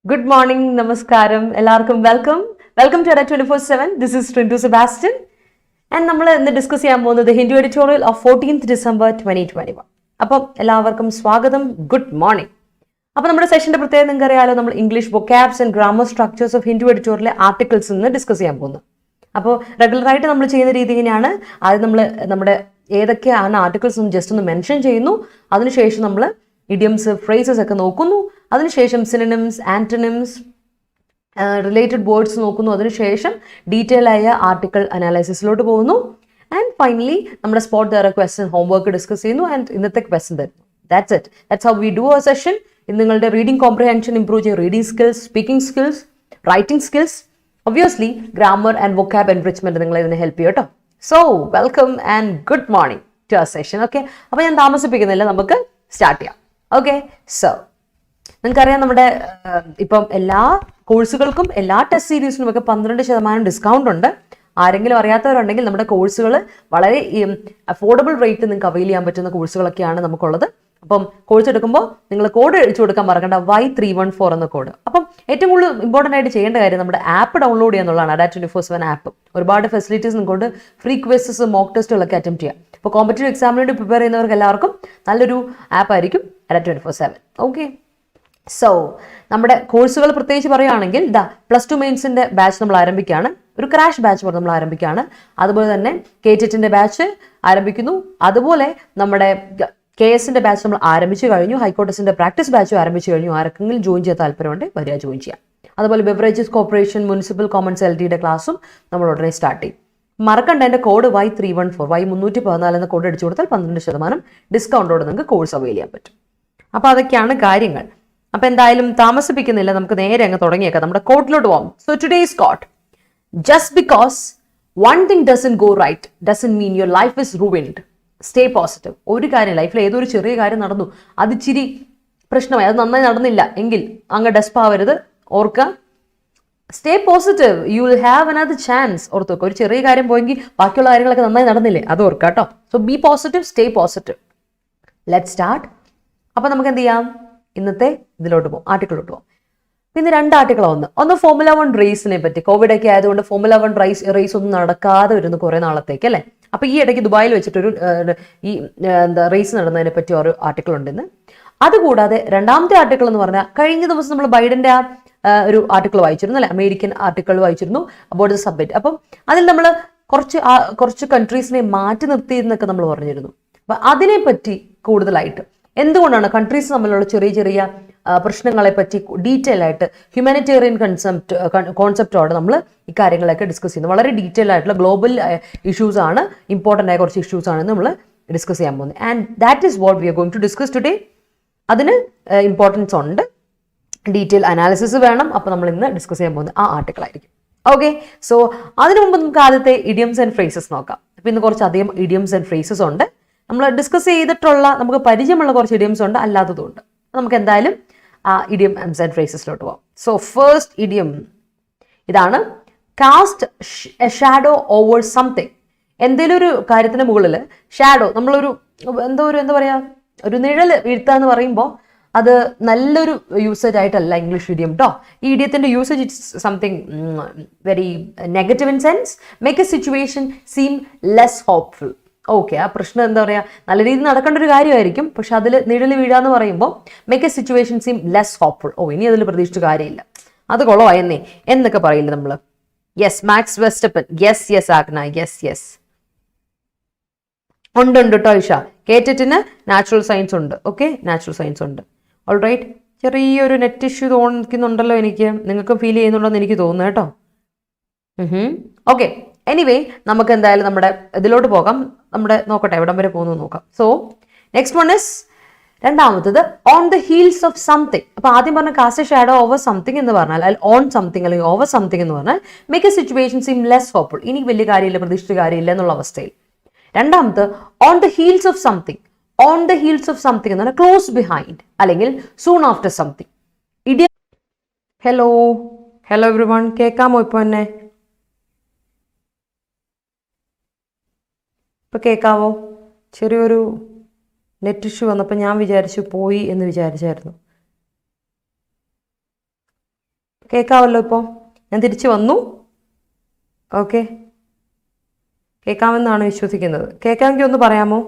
Good morning, Namaskaram. Ellarkum welcome. Welcome to Ada 24/7. This is Hindu Sebastian. And നമ്മൾ ഇന്ന് discuss ചെയ്യാൻ പോകുന്നത് Hindu editorial of 14th December 2021. അപ്പം എല്ലാവർക്കും സ്വാഗതം. Good morning. അപ്പോൾ നമ്മുടെ സെഷന്റെ പ്രത്യേകത നിങ്ങൾക്ക് അറിയാലോ, നമ്മൾ English vocabs and grammar structures of Hindu എഡിറ്റോറിയലിലെ ആർട്ടിക്കിൾസ് നിന്ന് ഡിസ്കസ് ചെയ്യാൻ പോകുന്നത്. അപ്പോൾ റെഗുലറായിട്ട് നമ്മൾ ചെയ്യുന്ന രീതി ഇങ്ങനെയാണ്. ആദ്യം നമ്മൾ നമ്മുടെ ഏതൊക്കെയാണ് ആർട്ടിക്കിൾസ് എന്ന് ജസ്റ്റ് ഒന്ന് മെൻഷൻ ചെയ്യുന്നു. അതിനുശേഷം നമ്മൾ ഇഡിയംസ് ഫ്രേസസ് ഒക്കെ നോക്കുന്നു. അതിനുശേഷം സിനോണിംസ്, ആന്റണിംസ്, റിലേറ്റഡ് വേർഡ്സ് നോക്കുന്നു. അതിനുശേഷം ഡീറ്റെയിൽ ആയ ആർട്ടിക്കിൾ അനാലിസിസിലോട്ട് പോകുന്നു. ആൻഡ് ഫൈനലി നമ്മുടെ spot the question homework discuss ചെയ്യുന്നു. ആൻഡ് ഇന്നത്തെ ക്വസ്റ്റ്യൻ തരുന്നു. That's it. That's how we do our session. ഇന്ന് നിങ്ങളുടെ റീഡിംഗ് കോംപ്രിഹെൻഷൻ ഇംപ്രൂവ് ചെയ്യും. Reading skills, speaking skills, writing skills, obviously grammar and vocab enrichment നിങ്ങളെ ഇതിനെ help ചെയ്യും കേട്ടോ. So welcome and good morning to our session. Okay, അപ്പോൾ ഞാൻ താമസിപ്പിക്കുന്നില്ല, നമുക്ക് സ്റ്റാർട്ട് ചെയ്യാം. ഓക്കെ, സോ നിങ്ങൾക്കറിയാം നമ്മുടെ ഇപ്പം എല്ലാ കോഴ്സുകൾക്കും എല്ലാ ടെസ്റ്റ് സീരീസിനും ഒക്കെ 12% ഡിസ്കൗണ്ട് ഉണ്ട്. ആരെങ്കിലും അറിയാത്തവരുണ്ടെങ്കിൽ നമ്മുടെ കോഴ്സുകൾ വളരെ അഫോർഡബിൾ റേറ്റ് നിങ്ങൾക്ക് അവൈൽ ചെയ്യാൻ പറ്റുന്ന കോഴ്സുകളൊക്കെയാണ് നമുക്കുള്ളത്. അപ്പം കോഴ്സ് എടുക്കുമ്പോൾ നിങ്ങൾ കോഡ് അടിച്ചു കൊടുക്കാൻ മറക്കണ്ട, Y314 എന്ന കോഡ്. അപ്പം ഏറ്റവും കൂടുതൽ ഇമ്പോർട്ടൻ്റ് ആയിട്ട് ചെയ്യേണ്ട കാര്യം നമ്മുടെ ആപ്പ് ഡൗൺലോഡ് ചെയ്യാന്നുള്ളതാണ്. Ada 24/7 ആപ്പ് ഒരുപാട് ഫെസിലിറ്റീസ് നിങ്ങൾക്ക് ഫ്രീ ക്വസ്റ്റസ്, മോക്ക് ടെസ്റ്റുകളൊക്കെ അറ്റംപ്റ്റ് ചെയ്യാം. ഇപ്പോൾ കോമ്പറ്റീവ് എക്സാമിന് വേണ്ടി പ്രിപ്പയർ ചെയ്യുന്നവർക്ക് എല്ലാവർക്കും നല്ലൊരു ആപ്പ് ആയിരിക്കും Ada 24/7. ഓക്കെ, സോ നമ്മുടെ കോഴ്സുകൾ പ്രത്യേകിച്ച് പറയുകയാണെങ്കിൽ +2 മെയിൻസിന്റെ ബാച്ച് നമ്മൾ ആരംഭിക്കുകയാണ്. ഒരു ക്രാഷ് ബാച്ച് പോലെ നമ്മൾ ആരംഭിക്കുകയാണ്. അതുപോലെ തന്നെ KTETന്റെ ബാച്ച് ആരംഭിക്കുന്നു. അതുപോലെ നമ്മുടെ KSന്റെ ബാച്ച് നമ്മൾ ആരംഭിച്ചു കഴിഞ്ഞു. ഹൈക്കോർട്ടിന്റെ പ്രാക്ടീസ് ബാച്ചും ആരംഭിച്ചു കഴിഞ്ഞു. ആർക്കെങ്കിലും ജോയിൻ ചെയ്യാൻ താല്പര്യമുണ്ടെങ്കിൽ വരിക, ജോയിൻ ചെയ്യാം. അതുപോലെ ബെവറേജസ് കോർപ്പറേഷൻ, മുനിസിപ്പൽ കോമൺസ് LTയുടെ ക്ലാസ്സും നമ്മൾ ഉടനെ സ്റ്റാർട്ട് ചെയ്യും. മറക്കണ്ട, എൻ്റെ കോഡ് Y314 Y314 എന്ന കോഡ് അടിച്ചു കൊടുത്താൽ 12% ഡിസ്കൗണ്ടോടെ നിങ്ങൾക്ക് കോഴ്സ് അവൈൽ ചെയ്യാൻ പറ്റും. അപ്പോൾ അതൊക്കെയാണ് കാര്യങ്ങൾ. അപ്പോൾ എന്തായാലും താമസിപ്പിക്കുന്നില്ല, നമുക്ക് നേരെ അങ്ങ് തുടങ്ങിയേക്കാം. നമ്മുടെ കോട്ടിലോട്ട് പോകാം. So today's quote: just because one thing doesn't go right doesn't mean your life is ruined. Stay positive. ഒരു കാര്യം ലൈഫിൽ ഏതൊരു ചെറിയ കാര്യം നടന്നു, അത് ഇച്ചിരി പ്രശ്നമായി, അത് നന്നായി നടന്നില്ല എങ്കിൽ അങ്ങ് ഡെസ്പ് ആവരുത്. ഓർക്കുക, stay positive, you will have another chance. ഓർത്ത് വെക്കുക, ഒരു ചെറിയ കാര്യം പോയെങ്കിൽ ബാക്കിയുള്ള കാര്യങ്ങളൊക്കെ നന്നായി നടന്നില്ലേ, അത് ഓർക്കുക കേട്ടോ. So B positive, stay positive. Let start. അപ്പോൾ നമുക്ക് എന്ത് ചെയ്യാം, ഇന്നത്തെ ഇതിലോട്ട് പോകും, ആർട്ടിക്കിളോട്ട് പോകും. പിന്നെ 2 ആർട്ടിക്കിളാണ്. ഒന്ന് Formula 1 റേസിനെ പറ്റി. കോവിഡ് ഒക്കെ ആയതുകൊണ്ട് Formula 1 റേസ് ഒന്നും നടക്കാതെ വരുന്നു കുറേ നാളത്തേക്ക് അല്ലേ. അപ്പോൾ ഈ ഇടയ്ക്ക് ദുബായിൽ വെച്ചിട്ടൊരു റേസ് നടന്നതിനെ പറ്റി ഒരു ആർട്ടിക്കിൾ ഉണ്ടെന്ന്. അതുകൂടാതെ രണ്ടാമത്തെ ആർട്ടിക്കിൾ എന്ന് പറഞ്ഞാൽ കഴിഞ്ഞ ദിവസം നമ്മൾ ബൈഡന്റെ ഒരു ആർട്ടിക്കിൾ വായിച്ചിരുന്നു അല്ലെ, അമേരിക്കൻ ആർട്ടിക്കിൾ വായിച്ചിരുന്നു അബൌട്ട് ദ സബ്മിറ്റ്. അപ്പം അതിൽ നമ്മൾ കുറച്ച് കൺട്രീസിനെ മാറ്റി നിർത്തിയെന്നൊക്കെ നമ്മൾ പറഞ്ഞിരുന്നു. അപ്പം അതിനെപ്പറ്റി കൂടുതലായിട്ട് എന്തുകൊണ്ടാണ് കൺട്രീസ് തമ്മിലുള്ള ചെറിയ ചെറിയ പ്രശ്നങ്ങളെ പറ്റി ഡീറ്റെയിൽ ആയിട്ട് ഹ്യൂമാനിറ്റേറിയൻ കോൺസെപ്റ്റോടെ നമ്മൾ ഈ കാര്യങ്ങളൊക്കെ ഡിസ്കസ് ചെയ്യുന്നത്. വളരെ ഡീറ്റെയിൽ ആയിട്ടുള്ള ഗ്ലോബൽ ഇഷ്യൂസ് ആണ്, ഇമ്പോർട്ടൻ്റ് ആയ കുറച്ച് ഇഷ്യൂസ് ആണ് നമ്മൾ ഡിസ്കസ് ചെയ്യാൻ പോകുന്നത്. And that is what we are going to discuss today. അതിന് ഇമ്പോർട്ടൻസ് ഉണ്ട്, ഡീറ്റെയിൽ അനാലിസിസ് വേണം. അപ്പോൾ നമ്മൾ ഇന്ന് ഡിസ്കസ് ചെയ്യാൻ പോകുന്നത് ആ ആർട്ടിക്കിൾ ആയിരിക്കും. ഓക്കെ, സോ അതിനു മുമ്പ് നമുക്ക് ആദ്യത്തെ ഇഡിയംസ് ആൻഡ് ഫ്രേസസ് നോക്കാം. അപ്പോൾ ഇന്ന് കുറച്ചധികം ഇഡിയംസ് ആൻഡ് ഫ്രേസസ് ഉണ്ട്. നമ്മൾ ഡിസ്കസ് ചെയ്തിട്ടുള്ള നമുക്ക് പരിചയമുള്ള കുറച്ച് ഇഡിയംസ് ഉണ്ട്, അല്ലാത്തതും ഉണ്ട്. നമുക്ക് എന്തായാലും ആ ഇഡിയംസ് ആൻഡ് ഫ്രേസസിലോട്ട് പോകാം. സോ ഫസ്റ്റ് ഇഡിയം ഇതാണ്: cast a shadow over something. എന്തെങ്കിലും ഒരു കാര്യത്തിന് മുകളിൽ ഷാഡോ, നമ്മളൊരു എന്താ പറയാ, ഒരു നിഴൽ വീഴ്ത്തുക എന്ന് പറയുമ്പോൾ അത് നല്ലൊരു യൂസേജ് ആയിട്ടല്ല ഇംഗ്ലീഷ് ഇഡിയം കേട്ടോ. ഈ ഇഡിയത്തിന്റെ usage it's something very negative in sense. Make a situation seem less hopeful. Okay, ആ പ്രശ്നം എന്താ പറയുക, നല്ല രീതിയിൽ നടക്കേണ്ട ഒരു കാര്യമായിരിക്കും, പക്ഷെ അതിൽ നിഴൽ വീഴാന്ന് പറയുമ്പോൾ make a situation seem less hopeful. ഇനി അതിൽ പ്രതീക്ഷിച്ച കാര്യമില്ല, അത് കൊളമായെന്നേ എന്നൊക്കെ പറയില്ല നമ്മൾ. Yes, Max Verstappen. Yes Agna. Yes ഉണ്ട് കേട്ടോ ഇഷ. KTETന് നാച്ചുറൽ സയൻസ് ഉണ്ട്. ഓക്കെ, നാച്ചുറൽ സയൻസ് ഉണ്ട്. ഓൾറൈറ്റ്, ചെറിയൊരു നെറ്റ് ഇഷ്യൂ തോന്നിക്കുന്നുണ്ടല്ലോ എനിക്ക്, നിങ്ങൾക്ക് ഫീൽ ചെയ്യുന്നുണ്ടോന്ന് എനിക്ക് തോന്നുന്നു കേട്ടോ. ഓക്കെ, എനിവേ നമുക്ക് എന്തായാലും നമ്മുടെ ഇതിലോട്ട് പോകാം. നമ്മുടെ നോക്കട്ടെ എവിടം വരെ പോകുന്നു നോക്കാം. സോ നെക്സ്റ്റ് വൺ ഇസ് രണ്ടാമത്തത് on the heels of something. അപ്പൊ ആദ്യം പറഞ്ഞ cast a shadow over something എന്ന് പറഞ്ഞാൽ, അല്ലെങ്കിൽ ഓൺ സംതിങ് അല്ലെങ്കിൽ ഓവർ സംതിങ് എന്ന് പറഞ്ഞാൽ make a situation seem less hopeful. ഇനി വലിയ കാര്യമില്ല, പ്രതീക്ഷിച്ച കാര്യമില്ല എന്നുള്ള അവസ്ഥയിൽ. രണ്ടാമത് on the heels of something. On the heels of something എന്ന് പറഞ്ഞാൽ ക്ലോസ് ബിഹൈൻഡ് അല്ലെങ്കിൽ soon after something. Idiom. Hello everyone, കേൾക്കാമോ ഇപ്പൊ എന്നെ? ഇപ്പൊ കേൾക്കാവോ? ചെറിയൊരു നെറ്റ് ഇഷ്യൂ വന്നപ്പോൾ ഞാൻ വിചാരിച്ചു പോയി എന്ന് വിചാരിച്ചായിരുന്നു. കേൾക്കാമല്ലോ ഇപ്പോൾ? ഞാൻ തിരിച്ചു വന്നു. ഓക്കെ, കേൾക്കാമെന്നാണ് വിശ്വസിക്കുന്നത്. കേൾക്കാമെങ്കിൽ ഒന്ന് പറയാമോ?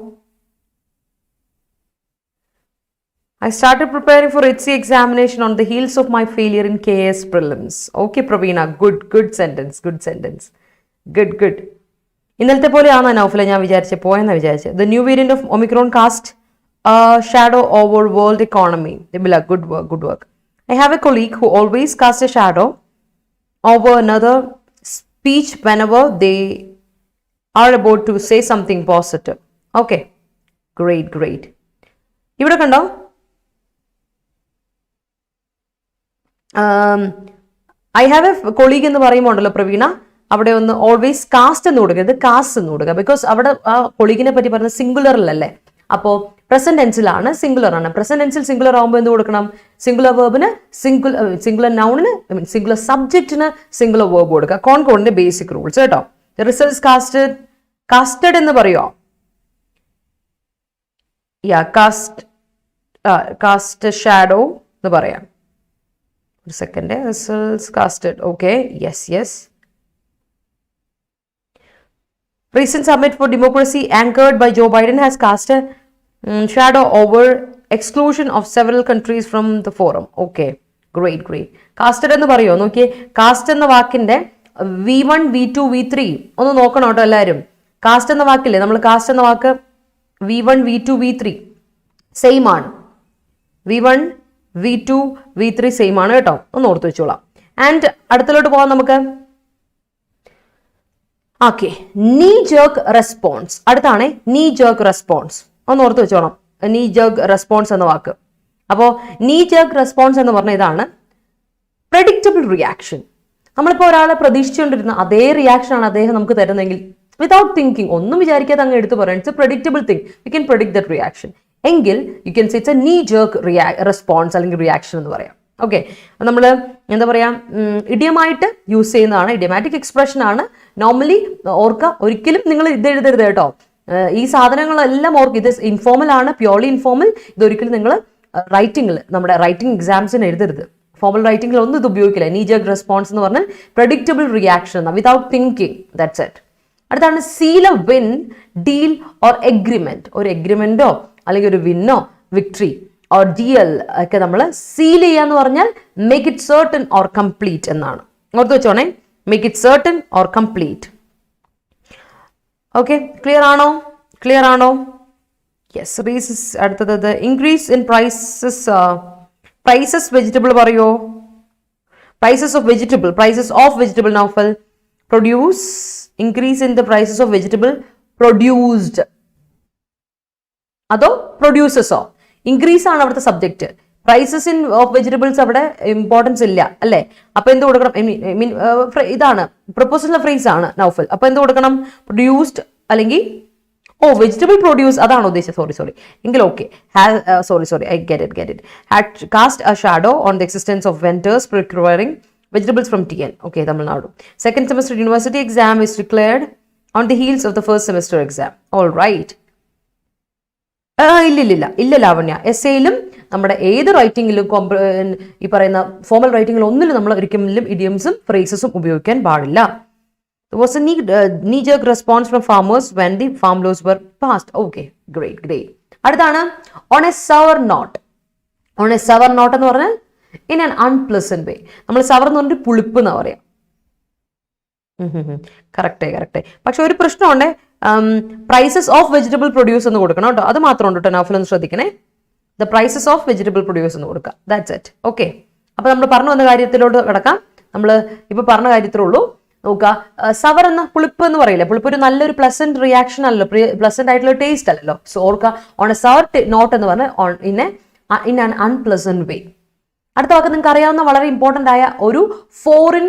I started preparing for HC examination on the heels of my failure in KS prelims. Okay, Praveena, good sentence, good. ഇന്നലത്തെ പോലെയാണ് നൗഫല ഞാൻ പോയെന്നാണ് വിചാരിച്ചത്. The new variant of Omicron cast a shadow over world economy. Good work. I have a colleague who always casts a shadow over another speech whenever they are about to say something positive. Okay, great. ഇവിടെ കണ്ടോ? I have a colleague എന്ന് പറയുമ്പോൾ ഉണ്ടല്ലോ പ്രവീണ, അവിടെ ഒന്ന് always cast എന്ന് കൊടുക്കരുത്, cast എന്ന് കൊടുക്കുക. ബിക്കോസ് അവിടെ ആ കൊളീഗിനെ പറ്റി പറഞ്ഞ സിംഗുലറിലല്ലേ, അപ്പോൾ പ്രസന്റ് ടെൻസിലാണ്, സിംഗുലർ ആണ്. പ്രസന്റ് ടെൻസിൽ സിംഗുലർ ആകുമ്പോൾ എന്ത് കൊടുക്കണം? സിംഗുലർ വേർബിന് സിംഗുലർ നൗണിന് സിംഗുലർ സബ്ജക്റ്റിന് സിംഗുലർ വേർബ് കൊടുക്കുക. കോൺകോഡിന്റെ ബേസിക് റൂൾസ് കേട്ടോ. റിസൾട്ട്സ് കാസ്റ്റഡ് എന്ന് പറയുമോ? കാസ്റ്റ് ഷാഡോ എന്ന് പറയാം. ഒരു second. Results casted. Okay, yes. Recent summit for democracy anchored by Joe Biden has cast a shadow over exclusion of several countries from the forum. Okay, great. Casted എന്ന് പറയുമോ? നോക്കിയേ, cast എന്ന വാക്കിന്റെ V1, V2, V3 ഒന്ന് നോക്കണം കേട്ടോ എല്ലാവരും. Cast എന്ന വാക്കില്ലേ, നമ്മൾ കാസ്റ്റ് എന്ന വാക്ക് V1, V2, V3 സെയിം ആണ്. V1, V2, V3 സെയിം ആണ് കേട്ടോ, ഒന്ന് ഓർത്ത് വെച്ചോളാം. ആൻഡ് അടുത്തിലോട്ട് പോകാം നമുക്ക്. ഓക്കെ, നീ ജേർക്ക് റെസ്പോൺസ്. അടുത്താണ് നീ ജേർക്ക് റെസ്പോൺസ്, ഒന്ന് ഓർത്ത് വെച്ചോണം. നീ ജേർക്ക് റെസ്പോൺസ് എന്ന വാക്ക്. അപ്പോൾ നീ ജേർക്ക് റെസ്പോൺസ് എന്ന് പറഞ്ഞ ഇതാണ് പ്രെഡിക്റ്റബിൾ റിയാക്ഷൻ. നമ്മളിപ്പോൾ ഒരാളെ പ്രതീക്ഷിച്ചുകൊണ്ടിരുന്ന അതേ റിയാക്ഷൻ ആണ് അദ്ദേഹം നമുക്ക് തരുന്നതെങ്കിൽ വിതൗട്ട് തിങ്കിങ്, ഒന്നും വിചാരിക്കാതെ അങ്ങ് എടുത്ത് പറയാം, it's a predictable thing, we can predict that reaction. എങ്കിൽ you can say it's a knee jerk response അല്ലെങ്കിൽ റിയാക്ഷൻ എന്ന് പറയാം. ഓക്കെ, നമ്മൾ എന്താ പറയാ, ഇഡിയമായിട്ട് യൂസ് ചെയ്യുന്നതാണ്, ഇഡിയമാറ്റിക് എക്സ്പ്രഷൻ ആണ്. നോർമലി ഓർക്കുക, ഒരിക്കലും നിങ്ങൾ ഇത് എഴുതരുത് കേട്ടോ. ഈ സാധനങ്ങളെല്ലാം ഓർക്കുക, ഇത് ഇൻഫോർമൽ ആണ്, പ്യോർലി ഇൻഫോർമൽ. ഇതൊരിക്കലും നിങ്ങൾ റൈറ്റിംഗിൽ, നമ്മുടെ റൈറ്റിംഗ് എക്സാംസിന് എഴുതരുത്. ഫോർമൽ റൈറ്റിംഗിൽ ഒന്നും ഇത് ഉപയോഗിക്കില്ല. നീ ജേർക്ക് റെസ്പോൺസ് എന്ന് പറഞ്ഞാൽ predictable reaction, without thinking, that's it. അടുത്താണ് seal a win, deal or agreement. ഒരു എഗ്രിമെന്റോ അല്ലെങ്കിൽ ഒരു വിന്നോ വിക്ടറി ഓർ ഡീൽ ഒക്കെ നമ്മൾ സീൽ ചെയ്യാന്ന് പറഞ്ഞാൽ make it certain or complete എന്നാണ്. ഓർത്ത് വെച്ചോണേ, make it certain or complete. Okay, clear ആണോ? യെസ്. റീസസ്. അടുത്തത് ഇൻക്രീസ് ഇൻ പ്രൈസസ് വെജിറ്റബിൾ പറയോ? Prices of vegetable Naufal. Produce, increase in the prices of vegetable produced, അതോ പ്രൊഡ്യൂസസോ? ഇൻക്രീസ് ആണ് അവിടുത്തെ subject. Prices in of vegetables അവിടെ ഇമ്പോർട്ടൻസ് ഇല്ല അല്ലേ? അപ്പൊ എന്ത് കൊടുക്കണം? ഇതാണ് പ്രൊപ്പോസൽ ഫ്രേസ് ആണ് നൗഫൽ. അപ്പൊ എന്ത് കൊടുക്കണം? പ്രൊഡ്യൂസ്ഡ് അല്ലെങ്കിൽ വെജിറ്റബിൾ പ്രൊഡ്യൂസ്, അതാണ് ഉദ്ദേശിച്ചത്. സോറി എങ്കിൽ okay. Sorry I get it. Had cast a shadow on the existence of vendors procuring vegetables from TN. Okay, Tamil Nadu. Second semester university exam is declared on the heels of the first semester exam. All right. ഇല്ല ലാവണ്യ, എസ്സേയിലും നമ്മുടെ ഏത് റൈറ്റിംഗിലും ഈ പറയുന്ന formal റൈറ്റിംഗിൽ ഒന്നിലും നമ്മൾ ഒരിക്കലും ഇഡിയംസും ഫ്രേസസും ഉപയോഗിക്കാൻ പാടില്ല. There was a knee-jerk response from farmers when the farm laws were passed. Okay, great. അടുത്താണ് on a sour note. എന്ന് പറഞ്ഞാൽ in an unpleasant way. നമ്മൾ സവർ എന്ന് പറഞ്ഞിട്ട് പുളിപ്പ് എന്നാ പറയാം. കറക്റ്റ്. പക്ഷെ ഒരു പ്രശ്നമുണ്ട്, പ്രൈസസ് ഓഫ് വെജിറ്റബിൾ പ്രൊഡ്യൂസ് എന്ന് കൊടുക്കണം കേട്ടോ. അത് മാത്രം ഉണ്ട് കേട്ടോ, നൗഫൽ ഒന്ന് ശ്രദ്ധിക്കണേ. The prices of vegetable produce എന്ന് കൊടുക്കുക. That's it. ഓക്കെ, അപ്പൊ നമ്മൾ പറഞ്ഞു വന്ന കാര്യത്തിലോട്ട് കിടക്കാം. നമ്മൾ ഇപ്പൊ പറഞ്ഞ കാര്യത്തിലുള്ളൂ. നോക്കുക, സവർ എന്ന പുളിപ്പ് എന്ന് പറയില്ല. പുളിപ്പ് ഒരു നല്ലൊരു പ്ലസന്റ് റിയാക്ഷൻ അല്ലല്ലോ, പ്ലസന്റ് ആയിട്ടുള്ള ടേസ്റ്റ് അല്ലല്ലോ. സോ ഓർക്കുക, ഓൺ എ സവർ നോട്ട് എന്ന് പറഞ്ഞാൽ ഇൻ ആൻ അൺപ്ലസന്റ് വേ. അടുത്ത വാക്ക് നിങ്ങൾക്ക് അറിയാവുന്ന വളരെ ഇമ്പോർട്ടന്റ് ആയ ഒരു ഫോറിൻ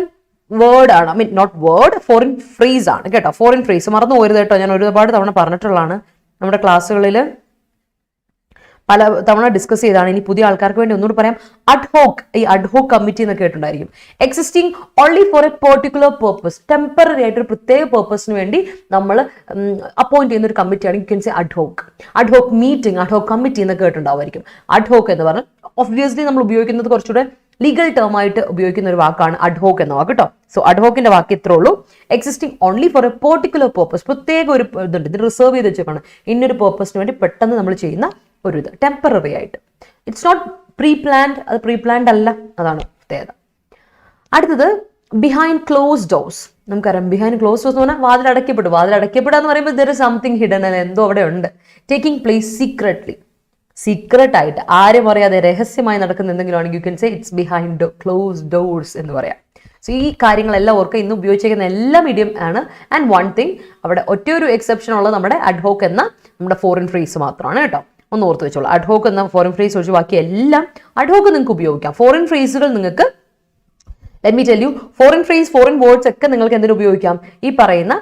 വേർഡ് ആണ്. നോട്ട് വേർഡ്, ഫോറിൻ ഫ്രേസ് ആണ് കേട്ടോ. ഫോറിൻ ഫ്രേസ് മറന്നു പോരുത് കേട്ടോ. ഞാൻ ഒരുപാട് തവണ പറഞ്ഞിട്ടുള്ളതാണ്, നമ്മുടെ ക്ലാസ്സുകളിൽ പല തവണ ഡിസ്കസ് ചെയ്താണ്. ഇനി പുതിയ ആൾക്കാർക്ക് വേണ്ടി ഒന്നുകൂടി പറയാം. അഡ്ഹോക്ക്, ഈ അഡ്ഹോക്ക് കമ്മിറ്റി എന്നൊക്കെ കേട്ടിട്ടുണ്ടായിരിക്കും. Existing only for a particular purpose, temporary ആയിട്ട് ഒരു പ്രത്യേക പേർപ്പസിന് വേണ്ടി നമ്മൾ അപ്പോയിന്റ് ചെയ്യുന്ന ഒരു കമ്മിറ്റിയാണ് you can say ad hoc. Ad hoc meeting, ad hoc committee എന്നൊക്കെ കേട്ടിട്ടുണ്ടാവുമായിരിക്കും. അഡ്ഹോക്ക് എന്ന് പറഞ്ഞാൽ ഒബ്വിയസ്ലി നമ്മൾ ഉപയോഗിക്കുന്നത് കുറച്ചുകൂടെ ലീഗൽ ടേം ആയിട്ട് ഉപയോഗിക്കുന്ന ഒരു വാക്കാണ് അഡ്ഹോക്ക് എന്ന വാക്ക് കേട്ടോ. സോ അഡ്ഹോക്കിന്റെ വാക്ക് ഇത്രേ ഉള്ളൂ. Existing only for a particular purpose. പ്രത്യേക ഒരു ഇതുണ്ട്, ഇത് റിസർവ് ചെയ്ത് വെച്ചേക്കാണ്. ഇന്നൊരു പേർപ്പസിന് വേണ്ടി പെട്ടെന്ന് നമ്മൾ ചെയ്യുന്ന ഒരു ഇത്, ടെമ്പററി ആയിട്ട്. ഇറ്റ്സ് നോട്ട് പ്രീ പ്ലാൻഡ്, അത് പ്രീ പ്ലാൻഡ് അല്ല, അതാണ് പ്രത്യേകത. അടുത്തത് ബിഹൈൻഡ് ക്ലോസ് ഡോർസ്. നമുക്കറിയാം ബിഹൈൻഡ് ക്ലോസ് ഡോർസ് എന്ന് പറഞ്ഞാൽ വാതിൽ അടയ്ക്കപ്പെട്ടു. വാതിൽ അടയ്ക്കപ്പെടുക എന്ന് പറയുമ്പോൾ ദർ ഇസ് സംതിങ് ഹിഡൻ, അല്ല എന്തോ അവിടെ ഉണ്ട്. ടേക്കിംഗ് പ്ലേസ് സീക്രട്ട്ലി, സീക്രട്ട് ആയിട്ട് ആരും അറിയാതെ രഹസ്യമായി നടക്കുന്ന എന്തെങ്കിലും ആണെങ്കിൽ you can say it's behind close doors എന്ന് പറയാം. സോ ഈ കാര്യങ്ങളെല്ലാം ഓർക്കുക, ഇന്ന് ഉപയോഗിച്ചിരിക്കുന്ന എല്ലാ മീഡിയം ആണ്. ആൻഡ് വൺ തിങ്, അവിടെ ഒറ്റയൊരു എക്സെപ്ഷൻ ഉള്ളത് നമ്മുടെ അഡ്ഹോക്ക് എന്ന നമ്മുടെ ഫോറിൻ ഫ്രേസ് മാത്രമാണ് കേട്ടോ. ഒന്ന് ഓർത്ത് വെച്ചോളൂ. അഡ്ഹോക്ക് എന്ന ഫോറിൻ ഫ്രേസ് ഒഴിച്ച് ബാക്കി എല്ലാം അഡ്ഹോക്ക് നിങ്ങൾക്ക് ഉപയോഗിക്കാം. ഫോറിൻ ഫ്രേസുകൾ നിങ്ങൾക്ക് let me tell you, foreign phrase, foreign words ഒക്കെ നിങ്ങൾക്ക് എന്തിനു ഉപയോഗിക്കാം? ഈ പറയുന്ന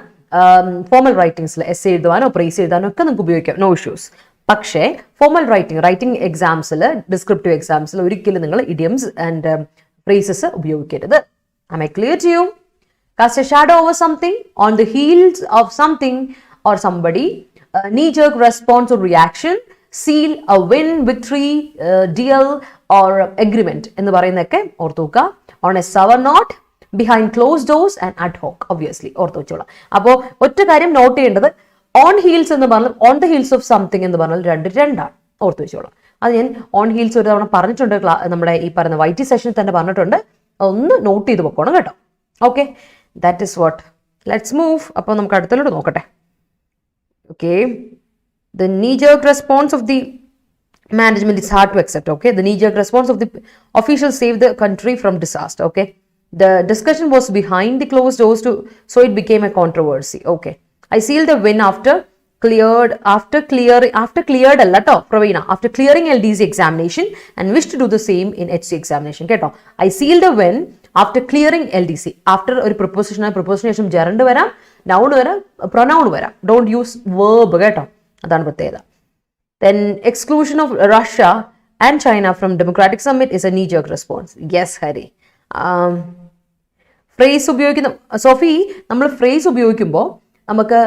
ഫോർമൽ റൈറ്റിംഗ്സിൽ എസ് എഴുതുവാനോ പ്രൈസ് എഴുതാനോ ഒക്കെ നിങ്ങൾക്ക് ഉപയോഗിക്കാം, നോ ഇഷ്യൂസ്. പക്ഷേ ഫോർമൽ റൈറ്റിംഗ് എക്സാംസിൽ, ഡിസ്ക്രിപ്റ്റീവ് എക്സാംസിൽ ഒരിക്കലും നിങ്ങൾ ഇഡിയംസ് ആൻഡ് ഫ്രേസസ് ഉപയോഗിക്കരുത്. Am I clear to you? Cast a shadow over something, on the heels of something or somebody, knee-jerk response or reaction, seal, a win, victory, deal or agreement എന്ന് പറയുന്നതൊക്കെ ഓർത്തു വെക്കുക. On a sour note, behind closed doors and ad hoc, obviously ഓർത്തു വെച്ചോളാം. അപ്പോൾ ഒറ്റ കാര്യം not ചെയ്യേണ്ടത്, on heels എന്ന് പറഞ്ഞാൽ on the heels of something എന്ന് പറഞ്ഞാൽ രണ്ടാണ്, ഓർത്തു വെച്ചോളാം. അത് ഞാൻ ഓൺ ഹീൽസ് ഒരു തവണ പറഞ്ഞിട്ടുണ്ട്, നമ്മുടെ ഈ പറയുന്ന വൈറ്റി സെഷനിൽ തന്നെ പറഞ്ഞിട്ടുണ്ട്. ഒന്ന് നോട്ട് ചെയ്ത് വെക്കണം കേട്ടോ. Okay, that is what. Let's move. അപ്പോൾ നമുക്ക് അടുത്തോട്ട് നോക്കട്ടെ. Okay, the knee-jerk response of the management is hard to accept. Okay, the knee-jerk response of the officials saved the country from disaster. Okay, the discussion was behind the closed doors so it became a controversy. Okay, I sealed the win after clearing അല്ല കേട്ടോ Praveena, after clearing LDC examination and wish to do the same in HC examination കേട്ടോ. I sealed the win after clearing LDC. after ഒരു proposition, പ്രൊപ്പോസിഷന് ശേഷം gerund വരാം, noun വരാം, pronoun വരാം. Don't use verb കേട്ടോ, അതാണ് പ്രത്യേകത. Then exclusion of Russia and China from democratic summit is a knee-jerk response. Yes, Hari. Phrase ഉപയോഗിക്കുന്ന Sophie, നമ്മൾ ഫ്രേസ് ഉപയോഗിക്കുമ്പോൾ നമുക്ക്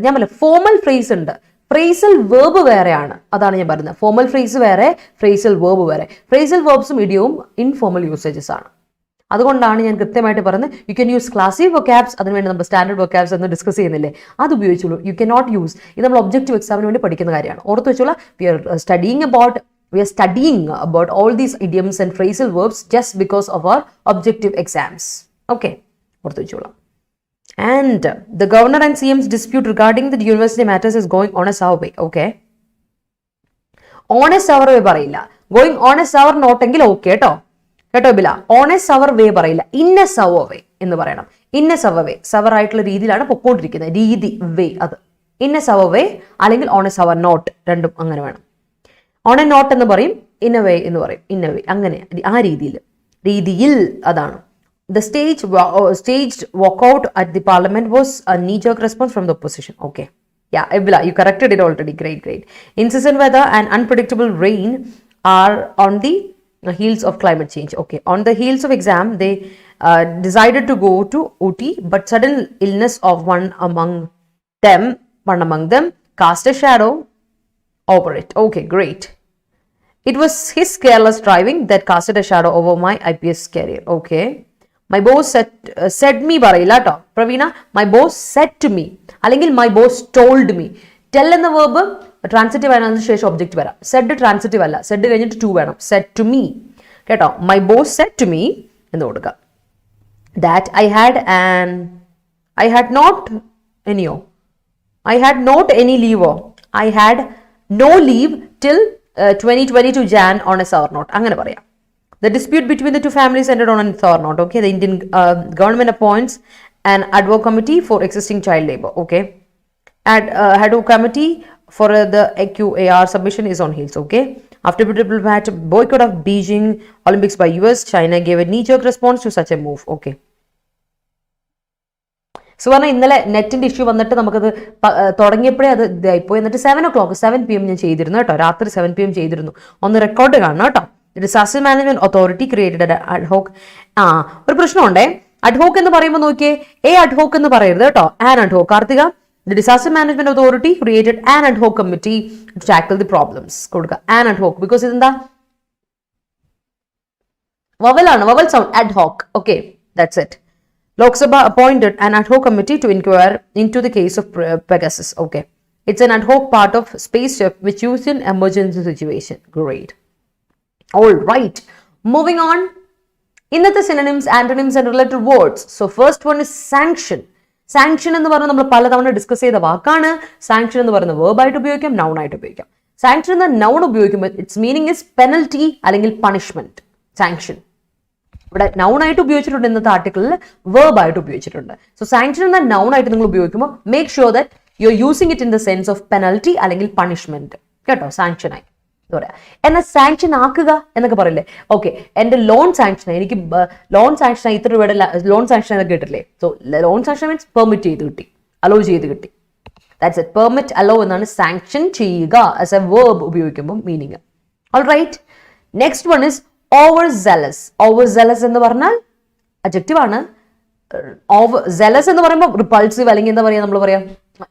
ഞാൻ പറയാം ഫോർമൽ ഫ്രേസ് ഉണ്ട്, ഫ്രേസൽ വേർബ് വേറെയാണ്. അതാണ് ഞാൻ പറയുന്നത്. ഫോർമൽ ഫ്രേസ് വേറെ, ഫ്രേസൽ വേർബ് വേറെ. ഫ്രേസൽ വേർബ്സും ഇഡിയവും ഇൻഫോർമൽ യൂസേജസ് ആണ്. അതുകൊണ്ടാണ് ഞാൻ കൃത്യമായിട്ട് പറയുന്നത് you can use classic vocabs, അതിനുവേണ്ടി നമ്മൾ സ്റ്റാൻഡേർഡ് വൊക്കാബ്സ് എന്ന് ഡിസ്കസ് ചെയ്യുന്നില്ലേ, അത് ഉപയോഗിച്ചുള്ളൂ. യു കെ നോട്ട് യൂസ്, ഇത് നമ്മൾ ഒബ്ജക്റ്റീവ് എക്സാമിന് വേണ്ടി പഠിക്കുന്ന കാര്യമാണ്, ഓർത്ത് വെച്ചോളൂ. We are studying about all these idioms and phrasal verbs just because of our objective exams. Okay, ഓർത്ത് വെച്ചോളാം. And the governor and CM's dispute regarding the university matters is going on a sour way. Okay, on a sour way പറയില്ല, going on a sour note എങ്കിൽ okay കേട്ടോ. കേട്ടോ ബില, on A സവർ വേ പറയില്ല, in A സവർ വേ എന്ന് പറയണം. In A സവർ വേ, സവർ ആയിട്ടുള്ള രീതിയിലാണ് പൊക്കോണ്ടിരിക്കുന്നത്, രീതി വേ, അത് ഇൻ എ സവർ വേ അല്ലെങ്കിൽ ഓൺ എ സവർ നോട്ട്, രണ്ടും അങ്ങനെ വേണം. ഓൺ എ നോട്ട് എന്ന് പറയും, ഇൻ എ വേ എന്ന് പറയും, ഇൻ എ വേ, അങ്ങനെ ആ രീതിയിൽ അതാണ്. The staged walkout at the parliament was a knee-jerk response from the opposition. Okay, yeah, Ibla, you corrected it already. Great. Incessant weather and unpredictable rain are on the heels of climate change. Okay, on the heels of exam, they decided to go to OT, but sudden illness of one among them cast a shadow over it. Okay, great. It was his careless driving that casted a shadow over my IPS career. Okay. My boss said me പറയില്ല കേട്ടോ Praveena. My boss said to me അല്ലെങ്കിൽ my boss told me. tell എന്ന verb transitive ആയതിനു ശേഷം object വരാം. said transitive അല്ല, said കഴിഞ്ഞിട്ട് to വേണം. said to me കേട്ടോ. my boss said to me എന്ന് കൊടുക്കുക. that I had not any leave. I had no leave till 2022 Jan on a sour note. അങ്ങനെ പറയാം. The dispute between the two families ended on a sour note. Okay, the Indian government appoints an ad hoc committee for existing child labor. Okay, ad hoc committee for the AQAR submission is on heels. Okay, after diplomatic boycott of Beijing Olympics by US, China gave a knee-jerk response to such a move. Okay. So പറഞ്ഞാൽ ഇന്നലെ നെറ്റിന്റെ issue വന്നിട്ട് നമുക്കത് തുടങ്ങിയപ്പോഴേ അത് ഇതായിപ്പോയി. എന്നിട്ട് 7 PM ഞാൻ ചെയ്തിരുന്നു കേട്ടോ, രാത്രി 7 PM ചെയ്തിരുന്നു. ഒന്ന് റെക്കോർഡ് കാണണം കേട്ടോ. Disaster management authority created ad hoc. ഒരു പ്രശ്നമുണ്ടേ, അഡ്ഹോക്ക് എന്ന് പറയുമ്പോൾ നോക്കിയേ, അഡ്ഹോക്ക് എന്ന് പറയരുത് കേട്ടോ, an ad hoc. Karthika, the disaster management authority created an ad hoc committee to tackle the problems കൊടുക്കുക, ആൻ അഡ്ഹോക്ക്. ബിക്കോസ് ഇതെന്താ Vowel sound, ad hoc. Okay, that's it. Lok Sabha appointed an ad hoc committee to inquire into the case of Pegasus. Okay, it's an ad hoc part of spaceship which used in emergency situation. Great. All right, moving on. ഇന്നത്തെ synonyms, antonyms and related words. So first one is sanction. Sanction എന്ന് പറഞ്ഞാൽ നമ്മൾ പലതവണ discuss ചെയ്ത വാക്കാണ്. Sanction എന്ന് പറയുന്നത് verb ആയിട്ട് ഉപയോഗിക്കാം, noun ആയിട്ട് ഉപയോഗിക്കാം. സാങ്ഷൻ എന്ന noun ഉപയോഗിക്കുമ്പോൾ ഇറ്റ്സ് മീനിങ് ഇസ് പെനൽറ്റി അല്ലെങ്കിൽ പണിഷ്മെന്റ്. സാങ്ഷൻ ഇവിടെ noun ആയിട്ട് ഉപയോഗിച്ചിട്ടുണ്ട്, ഇന്നത്തെ ആർട്ടിക്കിളിൽ verb ആയിട്ട് ഉപയോഗിച്ചിട്ടുണ്ട്. സോ സാങ്ഷൻ എന്ന noun ആയിട്ട് നിങ്ങൾ ഉപയോഗിക്കുമ്പോൾ make sure that you are using it in the sense of penalty അല്ലെങ്കിൽ പണിഷ്മെന്റ്. കേട്ടോ, സാങ്ഷൻ ആയി പറയാ. എന്നാൽ സാങ്ഷൻ ആക്കുക എന്നൊക്കെ പറയില്ലേ. ഓക്കെ, എന്റെ ലോൺ സാങ്ഷൻ, എനിക്ക് ലോൺ സാങ്ഷൻ ഇത്ര രൂപയുടെ ലോൺ സാങ്ഷൻ എന്നൊക്കെ കേട്ടില്ലേ. So loan sanction means permit ചെയ്ത് കിട്ടി, അലോ ചെയ്ത് കിട്ടി. That's it. പെർമിറ്റ്, അലോ എന്നാണ് സാങ്ഷൻ ചെയ്യുക ആസ് എ വേർബ് ഉപയോഗിക്കുമ്പോൾ meaning. All right, next one is over zealous. Over zealous എന്ന് പറഞ്ഞാൽ അഡ്ജക്റ്റീവ് ആണ്. ഓവർ സെലസ് എന്ന് പറയുമ്പോൾ റിപ്പൾസീവ് അല്ലെങ്കിൽ എന്താ പറയാ, നമ്മൾ പറയാം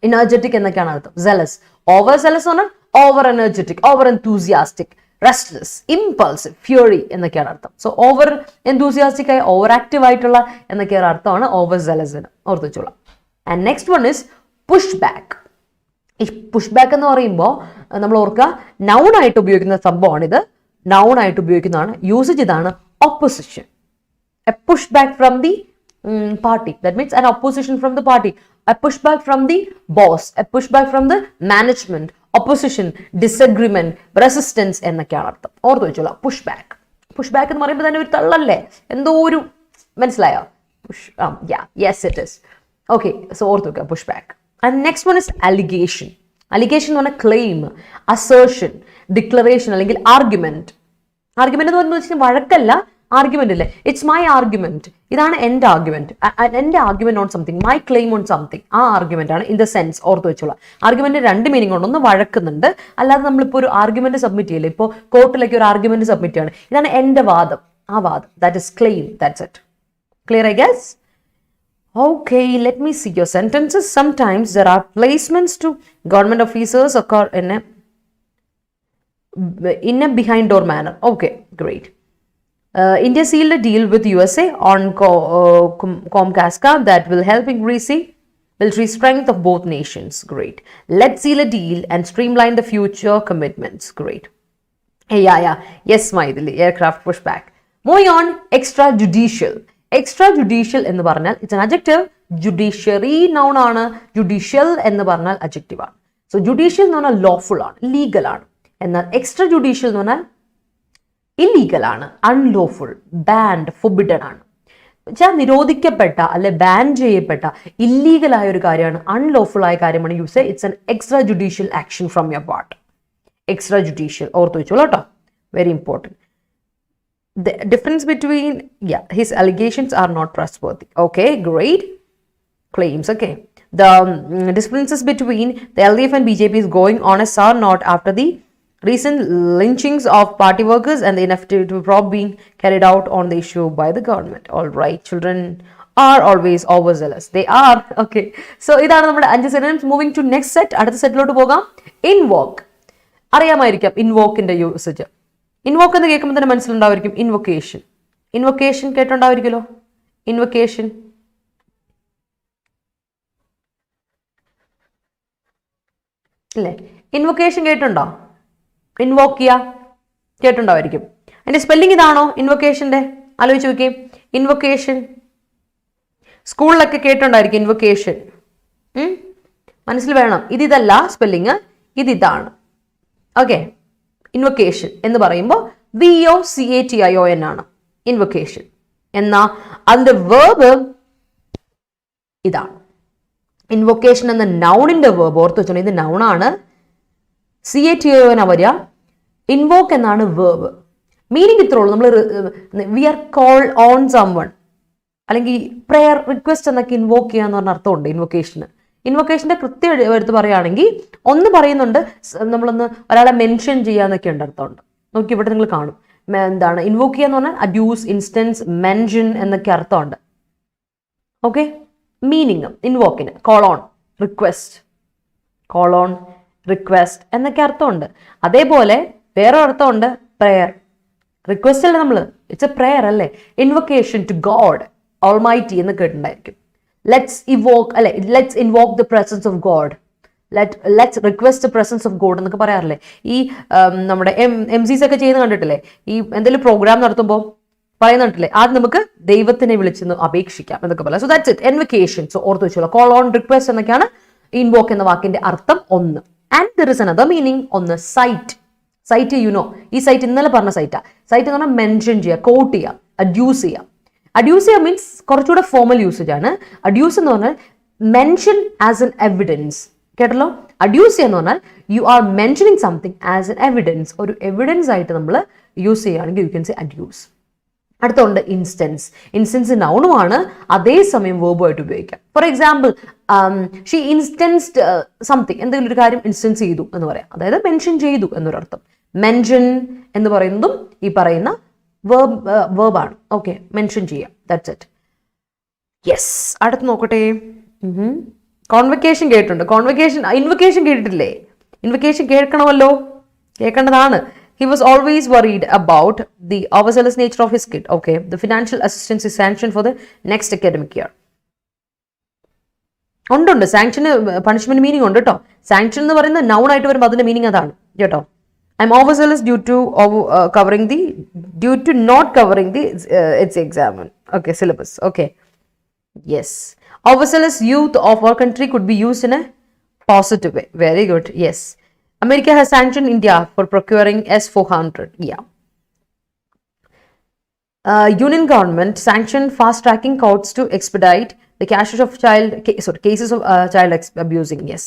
എനർജറ്റിക് എന്നൊക്കെയാണ് അർത്ഥം. സെലസ്, ഓവർ സെലസ് എന്ന് പറഞ്ഞാൽ over energetic, over enthusiastic, restless, impulsive, fury എന്നൊക്കെയാണ് അർത്ഥം. സോ ഓവർ എൻതൂസിയാസ്റ്റിക് ആയി, ഓവർ ആക്റ്റീവ് ആയിട്ടുള്ള എന്നൊക്കെയാണ് അർത്ഥമാണ് ഓവർ സെലസിന്. ഓർത്ത് വെച്ചോളാം. And next one is push back. ഈ പുഷ് ബാക്ക് എന്ന് പറയുമ്പോൾ നമ്മൾ ഓർക്കുക നൗൺ ആയിട്ട് ഉപയോഗിക്കുന്ന സംഭവമാണിത്. നൗൺ ആയിട്ട് ഉപയോഗിക്കുന്നതാണ്. യൂസേജ് ഇതാണ്, opposition. A push back from the party. That means an opposition from the party. A pushback from the boss. A pushback from the management. Opposition, disagreement, resistance എന്നൊക്കെയാണ് അർത്ഥം. ഓർത്ത് വെച്ചോളാം. Push back. പുഷ് ബാക്ക് എന്ന് പറയുമ്പോൾ തന്നെ ഒരു തള്ളല്ലേ, എന്തോ ഒരു, മനസ്സിലായോ? Yes it is. Okay, so ഓർത്ത് വെക്കുക push back. And next one is allegation. Allegation എന്ന് പറഞ്ഞാൽ ക്ലെയിം, അസേർഷൻ, ഡിക്ലറേഷൻ അല്ലെങ്കിൽ ആർഗ്യുമെന്റ്. ആർഗ്യുമെന്റ് എന്ന് പറയുന്നത് വഴക്കല്ല, ആർഗ്യുമെന്റ് അല്ലേ. ഇറ്റ്സ് മൈ ആർഗ്യുമെന്റ്, ഇതാണ് എന്റെ ആർഗ്യുമെന്റ്, എന്റെ argument on something, my claim on something. ആ ആർഗ്യുമെന്റ് ആണ് ഇൻ ദ സെൻസ്. ഓർത്ത് വെച്ചോളാം. ആർഗ്യുമെന്റ് രണ്ട് മീനിങ് ഉണ്ട്. ഒന്ന് വഴക്കുന്നുണ്ട്, അല്ലാതെ നമ്മളിപ്പോൾ ഒരു ആർഗ്യുമെന്റ് സബ്മിറ്റ് ചെയ്യില്ലേ. ഇപ്പോൾ കോർട്ടിലേക്ക് ഒരു ആർഗ്യുമെന്റ് സബ്മിറ്റ് ചെയ്യാണ്, ഇതാണ് എന്റെ വാദം, ആ വാദം. That is claim. That's it. Clear I guess? Okay, let me see your sentences. Sometimes there are placements to government officers occur in a behind door manner. Okay, great. India sealed a deal with USA on Comcast that will help increase the military strength of both nations. Great. Let's seal a deal and streamline the future commitments. Great. Hey, yeah. Yes, Maithili. Aircraft pushback. Moving on, extrajudicial. Extrajudicial എന്ന് പറഞ്ഞാൽ it's an adjective. Judiciary noun ആണ്. Judicial എന്ന് പറഞ്ഞാൽ adjective ആണ്. So judicial എന്ന് പറഞ്ഞാൽ lawful ആണ്, legal ആണ്. എന്നാൽ എക്സ്ട്രാ ജുഡീഷ്യൽ എന്ന് പറഞ്ഞാൽ ഇല്ലീഗൽ ആണ്, അൺലോഫുൾ, ബാൻഡ്, ഫുബിഡൻ ആണ്. വെച്ചാൽ നിരോധിക്കപ്പെട്ട അല്ലെ ബാൻ ചെയ്യപ്പെട്ട ഇല്ലീഗൽ ആയ ഒരു കാര്യമാണ്, അൺലോഫുൾ ആയ കാര്യമാണ്. You say it's an extra judicial action from your part. Extra judicial ഓർത്ത് വെച്ചോളൂ കേട്ടോ, very important. The difference between, his allegations are not trustworthy. Okay, great. Claims, okay. The differences between the LDF and BJP is going on as are not after the recent lynchings of party workers and the ineffective probe being carried out on the issue by the government. All right, children are always overzealous. They are. Okay, so ഇതാണ് നമ്മുടെ 5 synonyms. Moving to next set. അടുത്ത സെറ്റിലോട്ട് പോകാം. Invoke. അറിയാമായിരിക്കാം ഇൻവോക്കിന്റെ usage. Invoke എന്ന് കേൾക്കുമ്പോൾ തന്നെ മനസ്സിലുണ്ടായിരിക്കും invocation. Invocation കേട്ടുണ്ടായിരിക്കുമല്ലോ. Invocation അല്ലേ? Invocation കേട്ടുണ്ടോ? Invoke ചെയ്യുക കേട്ടുണ്ടായിരിക്കും. അതിന്റെ സ്പെല്ലിംഗ് ഇതാണോ ഇൻവൊക്കേഷന്റെ? ആലോചിച്ച് നോക്കിയേ. ഇൻവൊക്കേഷൻ സ്കൂളിലൊക്കെ കേട്ടുണ്ടായിരിക്കും. ഇൻവൊക്കേഷൻ മനസ്സിൽ വേണം. ഇതല്ല സ്പെല്ലിങ്, ഇതാണ്. ഓക്കെ, ഇൻവൊക്കേഷൻ എന്ന് പറയുമ്പോൾ VOCATION ആണ് ഇൻവൊക്കേഷൻ. എന്നാ അതിന്റെ വേർബ് ഇതാണ്. ഇൻവൊക്കേഷൻ എന്ന നൗണിന്റെ വേർബ് ഓർത്ത് വെച്ചോളൂ, ഇത് നൗണാണ്. CATION വരിക. ഇൻവോക്ക് എന്നാണ് വേർബ്. മീനിങ് ഇത്രേ ഉള്ളൂ. നമ്മൾ we are called on someone അല്ലെങ്കിൽ പ്രെയർ റിക്വസ്റ്റ് എന്നൊക്കെ ഇൻവോക്ക് ചെയ്യാന്ന് പറഞ്ഞ അർത്ഥമുണ്ട് ഇൻവൊക്കേഷന്. ഇൻവൊക്കേഷന്റെ കൃത്യം എടുത്ത് പറയുകയാണെങ്കിൽ ഒന്ന് പറയുന്നുണ്ട്, നമ്മളൊന്ന് ഒരാളെ മെൻഷൻ ചെയ്യാന്നൊക്കെ ഉണ്ട് അർത്ഥമുണ്ട്. നോക്കി ഇവിടെ നിങ്ങൾ കാണും. എന്താണ് ഇൻവോക്ക് ചെയ്യാന്ന് പറഞ്ഞാൽ അഡ്യൂസ്, ഇൻസ്റ്റൻസ്, മെൻഷൻ എന്നൊക്കെ അർത്ഥമുണ്ട്. ഓക്കെ, മീനിങ് ഇൻവോക്കിന് കോളോൺ റിക്വസ്റ്റ് എന്നൊക്കെ അർത്ഥമുണ്ട്. അതേപോലെ വേറെ അർത്ഥമുണ്ട് പ്രെയർ. റിക്വസ്റ്റ് അല്ലേ നമ്മൾ, ഇറ്റ്സ് എ പ്രെയർ അല്ലേ. ഇൻവൊക്കേഷൻ ടു ഗോഡ് ഓൾമൈറ്റി എന്ന് കേട്ടിട്ടുണ്ടായിരിക്കും. ലെറ്റ്സ് ഇവോക്ക് അല്ലെ, let's invoke the presence of God, let's request the presence of God എന്നൊക്കെ പറയാറില്ലേ. ഈ നമ്മുടെ MCs ഒക്കെ ചെയ്യുന്ന കണ്ടിട്ടില്ലേ, ഈ എന്തെങ്കിലും പ്രോഗ്രാം നടത്തുമ്പോൾ പറയുന്നുണ്ടല്ലേ, ആദ്യം നമുക്ക് ദൈവത്തിനെ വിളിച്ചെന്ന് അപേക്ഷിക്കാം എന്നൊക്കെ പറയാം. So that's it, invocation. So ഓർത്ത് വെച്ചോളൂ, കോൾ ഓൺ റിക്വസ്റ്റ് എന്നൊക്കെയാണ് ഇൻവോക്ക് എന്ന വാക്കിന്റെ അർത്ഥം ഒന്ന്. And there is another meaning, ഒന്ന് സൈറ്റ്. സൈറ്റ് യുനോ, ഈ സൈറ്റ് ഇന്നലെ പറഞ്ഞ സൈറ്റാ. സൈറ്റ് എന്ന് പറഞ്ഞാൽ മെൻഷൻ ചെയ്യുക, കോട്ട് ചെയ്യുക, അഡ്യൂസ് ചെയ്യുക. അഡ്യൂസ് ചെയ്യുക മീൻസ് കുറച്ചുകൂടെ ഫോമൽ യൂസേജ് ആണ്. അഡ്യൂസ് എന്ന് പറഞ്ഞാൽ മെൻഷൻ ആസ് എൻ എവിഡൻസ്. കേട്ടല്ലോ, അഡ്യൂസ് ചെയ്യാന്ന് പറഞ്ഞാൽ you are mentioning something as an evidence. ഒരു എവിഡൻസ് ആയിട്ട് നമ്മൾ യൂസ് ചെയ്യുകയാണെങ്കിൽ യു ക്യാൻ സേ അഡ്യൂസ്. അടുത്തുണ്ട് ഇൻസ്റ്റൻസ്. ഇൻസ്റ്റൻസ് നൗണുമാണ്, അതേസമയം വേർബുമായിട്ട് ഉപയോഗിക്കാം. ഫോർ എക്സാമ്പിൾ, ഷീ ഇൻസ്റ്റൻസ്ഡ് സംതിങ്, എന്തെങ്കിലും ഒരു കാര്യം ഇൻസ്റ്റൻസ് ചെയ്തു എന്ന് പറയാം, അതായത് മെൻഷൻ ചെയ്തു എന്നൊരർത്ഥം. മെൻഷൻ എന്ന് പറയുന്നതും ഈ പറയുന്ന വേർബാണ്. ഓക്കെ, മെൻഷൻ ചെയ്യാം, ദാറ്റ്സ് ഇറ്റ്. യെസ്, അടുത്ത് നോക്കട്ടെ. കോൺവെക്കേഷൻ കേട്ടിട്ടുണ്ട്. ഇൻവൊക്കേഷൻ കേട്ടിട്ടില്ലേ? Invocation കേൾക്കണമല്ലോ, കേൾക്കേണ്ടതാണ്. He was always worried about the overzealous nature of his kid. Okay, the financial assistance is sanctioned for the next academic year. ഉണ്ട് സാങ്ഷന് പണിഷ്മെന്റ് മീനിങ് ഉണ്ട് കേട്ടോ. Sanction എന്ന് പറയുന്നത് noun ആയിട്ട് വരുമ്പോൾ അതിന്റെ മീനിങ് അതാണ് കേട്ടോ. I am overzealous due to not covering the its exam. Okay, syllabus. Okay, yes. Overzealous youth of our country could be used in a positive way. Very good. Yes. America has sanctioned India for procuring S-400. Yeah. Union government sanctioned fast-tracking courts to expedite the cases of cases of child abusing. Yes.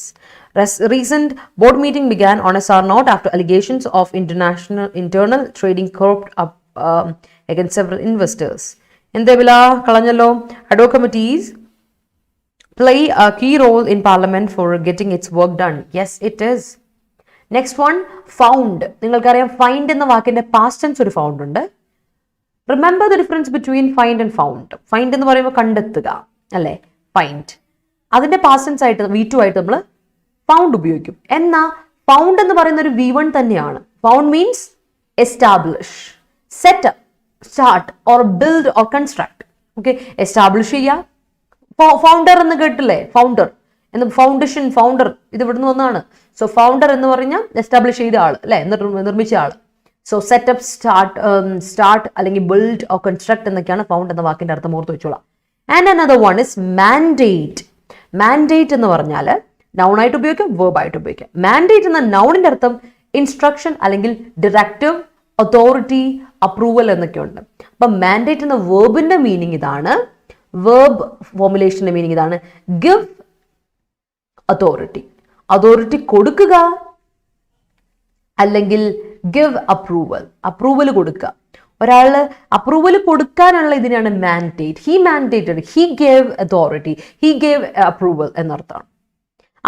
Recent board meeting began on a sour note after allegations of internal trading corrupt up against several investors. In the Villa Kalanjalo, ad hoc committees play a key role in parliament for getting its work done. Yes, it is. Next one, found. നിങ്ങൾക്കറിയാം find എന്ന വാക്കിന്റെ past tense ഒരു found ഉണ്ട്. Remember the difference between find and found. Find എന്ന് പറയുമ്പോൾ കണ്ടെത്തുക അല്ലേ, find. അതിന്റെ പാസ്റ്റ് ടെൻസ് ആയിട്ട് V2 ആയിട്ട് നമ്മൾ ഫൗണ്ട് ഉപയോഗിക്കും. എന്നാൽ ഫൗണ്ട് എന്ന് പറയുന്ന ഒരു V1 തന്നെയാണ്. Found means establish, setup, start or build or construct. Okay, establish ചെയ്യുക. ഫൗണ്ടർ എന്ന് കേട്ടില്ലേ, ഫൗണ്ടർ എന്ന്, ഫൗണ്ടേഷൻ, ഫൗണ്ടർ, ഇത് ഇവിടുന്ന് വന്നാണ്. സോ ഫൗണ്ടർ എന്ന് പറഞ്ഞാൽ എസ്റ്റാബ്ലിഷ് ചെയ്ത ആൾ അല്ലെ, നിർമ്മിച്ച ആൾ. സോ സെറ്റപ്പ്, സ്റ്റാർട്ട് അല്ലെങ്കിൽ ബിൽഡ് ഓർ കൺസ്ട്രക്ട് എന്നൊക്കെയാണ് ഫൗണ്ട് എന്ന വാക്കിന്റെ അർത്ഥം, ഓർത്ത് വെച്ചോളാം. And another one is mandate. Mandate എന്ന് പറഞ്ഞാൽ നൗൺ ആയിട്ട് ഉപയോഗിക്കാം, വേർബ് ആയിട്ട് ഉപയോഗിക്കാം. മാൻഡേറ്റ് എന്ന നൗണിന്റെ അർത്ഥം ഇൻസ്ട്രക്ഷൻ അല്ലെങ്കിൽ ഡയറക്റ്റീവ്, അതോറിറ്റി, അപ്രൂവൽ എന്നൊക്കെ ഉണ്ട്. അപ്പൊ മാൻഡേറ്റ് എന്ന വേർബിന്റെ മീനിങ് ഇതാണ്, വേർബ് ഫോർമുലേഷന്റെ മീനിങ് ഇതാണ്, ഗിവ് അതോറിറ്റി. അതോറിറ്റി കൊടുക്കുക അല്ലെങ്കിൽ ഗിവ് അപ്രൂവൽ, അപ്രൂവൽ കൊടുക്കുക. ഒരാള് അപ്രൂവൽ കൊടുക്കാനുള്ള ഇതിനാണ് mandate. He mandated, he gave authority, he gave approval എന്നർത്ഥമാണ്.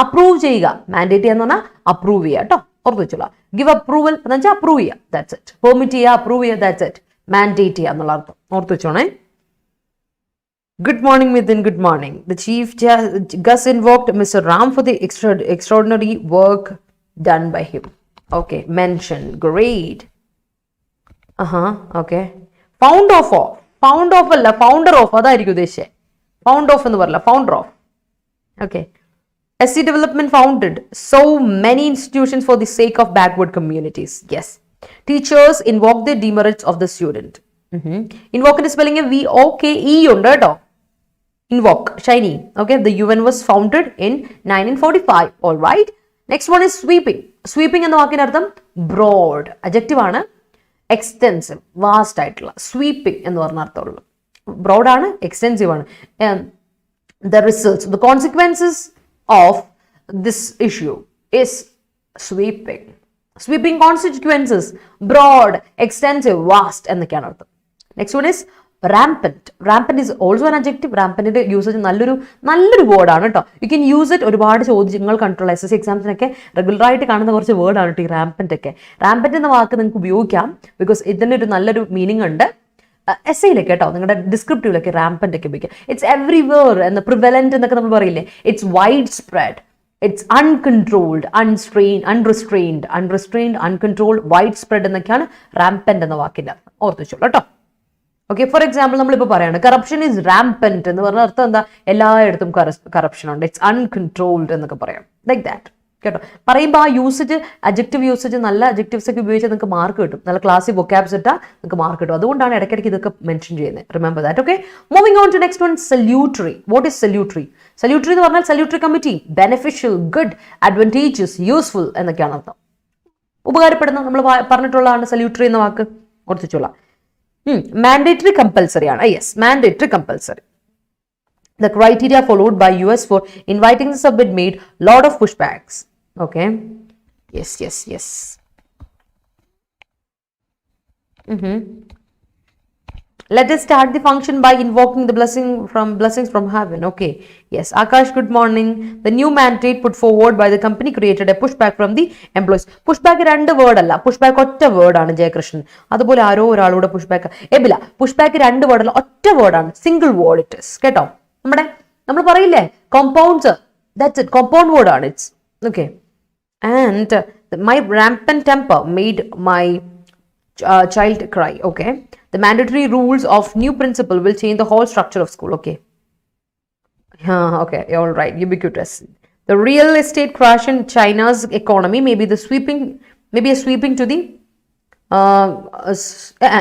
അപ്രൂവ് ചെയ്യുക, മാൻഡേറ്റ് എന്ന് പറഞ്ഞാൽ അപ്രൂവ് ചെയ്യുക കേട്ടോ, ഓർത്ത് വെച്ചോളാം. ഗിവ് അപ്രൂവൽ എന്ന് വെച്ചാൽ അപ്രൂവ് ചെയ്യുക, ദാറ്റ്സ് ഇറ്റ്. പെർമിറ്റ് ചെയ്യുക, അപ്രൂവ് ചെയ്യുക, ദാറ്റ്സ് ഇറ്റ്. മാൻഡേറ്റ് ചെയ്യുക എന്നുള്ള അർത്ഥം ഓർത്ത് വെച്ചോണേ. Good morning, Midin. Good morning. The Chief Gus invoked Mr. Ram for the extraordinary work done by him. Okay, mention. Great. Okay. Found of അല്ല, founder of അതായിരിക്കും ഉദ്ദേശിച്ചത്. Found of എന്ന് പറയില്ല, founder of. Okay. SC Development founded so many institutions for the sake of backward communities. Yes. Teachers invoke the demerits of the student. Invoke ന്റെ spelling VOKE ഉണ്ട് കേട്ടോ. Invoke, shiny. Okay, the UN was founded in 1945. All right. Next one is sweeping. Sweeping എന്ന വാക്കിന്റെ അർത്ഥം broad. Adjective ആണ്, extensive, vast ആയിട്ടുള്ള. Sweeping എന്ന് പറഞ്ഞ അർത്ഥമുള്ളൂ. Broad ആണ്, extensive ആണ്. The results, the consequences of this issue is sweeping. Sweeping consequences, broad, extensive, vast എന്നൊക്കെയാണ് അർത്ഥം. Next one is rampant. Rampant is also an adjective. Rampant usage നല്ലൊരു വേർഡാണ് കേട്ടോ. U can use it. ഒരുപാട് ചോദ്യങ്ങൾ കണ്ടിട്ടുള്ള SSC എക്സാംസിനൊക്കെ റെഗുലർ ആയിട്ട് കാണുന്ന കുറച്ച് വേർഡാണ് കേട്ടോ ഈ റാമ്പന്റ് ഒക്കെ. റാമ്പന്റ് എന്ന വാക്ക് നിങ്ങൾക്ക് ഉപയോഗിക്കാം, ബിക്കോസ് ഇതിന് ഒരു നല്ലൊരു മീനിങ് ഉണ്ട്. എസ്സയിലൊക്കെ കേട്ടോ, നിങ്ങളുടെ ഡിസ്ക്രിപ്റ്റീവിലൊക്കെ റാമ്പന്റ് ഒക്കെ ഉപയോഗിക്കാം. ഇറ്റ്സ് എവ്രിവെയർ എന്ന്, പ്രിവലന്റ് എന്നൊക്കെ നമ്മൾ പറയില്ലേ, it's wide spread, it's uncontrolled, unrestrained, uncontrolled, wide spread എന്നൊക്കെയാണ് റാംപെന്റ് എന്ന വാക്കിന്റെ അർത്ഥം. ഓർത്തിച്ചോളൂ കേട്ടോ. ഓക്കെ, ഫോർ എക്സാമ്പിൾ നമ്മളിപ്പോൾ പറയാണ് കറപ്ഷൻ ഈസ് റാംപെന്റ് എന്ന് പറഞ്ഞ അർത്ഥം എന്താ? എല്ലായിടത്തും കറപ്ഷൻ ഉണ്ട്. ഇറ്റ്സ് അൺകൺട്രോൾഡ് എന്നൊക്കെ പറയാം. ലൈക്ക് ദാറ്റ് കേട്ടോ. പറയുമ്പോൾ ആ യൂസേജ്, അഡ്ജക്റ്റീവ് യൂസേജ്, നല്ല അഡ്ജക്റ്റീവ്സ് ഒക്കെ ഉപയോഗിച്ചാൽ നിങ്ങൾക്ക് മാർക്ക് കിട്ടും. നല്ല ക്ലാസ്സിൽ വൊക്കാബ്സ് ഇട്ടാൽ നിങ്ങൾക്ക് മാർക്ക് കിട്ടും. അതുകൊണ്ടാണ് ഇടയ്ക്കിടയ്ക്ക് ഇതൊക്കെ മെൻഷൻ ചെയ്യുന്നത്. Remember that. Okay, moving on to next one, salutary. What is salutary? Salutary എന്ന് പറഞ്ഞാൽ salutary committee, beneficial, good, advantages, useful എന്നൊക്കെയാണ് അർത്ഥം. ഉപകാരപ്പെടുന്ന, നമ്മൾ പറഞ്ഞിട്ടുള്ളതാണ് സല്യൂട്ടറി എന്ന വാക്ക്. ഓർത്തിച്ചോളാം. മാൻഡേറ്ററി കമ്പൽസറി ആണ്. Yes, mandatory compulsory. The criteria followed by US for inviting the submit made lot of pushbacks. Okay. Yes. Let us start the function by invoking the blessings from heaven. Okay. Yes. Akash, good morning. The new mandate put forward by the company created a pushback from the employees. Pushback രണ്ട് word അല്ല, pushback ഒറ്റ word ആണ് ജയകൃഷ്ണൻ. അതുപോലെ ആരോ ഒരാളോട് പുഷ്ബാക്ക് എബില. പുഷ്ബാക്ക് രണ്ട് word അല്ല, ഒറ്റ word ആണ്, സിംഗിൾ വേർഡ് ഇറ്റ് ഇസ്. കേട്ടോ, നമ്മൾ പറയില്ലേ compounds, that's it, compound word ആണ്. It's okay. And my rampant temper made my child cry. Okay. The mandatory rules of new principal will change the whole structure of school. Okay. Okay, all right. Ubiquitous. The real estate crash in China's economy may be a sweeping to the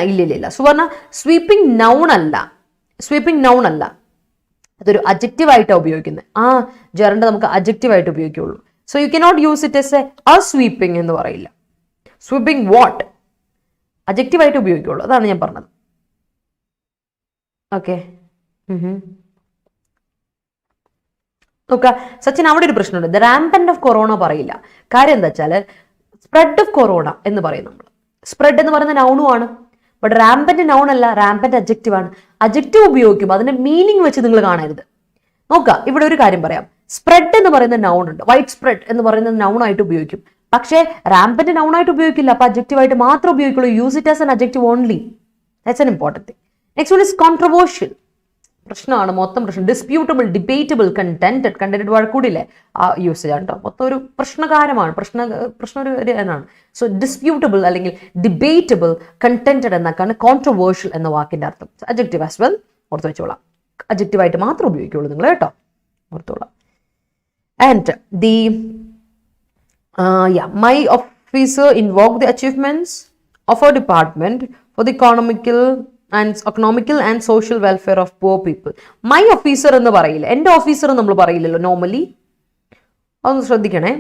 ഇല്ല സുവർണ, sweeping noun അല്ല, അതൊരു adjective ആയിട്ടാണ് ഉപയോഗിക്കുന്നത്. ആ gerund നമുക്ക് adjective ആയിട്ട് ഉപയോഗിക്കുള്ളൂ. So you cannot use it as a sweeping എന്ന് പറയില്ല. സ്വീപ്പിംഗ് വാട്ട് അഡ്ജക്റ്റീവ് ആയിട്ട് ഉപയോഗിക്കുള്ളൂ. അതാണ് ഞാൻ പറഞ്ഞത്. ഓക്കെ. നോക്കുക സച്ചിൻ, അവിടെ ഒരു പ്രശ്നമുണ്ട്. ദ റാംപന്റ് ഓഫ് കൊറോണ പറയില്ല. കാര്യം എന്താ വെച്ചാൽ സ്പ്രെഡ് ഓഫ് കൊറോണ എന്ന് പറയും നമ്മൾ. സ്പ്രെഡ് എന്ന് പറയുന്ന നൗണും ആണ്. ബട്ട് റാംപന്റ് നൗൺ അല്ല, റാംപന്റ് അഡ്ജക്റ്റീവ് ആണ്. അഡ്ജക്റ്റീവ് ഉപയോഗിക്കുമ്പോൾ അതിന്റെ മീനിങ് വെച്ച് നിങ്ങൾ കാണരുത്. നോക്കുക, ഇവിടെ ഒരു കാര്യം പറയാം. സ്പ്രെഡ് എന്ന് പറയുന്ന നൗൺ ഉണ്ട്, വൈഡ് സ്പ്രെഡ് എന്ന് പറയുന്ന നൗൺ ആയിട്ട് ഉപയോഗിക്കും. പക്ഷേ റാംപന്റ് നൗൺ ആയിട്ട് ഉപയോഗിക്കില്ല. അപ്പൊ അഡ്ജക്റ്റീവ് ആയിട്ട് മാത്രം ഉപയോഗിക്കുള്ളൂ. Use it as an adjective only. That's an important thing. Next one is controversial. പ്രശ്നമാണ്, മൊത്തം പ്രശ്നം. ഡിസ്പ്യൂട്ടബിൾ, ഡിബേറ്റബിൾ, കണ്ടന്റഡ് വഴക്കൂടില്ലേ ആ യൂസേജ് ആണ് കേട്ടോ. മൊത്തം ഒരു പ്രശ്നകാരമാണ്, പ്രശ്നം ഒരു എന്നാണ്. സോ ഡിസ്പ്യൂട്ടബിൾ അല്ലെങ്കിൽ ഡിബേറ്റബിൾ, കണ്ടന്റഡ് എന്നൊക്കെയാണ് കോൺട്രവേഴ്ഷ്യൽ എന്ന വാക്കിന്റെ അർത്ഥം. അഡ്ജക്റ്റീവ് ആസ് വെൽ ഓർത്ത് വെച്ചോളാം. അഡ്ജക്റ്റീവ് ആയിട്ട് മാത്രം ഉപയോഗിക്കുള്ളൂ നിങ്ങൾ കേട്ടോ, ഓർത്തോളാം. And the my officer invoked the achievements of our department for the economical and social welfare of poor people. My officer എന്ന് പറയില്ല, എൻ്റെ ഓഫീസർ നമ്മൾ പറയില്ലല്ലോ നോർമലി. അതൊന്ന് ശ്രദ്ധിക്കണേ.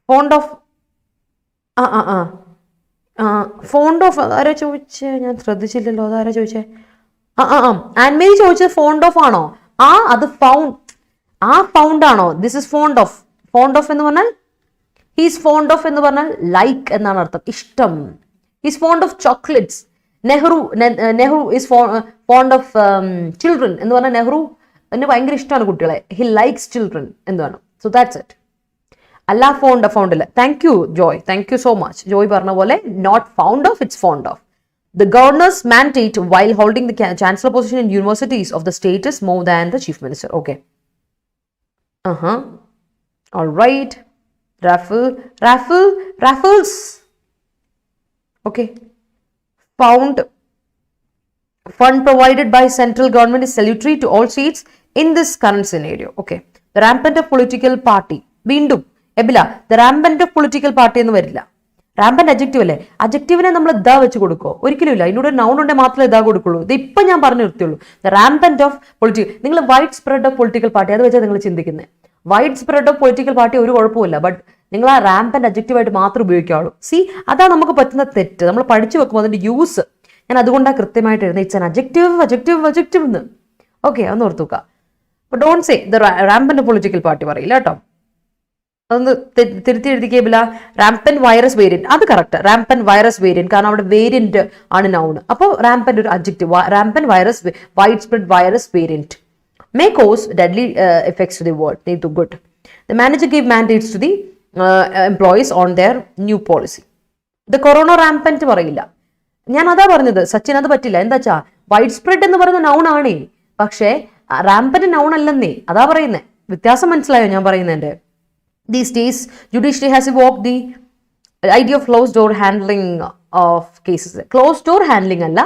ഫോണ്ട് ഓഫ് അതാരാ ചോദിച്ചേ? ഞാൻ ശ്രദ്ധിച്ചില്ലല്ലോ. അതാരാ ചോദിച്ചേ? ആൻമേരി ചോദിച്ചത് ഫോണ്ട് ഓഫ് ആണോ? അത് ഫൗണ്ട് ആണോ? ദിസ് ഇസ് ഫോണ്ട് ഓഫ് എന്ന് പറഞ്ഞാൽ ഹീസ് ഫോണ്ട് ഓഫ് എന്ന് പറഞ്ഞാൽ ലൈക്ക് എന്നാണ് അർത്ഥം, ഇഷ്ടം. He's fond of chocolates. Nehru is fond of children എന്ന് പറഞ്ഞാൽ നെഹ്റുവിന് ഭയങ്കര ഇഷ്ടമാണ് കുട്ടികളെ. ഹി ലൈക്സ് ചിൽഡ്രൻ എന്നാണ്. So that's it. അല്ല ഫൗണ്ടില്ല. Thank you Joy, thank you so much. Joy പറഞ്ഞ പോലെ not found of, it's fond of. The governor's mandate while holding the chancellor position in universities of the state is more than the chief minister. Okay. All right. Raffles. Okay. Fund provided by central government is salutary to all states in this current scenario. Okay. The rampant of political party. വീണ്ടും എബില, the rampant of political party എന്ന് വരില്ല. റാമ്പന്റ് adjective അല്ലേ? അഡ്ജക്റ്റീവിനെ നമ്മൾ the വെച്ച് കൊടുക്കോ? ഒരിക്കലും ഇല്ല. ഇതിനോട് നൗൺ ഉണ്ടെങ്കിൽ മാത്രമേ ഇതാ കൊടുക്കുള്ളൂ. ഇത് ഇപ്പം ഞാൻ പറഞ്ഞു നിർത്തിയുള്ളൂ. ദ റാമ്പന്റ് ഓഫ് പൊളിറ്റിക്കൽ, നിങ്ങൾ wide spread of political party അത് വെച്ചാൽ നിങ്ങൾ ചിന്തിക്കുന്നത്. Wide spread of political party ഒരു കുഴപ്പമില്ല. ബട്ട് നിങ്ങൾ ആ റാമ്പന്റ് അഡ്ജക്റ്റീവായിട്ട് മാത്രം ഉപയോഗിക്കാവുള്ളൂ. അതാ നമുക്ക് പറ്റുന്ന തെറ്റ്. നമ്മൾ പഠിച്ചു വെക്കുമ്പോൾ അതിന്റെ യൂസ് ഞാൻ അതുകൊണ്ടാണ് കൃത്യമായിട്ട് എഴുതുന്നത്. ഇറ്റ്സ് ആൻ അഡ്ജക്റ്റീവ് എന്ന്. ഓക്കെ, അതൊന്ന് ഓർത്ത് വെക്കുക. But don't say the rampant political party പറയില്ല കേട്ടോ. അതൊന്ന് തിരുത്തി എഴുതിക്കേബില്ല. റാംപന്റ് വൈറസ് വേരിയന്റ്, അത് കറക്റ്റ്. റാംപന്റ് വൈറസ് വേരിയന്റ്, കാരണം അവിടെ വേരിയന്റ് ആണ് നൗൺ. അപ്പോൾ റാംപന്റ് ഒരു adjective. Rampant virus, wide spread virus variant may cause deadly effects to the world. Need to good. The manager gave mandates to the employees on their new policy. The corona rampant പറയില്ല. ഞാൻ അതാ പറഞ്ഞത് സച്ചിൻ, അത് പറ്റില്ല. എന്താ വെച്ചാ wide spread എന്ന് പറയുന്ന നൗൺ ആണേ, പക്ഷേ റാംപന്റ് നൗൺ അല്ലെന്നേ. അതാ പറയുന്നേ. വ്യത്യാസം മനസ്സിലായോ ഞാൻ പറയുന്നതിന്റെ? These days, judiciary has evoked the idea of closed door handling of cases. Closed door handling അല്ല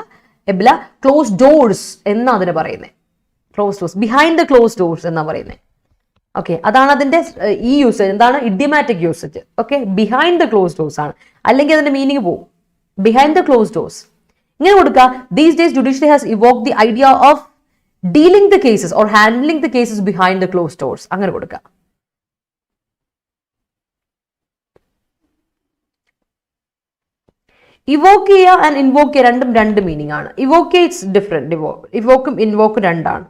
എബില, ക്ലോസ് ഡോഴ്സ് എന്നാ അതിന് പറയുന്നത്. Close doors, behind the close doors എന്നാ പറയുന്നത്. ഓക്കെ, അതാണ് അതിന്റെ ഈ യൂസേജ്. എന്താണ് idiomatic usage? Okay, behind the close doors ആണ്, അല്ലെങ്കിൽ അതിന്റെ മീനിങ് പോകും. ബിഹൈൻഡ് ദ ക്ലോസ് ഡോഴ്സ് ഇങ്ങനെ കൊടുക്കുക. These days judiciary has evoked the idea of dealing the cases or handling the cases behind the close doors. അങ്ങനെ കൊടുക്കുക. Evoque ചെയ്യുക and invoke ചെയ്യുക രണ്ടും രണ്ട് മീനിങ് ആണ്. Evoke it's different. ഇവോക്കും ഇൻവോക്കും രണ്ടാണ്.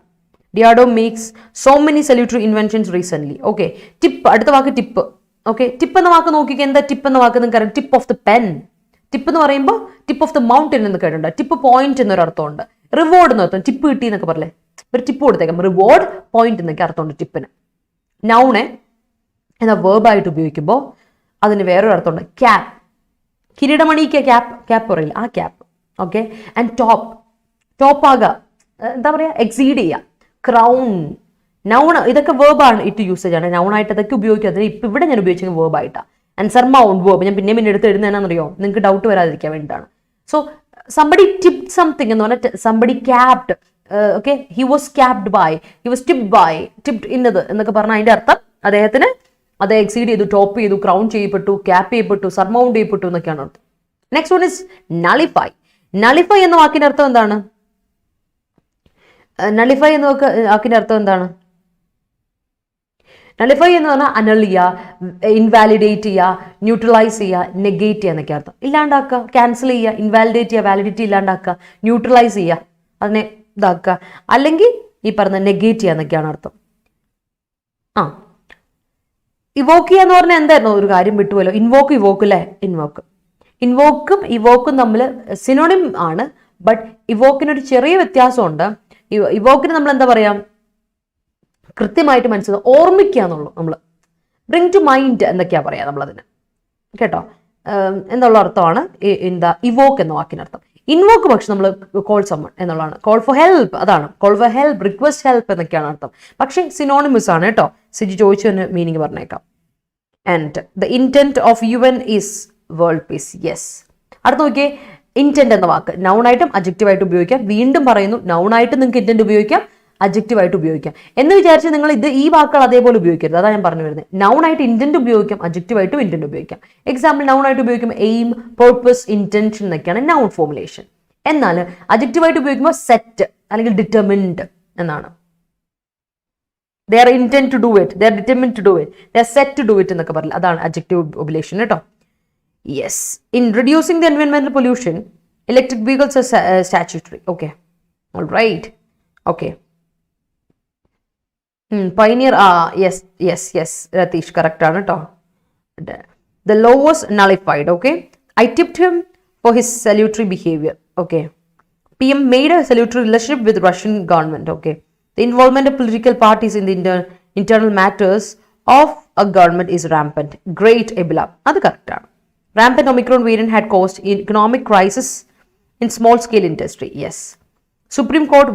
ഡിയാഡോ makes so many salutary inventions recent. Okay, tip, അടുത്ത വാക്ക് ടിപ്പ്. ഓക്കെ, ടിപ്പ് എന്ന വാക്ക് നോക്കിക്കുക. എന്താ ടിപ്പ് എന്ന വാക്ക് നിങ്ങൾക്ക് അറിയാം? Tip of the pen. Tip എന്ന് പറയുമ്പോൾ ടിപ്പ് ഓഫ് ദ മൗണ്ടൻ എന്ന് കേട്ടിട്ടുണ്ട്. ടിപ്പ് പോയിന്റ് എന്നൊരു അർത്ഥമുണ്ട്. റിവാർഡ് എന്ന് അർത്ഥം. ടിപ്പ് കിട്ടി എന്നൊക്കെ പറയല്ലേ, ഒരു ടിപ്പ് കൊടുത്തേക്കാം. റിവാർഡ്, പോയിന്റ് എന്നൊക്കെ അർത്ഥമുണ്ട് ടിപ്പിന്. നൗണെ എന്ന വേർബായിട്ട് ഉപയോഗിക്കുമ്പോൾ അതിന് വേറൊരു അർത്ഥമുണ്ട്. ക്യാപ്പ്, കിരീടമണിക്ക് ക്യാപ്പ് പറയില്ല, ആ cap. Okay, and top, top ആകുക, എന്താ പറയുക, എക്സീഡ് ചെയ്യുക. ക്രൗൺ, നൗൺ, ഇതൊക്കെ വേർബാണ്. ഇറ്റ് യൂസേജ് ആണ്. നൗണായിട്ട് അതൊക്കെ ഉപയോഗിക്കുക. ഇപ്പം ഇവിടെ ഞാൻ ഉപയോഗിച്ചത് വേർബായിട്ടാണ്. ആൻഡ് സർമൗണ്ട് വേർബ് ഞാൻ പിന്നെ എടുത്ത് എഴുതുന്നതെന്നറിയോ, നിങ്ങൾക്ക് ഡൗട്ട് വരാതിരിക്കാൻ വേണ്ടിയിട്ടാണ്. സോ സംബഡി ടിപ്ഡ് സംതിങ് എന്ന് പറഞ്ഞാൽ somebody capped. Okay, he was capped by, he was tipped by, tipped ഇന്നത് എന്നൊക്കെ പറഞ്ഞാൽ അതിന്റെ അർത്ഥം അദ്ദേഹത്തിന് അത് എക്സീഡ് ചെയ്തു, ടോപ്പ് ചെയ്തു, ക്രൗൺ ചെയ്യപ്പെട്ടു, ക്യാപ്പ് ചെയ്യപ്പെട്ടു, സർമൗണ്ട് ചെയ്യപ്പെട്ടു എന്നൊക്കെയാണ് അർത്ഥം. Next one is nullify. Nullify എന്ന വാക്കിന്റെ അർത്ഥം എന്താണ്? നളിഫൈ എന്ന വാക്കിന്റെ അർത്ഥം എന്താണ്? നളിഫൈ എന്ന് പറഞ്ഞാൽ അനൾ ചെയ്യുക, ഇൻവാലിഡേറ്റ് ചെയ്യുക, ന്യൂട്രലൈസ് ചെയ്യുക, നെഗേറ്റ് ചെയ്യുക എന്നൊക്കെ അർത്ഥം. ഇല്ലാണ്ടാക്കുക, ക്യാൻസൽ ചെയ്യുക, ഇൻവാലിഡേറ്റ് ചെയ്യുക, വാലിഡിറ്റി ഇല്ലാണ്ടാക്കുക, ന്യൂട്രലൈസ് ചെയ്യുക, അതിനെ ഇതാക്കുക, അല്ലെങ്കിൽ ഈ പറഞ്ഞ നെഗേറ്റ് ചെയ്യുക എന്നൊക്കെയാണ് അർത്ഥം. ആ, ഇവോക്ക് ചെയ്യുക എന്ന് പറഞ്ഞാൽ എന്തായിരുന്നു? ഒരു കാര്യം വിട്ടുപോലോ. ഇൻവോക്ക്, ഇവോക്ക് അല്ലേ? ഇൻവോക്കും ഇവോക്കും തമ്മിൽ സിനോണിം ആണ്. ബട്ട് ഇവോക്കിനൊരു ചെറിയ വ്യത്യാസമുണ്ട്. ഇവോക്കിന് നമ്മൾ എന്താ പറയാ, കൃത്യമായിട്ട് മനസ്സിലാക്കുക, ഓർമ്മിക്കുക എന്നുള്ളൂ. നമ്മൾ ബ്രിങ് ടു മൈൻഡ് എന്നൊക്കെയാ പറയാ നമ്മളതിന്, കേട്ടോ, എന്നുള്ള അർത്ഥമാണ് എന്താ ഇവോക്ക് എന്ന വാക്കിനർത്ഥം. ഇൻവോക്ക് പക്ഷെ നമ്മൾ കോൾ സമ്മൺ എന്നുള്ളതാണ്. കോൾ ഫോർ ഹെൽപ്പ്, അതാണ് call for help, request help എന്നൊക്കെയാണ് അർത്ഥം. പക്ഷെ സിനോണിമസ് ആണ് കേട്ടോ. സിജി ചോദിച്ചതിന് മീനിങ് പറഞ്ഞേക്കാം. And the intent of UN is world peace. Yes, അടുത്ത് നോക്കിയേ, ഇന്റന്റ് എന്ന വാക്ക് നൗണായിട്ടും അഡ്ജക്റ്റീവായിട്ട് ഉപയോഗിക്കാം. വീണ്ടും പറയുന്നു, നൗണായിട്ട് നിങ്ങൾക്ക് ഇന്റന്റ് ഉപയോഗിക്കാം, അഡ്ജക്റ്റീവായിട്ട് ഉപയോഗിക്കാം. എന്ന് വിചാരിച്ച് നിങ്ങൾ ഈ വാക്കുകൾ അതേപോലെ ഉപയോഗിക്കരുത്. അതാണ് ഞാൻ പറഞ്ഞു വരുന്നത്. നൗണായിട്ട് ഇന്റന്റ് ഉപയോഗിക്കാം, അഡ്ജക്റ്റീവായിട്ടും ഇന്റന്റ് ഉപയോഗിക്കാം. എക്സാമ്പിൾ, നൗണായിട്ട് ഉപയോഗിക്കുമ്പോൾ എയിം, പർപ്പസ്, ഇന്റൻഷൻ എന്നൊക്കെയാണ് നൗൺ ഫോർമുലേഷൻ. എന്നാൽ അഡ്ജക്റ്റീവായിട്ട് ഉപയോഗിക്കുമ്പോൾ സെറ്റ് അല്ലെങ്കിൽ ഡിറ്റർമിൻഡ് എന്നാണ്. they are intent to do it, they are determined to do it, they are set to do it എന്നൊക്കെ പറയില്ല, അതാണ് adjective obligation കേട്ടോ. Yes, in reducing the environmental pollution, electric vehicles are statutory. Okay, all right. Okay, pioneer, yes Ratish, correct ആണ് കേട്ടോ. The law was nullified. Okay, I tipped him for his salutary behavior. Okay, PM made a salutary relationship with Russian government. Okay, the involvement of political parties in the internal matters of a government is rampant. Great Ebola, അത് correct ആണ്. Rampant Omicron variant had caused economic crisis in small scale industry. Yes, Supreme Court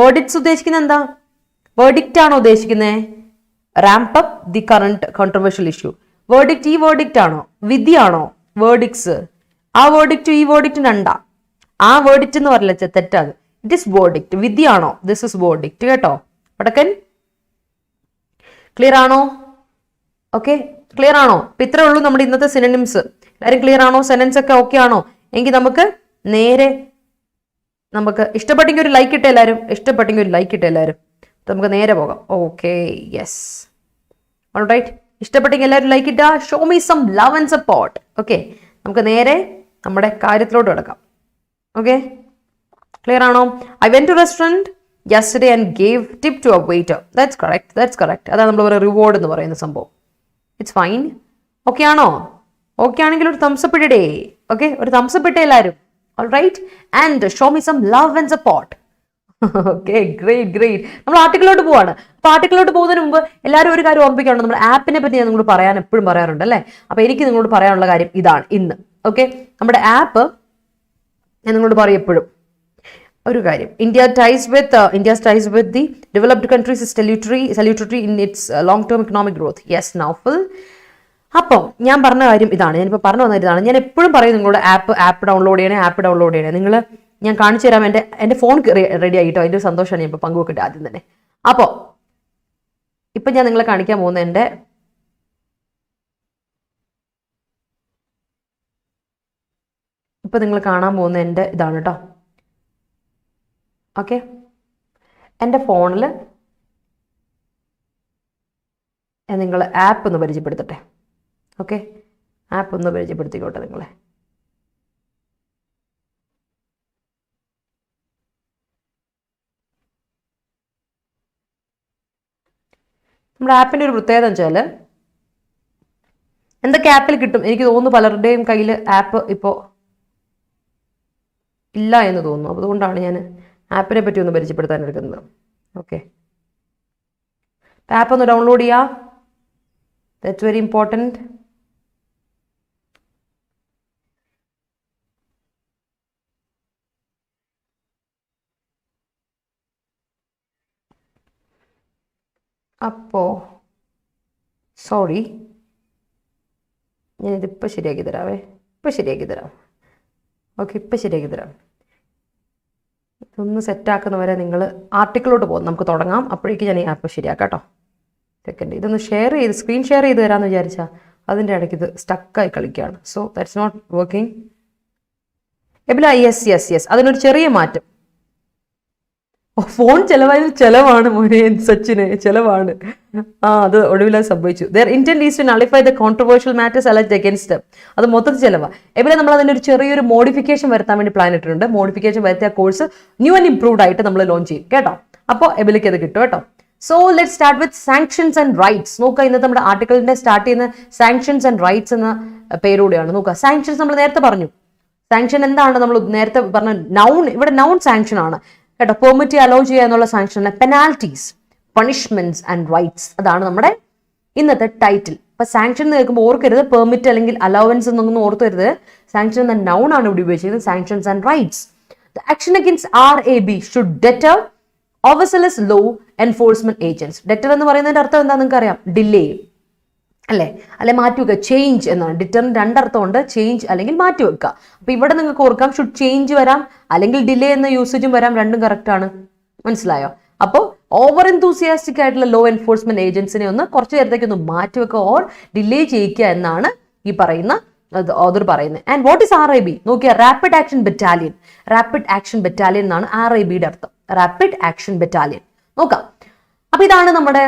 verdicts ഉദ്ദേശിക്കുന്നത് എന്താ? Verdict ആണോ ഉദ്ദേശിക്കുന്നത്? Ramp up the current controversial issue. Verdict, ഈ verdict ആണോ? വിധിയാണോ? Verdicts, ആ verdict ഈ verdict രണ്ടാ. ആ verdict എന്ന് പറയില്ല, തെറ്റാണ്. It is verdict. വിധിയാണോ? This is verdict കേട്ടോ. പടക്കൻ ക്ലിയർ ആണോ? ഓക്കെ, ക്ലിയർ ആണോ? അപ്പൊ ഇത്രേ ഉള്ളൂ നമ്മുടെ ഇന്നത്തെ സിനോണിംസ്. എല്ലാവരും ക്ലിയർ ആണോ? സെന്റൻസ് ഒക്കെ ഓക്കെ ആണോ? എങ്കിൽ നമുക്ക് നേരെ ഇഷ്ടപ്പെട്ടെങ്കിൽ ഒരു ലൈക്ക് ഇട്ടേ എല്ലാവരും. നമുക്ക് നേരെ പോകാം. Okay, yes, alright. ഇഷ്ടപ്പെട്ടെങ്കിൽ എല്ലാവരും ലൈക്ക് ഇട്ടാ. Show me some love and support. Okay, നമുക്ക് നേരെ നമ്മുടെ കാര്യത്തിലോട്ട് കിടക്കാം. ഓക്കെ, ക്ലിയർ ആണോ? I went to restaurant yesterday and gave tip to a waiter. That's correct. അതാണ് നമ്മൾ പറയുന്ന റിവാർഡ് എന്ന് പറയുന്ന സംഭവം. It's fine. ഓക്കെ ആണോ? ഓക്കെ ആണെങ്കിൽ ഒരു തംസ് അപ്പ് ഇടേ. ഓക്കെ, ഒരു തംസ് അപ്പ് ഇട്ടേ എല്ലാവരും. Alright, and show me some love and support. Okay, great. നമ്മൾ ആർട്ടിക്കിളിലോട്ട് പോവാണ്. അപ്പൊ ആർട്ടിക്കിളിലോട്ട് പോകുന്നതിന് മുമ്പ് എല്ലാവരും ഒരു കാര്യം ഓർമ്മിക്കാനുണ്ട്. നമ്മുടെ ആപ്പിനെ പറ്റി ഞാൻ നിങ്ങളോട് എപ്പോഴും പറയാറുണ്ട് അല്ലേ? അപ്പൊ എനിക്ക് നിങ്ങളോട് പറയാനുള്ള കാര്യം ഇതാണ് ഇന്ന്. ഓക്കെ, നമ്മുടെ ആപ്പ് ഞാൻ നിങ്ങളോട് പറയും എപ്പോഴും, ഒരു കാര്യം, India's ties with the developed countries is salutary in its long-term economic growth. Yes, Naufal. അപ്പം ഞാൻ പറഞ്ഞ കാര്യം ഇതാണ്, ഞാനിപ്പോൾ പറഞ്ഞു വന്ന ഇതാണ്. ഞാൻ എപ്പോഴും പറയും നിങ്ങളുടെ ആപ്പ് ഡൗൺലോഡ് ചെയ്യണേ. നിങ്ങൾ ഞാൻ കാണിച്ചു തരാം. എൻ്റെ ഫോൺ റെഡി ആയിട്ടോ, അതിൻ്റെ ഒരു സന്തോഷമാണ് ഞാൻ ഇപ്പോൾ പങ്കുവെക്കട്ടെ ആദ്യം തന്നെ. അപ്പോൾ ഇപ്പം ഞാൻ നിങ്ങളെ കാണിക്കാൻ പോകുന്ന ഇപ്പം നിങ്ങൾ കാണാൻ പോകുന്ന എൻ്റെ ഇതാണ് കേട്ടോ. ഓക്കെ, എൻ്റെ ഫോണിൽ നിങ്ങൾ ആപ്പ് ഒന്ന് പരിചയപ്പെടുത്തട്ടെ. ഓക്കെ, ആപ്പ് ഒന്ന് പരിചയപ്പെടുത്തിക്കോട്ടെ നിങ്ങളെ. നമ്മുടെ ആപ്പിൻ്റെ ഒരു പ്രത്യേകത എന്ന് വെച്ചാൽ എന്തൊക്കെ ആപ്പിൽ കിട്ടും, എനിക്ക് തോന്നുന്നു പലരുടെയും കയ്യിൽ ആപ്പ് ഇപ്പോൾ ഇല്ല എന്ന് തോന്നുന്നു. അതുകൊണ്ടാണ് ഞാൻ ആപ്പിനെ പറ്റി ഒന്ന് പരിചയപ്പെടുത്താൻ എടുക്കുന്നത്. ഓക്കെ, ആപ്പ് ഒന്ന് ഡൗൺലോഡ് ചെയ്യാം. That's very important. അപ്പോൾ സോറി, ഞാനിതിപ്പോൾ ശരിയാക്കി തരാവേ. ഓക്കെ, ഇപ്പം ശരിയാക്കി തരാം. ഇതൊന്ന് സെറ്റാക്കുന്നവരെ നിങ്ങൾ ആർട്ടിക്കിളോട്ട് പോകും. നമുക്ക് തുടങ്ങാം. അപ്പോഴേക്ക് ഞാൻ ഈ ആപ്പ് ശരിയാക്കാം കേട്ടോ. സെക്കൻഡ്, ഇതൊന്ന് സ്ക്രീൻ ഷെയർ ചെയ്ത് തരാമെന്ന് വിചാരിച്ചാൽ അതിൻ്റെ ഇടയ്ക്ക് ഇത് സ്റ്റക്കായി കളിക്കുകയാണ്. So that's not working. Yes, അതിനൊരു ചെറിയ മാറ്റം. ഫോൺ ചെലവാണ് മോനെ സച്ചിന്, ചെലവാണ്. അത് ഒടുവിലായി സംഭവിച്ചു. Their intent is to nullify the controversial matters alleged against them. അത് മൊത്തത്തിൽ ചെലവാണ്. എവിടെ നമ്മൾ അതിൻ്റെ ഒരു ചെറിയൊരു മോഡിഫിക്കേഷൻ വരുത്താൻ വേണ്ടി പ്ലാൻ ഇട്ടിട്ടുണ്ട്. മോഡിഫിക്കേഷൻ വരുത്തിയ കോഴ്സ് ന്യൂ ആൻഡ് ഇംപ്രൂവ്ഡ് ആയിട്ട് നമ്മൾ ലോഞ്ച് ചെയ്യും കേട്ടോ. അപ്പോൾ എബിലേക്ക് അത് കിട്ടും കേട്ടോ. So let start with sanctions and rights. നോക്കുക, ഇന്നത്തെ നമ്മുടെ ആർട്ടിക്കിളിന്റെ സ്റ്റാർട്ട് ചെയ്യുന്ന സാങ്ഷൻസ് ആൻഡ് റൈറ്റ്സ് എന്ന പേരോടെയാണ്. നോക്കുക, സാങ്ഷൻസ് നമ്മൾ നേരത്തെ പറഞ്ഞു. സാങ്ഷൻ എന്താണ്? നമ്മൾ നേരത്തെ പറഞ്ഞ നൗൺ, ഇവിടെ നൗൺ സാങ്ഷൻ ആണ് കേട്ടോ. പെർമിറ്റ് അലോ ചെയ്യുക എന്നുള്ള sanction, penalties, punishments and rights, അതാണ് നമ്മുടെ ഇന്നത്തെ ടൈറ്റിൽ. അപ്പൊ സാങ്ഷൻ എന്ന് കേൾക്കുമ്പോൾ ഓർക്കരുത് പെർമിറ്റ് അല്ലെങ്കിൽ അലവൻസ് എന്നൊന്നും ഓർക്കരുത്. സാങ്ഷൻ എന്ന നൗൺ ആണ് ഇവിടെ ഉപയോഗിച്ചിരിക്കുന്നത്. Sanctions and rights. The action against RAB should deter overzealous law enforcement agency. Deter എന്ന് പറയുന്നതിന്റെ അർത്ഥം എന്താ നിങ്ങൾക്ക് അറിയാം? ഡിലേ അല്ലെ മാറ്റിവെക്കുക. ചേഞ്ച് എന്നാണ്. ഡിറ്ററിന് രണ്ടർത്ഥമുണ്ട്, ചേഞ്ച് അല്ലെങ്കിൽ മാറ്റിവെക്കുക. അപ്പൊ ഇവിടെ നിങ്ങൾക്ക് ഓർക്കാം ഷുഡ് ചേഞ്ച് വരാം, അല്ലെങ്കിൽ ഡിലേ എന്ന യൂസേജും വരാം. രണ്ടും കറക്റ്റ് ആണ്. മനസ്സിലായോ? അപ്പോൾ ഓവർ എൻതൂസിയാസ്റ്റിക് ആയിട്ടുള്ള ലോ എൻഫോഴ്സ്മെന്റ് ഏജൻസിനെ ഒന്ന് കുറച്ച് നേരത്തേക്ക് ഒന്ന് മാറ്റിവെക്കുക ഓർ ഡിലേ ചെയ്യിക്കുക എന്നാണ് ഈ പറയുന്ന ഓദർ പറയുന്നത്. And what is RAB? നോക്കിയാൽ റാപ്പിഡ് ആക്ഷൻ ബറ്റാലിയൻ എന്നാണ് RABയുടെ അർത്ഥം. Rapid action battalion. നോക്കാം. അപ്പൊ ഇതാണ് നമ്മുടെ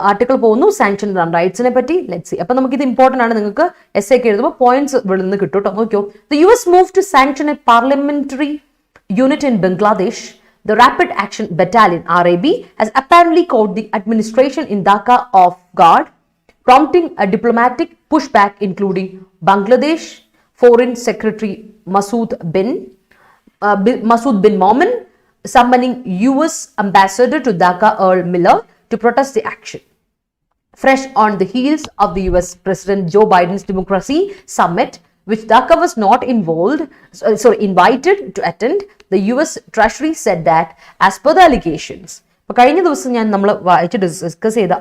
ആർട്ടിക്കിൾ പോകുന്നു സാങ്ഷൻ റൈറ്റ്സിനെ പറ്റി. Let's see. അപ്പൊ നമുക്ക് ഇത് ഇമ്പോർട്ടന്റ് ആണ്. നിങ്ങൾക്ക് essay ഒക്കെ എഴുതുമ്പോൾ പോയിന്റ്സ് ഇവിടെ നിന്ന് കിട്ടും കേട്ടോ. നോക്കിയോ, the US moved to sanction a parliamentary unit in Bangladesh. The Rapid Action Battalion (RAB) has apparently caught the administration in Dhaka off guard, prompting a diplomatic pushback, including Bangladesh Foreign Secretary Masood bin Momen summoning US Ambassador to Dhaka Earl Miller to protest the action. Fresh on the heels of the US President Joe Biden's Democracy Summit, which Dhaka was not invited to attend, the US Treasury said that, as per the allegations. അപ്പോൾ കഴിഞ്ഞ ദിവസം നമ്മൾ വായിച്ച് discuss ചെയ്ത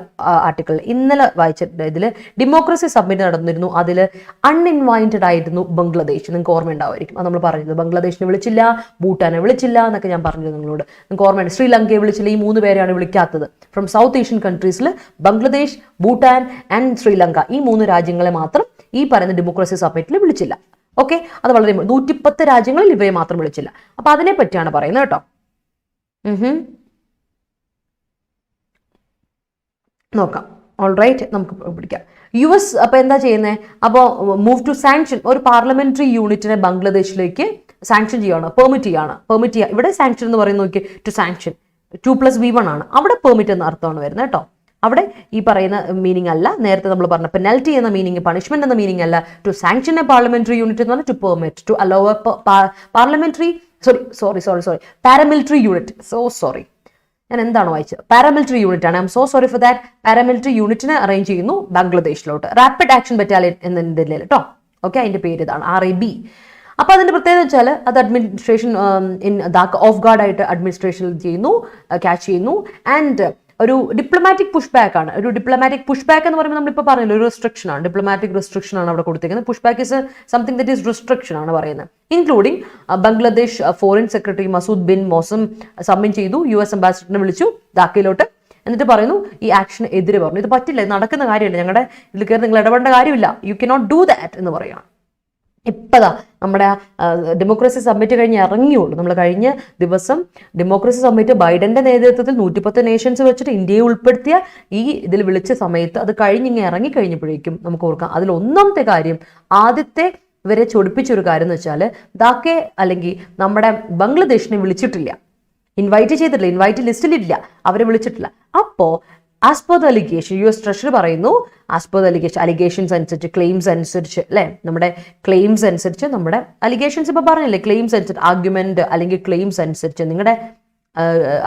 article ഇന്നലെ വായിച്ചിട്ട് ഇതിൽ democracy submit നടന്നിരുന്നു. അതിൽ അൺഇൻവൈറ്റഡ് ആയിരുന്നു ബംഗ്ലാദേശ്. നിങ്ങൾക്ക് ഓർമ്മയുണ്ടാവുമായിരിക്കും. അത് നമ്മൾ പറഞ്ഞത് ബംഗ്ലാദേശിനെ വിളിച്ചില്ല, ഭൂട്ടാനെ വിളിച്ചില്ല എന്നൊക്കെ ഞാൻ പറഞ്ഞത് നിങ്ങളോട്. നിങ്ങൾക്ക് ഓർമ്മയുണ്ട്. ശ്രീലങ്കയെ വിളിച്ചില്ല. ഈ 3 പേരെയാണ് വിളിക്കാത്തത്. ഫ്രം സൗത്ത് ഏഷ്യൻ കൺട്രീസിൽ ബംഗ്ലാദേശ്, ഭൂട്ടാൻ ആൻഡ് ശ്രീലങ്ക, ഈ 3 രാജ്യങ്ങളെ മാത്രം ഈ പറയുന്ന ഡെമോക്രസി സബ്മിറ്റിൽ വിളിച്ചില്ല. ഓക്കെ, അത് വളരെ 110 രാജ്യങ്ങളിൽ ഇവയെ മാത്രം വിളിച്ചില്ല. അപ്പൊ അതിനെ പറ്റിയാണ് പറയുന്നത് കേട്ടോ. നോക്കാം. ഓൾറൈറ്റ്, നമുക്ക് പിടിക്കാം. US അപ്പോൾ എന്താ ചെയ്യുന്നത്? അപ്പോൾ മൂവ് ടു സാങ്ഷൻ, ഒരു പാർലമെന്ററി യൂണിറ്റിനെ ബംഗ്ലാദേശിലേക്ക് സാങ്ഷൻ ചെയ്യാണ്, പെർമിറ്റ് ചെയ്യുക. ഇവിടെ സാങ്ഷൻ എന്ന് പറയുന്നത് നോക്കി, ടു സാങ്ഷൻ 2+V1 ആണ്. അവിടെ പെർമിറ്റ് എന്ന അർത്ഥമാണ് വരുന്നത് കേട്ടോ. അവിടെ ഈ പറയുന്ന മീനിങ് അല്ല. നേരത്തെ നമ്മൾ പറഞ്ഞ പെനൽറ്റി എന്ന മീനിങ്, പണിഷ്മെന്റ് എന്ന മീനിങ് അല്ല. To sanction a parliamentary unit എന്ന് പറഞ്ഞാൽ to permit, to allow parliamentary paramilitary unit. Sorry, ഞാൻ എന്താണ് വായിച്ചത്? പാരാമിലിറ്ററി യൂണിറ്റ് ആണ്. I'm so sorry for that. Paramilitary യൂണിറ്റിനെ അറേഞ്ച് ചെയ്യുന്നു ബംഗ്ലാദേശിലോട്ട്. റാപ്പിഡ് ആക്ഷൻ ബറ്റാലിയൻ എന്നതിൽ കേട്ടോ. ഓക്കെ, അതിന്റെ പേര് ഇതാണ് RAB. അപ്പോൾ അതിന്റെ പ്രത്യേകത വെച്ചാൽ അത് അഡ്മിനിസ്ട്രേഷൻ ഓഫ് ഗാർഡ് ആയിട്ട് അഡ്മിനിസ്ട്രേഷൻ ചെയ്യുന്നു, ക്യാച്ച് ചെയ്യുന്നു. ആൻഡ് ഒരു ഡിപ്ലോമാറ്റിക് പുഷ് ബാക്ക് ആണ്. ഒരു ഡിപ്ലോമാറ്റിക് പുഷ് ബാക്ക് എന്ന് പറയുമ്പോൾ നമ്മളിപ്പോൾ പറഞ്ഞല്ലോ, ഒരു റെസ്ട്രിക്ഷൻ ആണ്, ഡിപ്ലോമാറ്റിക് റെസ്ട്രിക്ഷൻ ആണ് അവിടെ കൊടുത്തിരിക്കുന്നത്. Push back is something that is restriction ആണ് പറയുന്നത്. Including Bangladesh foreign secretary Masud bin മോസം സബ്മിറ്റ് ചെയ്തു, US അംബാസിഡറിനെ വിളിച്ചു ധാക്കയിലോട്ട്. എന്നിട്ട് പറയുന്നു ഈ ആക്ഷന് എതിരെ പറഞ്ഞു, ഇത് പറ്റില്ല, ഇത് നടക്കുന്ന കാര്യമില്ല, ഞങ്ങളുടെ ഇതിൽ കയറി നിങ്ങൾ ഇടപെടേണ്ട കാര്യമില്ല, യു കനോട്ട് ഡു ദാറ്റ് എന്ന് പറയുകയാണ്. ഇപ്പതാ നമ്മുടെ ഡെമോക്രസി സമ്മിറ്റ് കഴിഞ്ഞ് ഇറങ്ങിയുള്ളൂ. നമ്മൾ കഴിഞ്ഞ ദിവസം ഡെമോക്രസി സമ്മിറ്റ് ബൈഡന്റെ നേതൃത്വത്തിൽ 110 നേഷൻസ് വെച്ചിട്ട് ഇന്ത്യയെ ഉൾപ്പെടുത്തിയ ഈ ഇതിൽ വിളിച്ച സമയത്ത് അത് കഴിഞ്ഞിങ്ങനെ ഇറങ്ങിക്കഴിഞ്ഞപ്പോഴേക്കും നമുക്ക് ഓർക്കാം, അതിൽ ഒന്നാമത്തെ കാര്യം, ആദ്യത്തെ ഇവരെ ചൊടിപ്പിച്ചൊരു കാര്യം എന്ന് വെച്ചാൽ ധാക്കെ അല്ലെങ്കിൽ നമ്മുടെ ബംഗ്ലാദേശിനെ വിളിച്ചിട്ടില്ല, ഇൻവൈറ്റ് ചെയ്തിട്ടില്ല, ഇൻവൈറ്റ് ലിസ്റ്റിലില്ല, അവരെ വിളിച്ചിട്ടില്ല. അപ്പോൾ as per the allegation US treasury പറയുന്നു, ആസ് പെർ ദ അലിഗേഷൻസ് അനുസരിച്ച്, ക്ലെയിംസ് അനുസരിച്ച് അല്ലേ, നമ്മുടെ ക്ലെയിംസ് അനുസരിച്ച്, നമ്മുടെ അലിഗേഷൻസ് ഇപ്പോൾ പറഞ്ഞില്ലേ, ക്ലെയിംസ് അനുസരിച്ച്, ആർഗ്യുമെന്റ് അല്ലെങ്കിൽ ക്ലെയിംസ് അനുസരിച്ച്, നിങ്ങളുടെ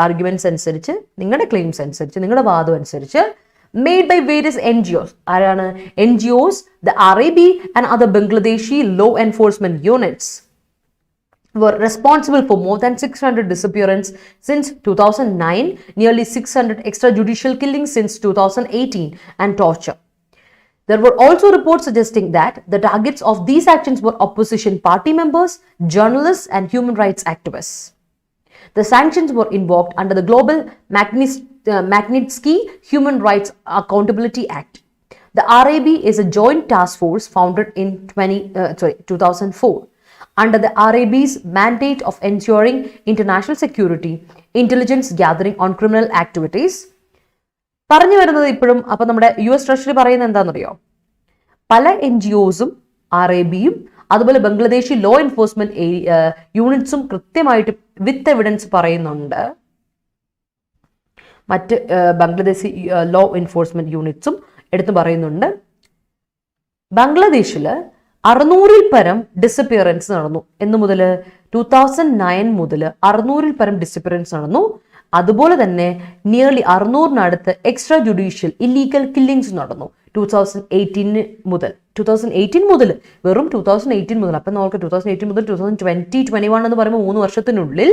ആർഗ്യുമെന്റ്സ് അനുസരിച്ച്, നിങ്ങളുടെ ക്ലെയിംസ് അനുസരിച്ച്, നിങ്ങളുടെ വാദം അനുസരിച്ച്, made by various NGOs. ആരാണ് NGOs, the RAB and other Bangladeshi law enforcement units were responsible for more than 600 disappearances since 2009, nearly 600 extrajudicial killings since 2018, and torture. There were also reports suggesting that the targets of these actions were opposition party members, journalists, and human rights activists. The sanctions were invoked under the Global Magnitsky Human Rights Accountability Act. The RAB is a joint task force founded in 2004. Under the RAB's mandate of ensuring international security, intelligence gathering on criminal activities. പറഞ്ഞു വരുന്നത് ഇപ്പോഴും അപ്പം നമ്മുടെ US treasury പറയുന്നത് എന്താണെന്നറിയോ, പല NGOസും RABയും അതുപോലെ Bangladeshi law enforcement യൂണിറ്റ്സും കൃത്യമായിട്ട് വിത്ത് എവിഡൻസ് പറയുന്നുണ്ട്, മറ്റ് ബംഗ്ലാദേശി ലോ എൻഫോഴ്സ്മെന്റ് യൂണിറ്റ്സും എടുത്തു പറയുന്നുണ്ട്, ബംഗ്ലാദേശിൽ 600-ൽ പരം ഡിസപ്പിയറൻസ് നടന്നു. എന്ന് മുതൽ 2009 മുതൽ 600-ൽ പരം ഡിസപ്പിയറൻസ് നടന്നു. അതുപോലെ തന്നെ നിയർലി 600-നടുത്ത് എക്സ്ട്രാ ജുഡീഷ്യൽ ഇല്ലീഗൽ കില്ലിങ്സ് നടന്നു 2018 മുതൽ വെറും 2018 മുതൽ. അപ്പം നമുക്ക് 2018 മുതൽ 2021 എന്ന് പറയുമ്പോൾ 3 വർഷത്തിനുള്ളിൽ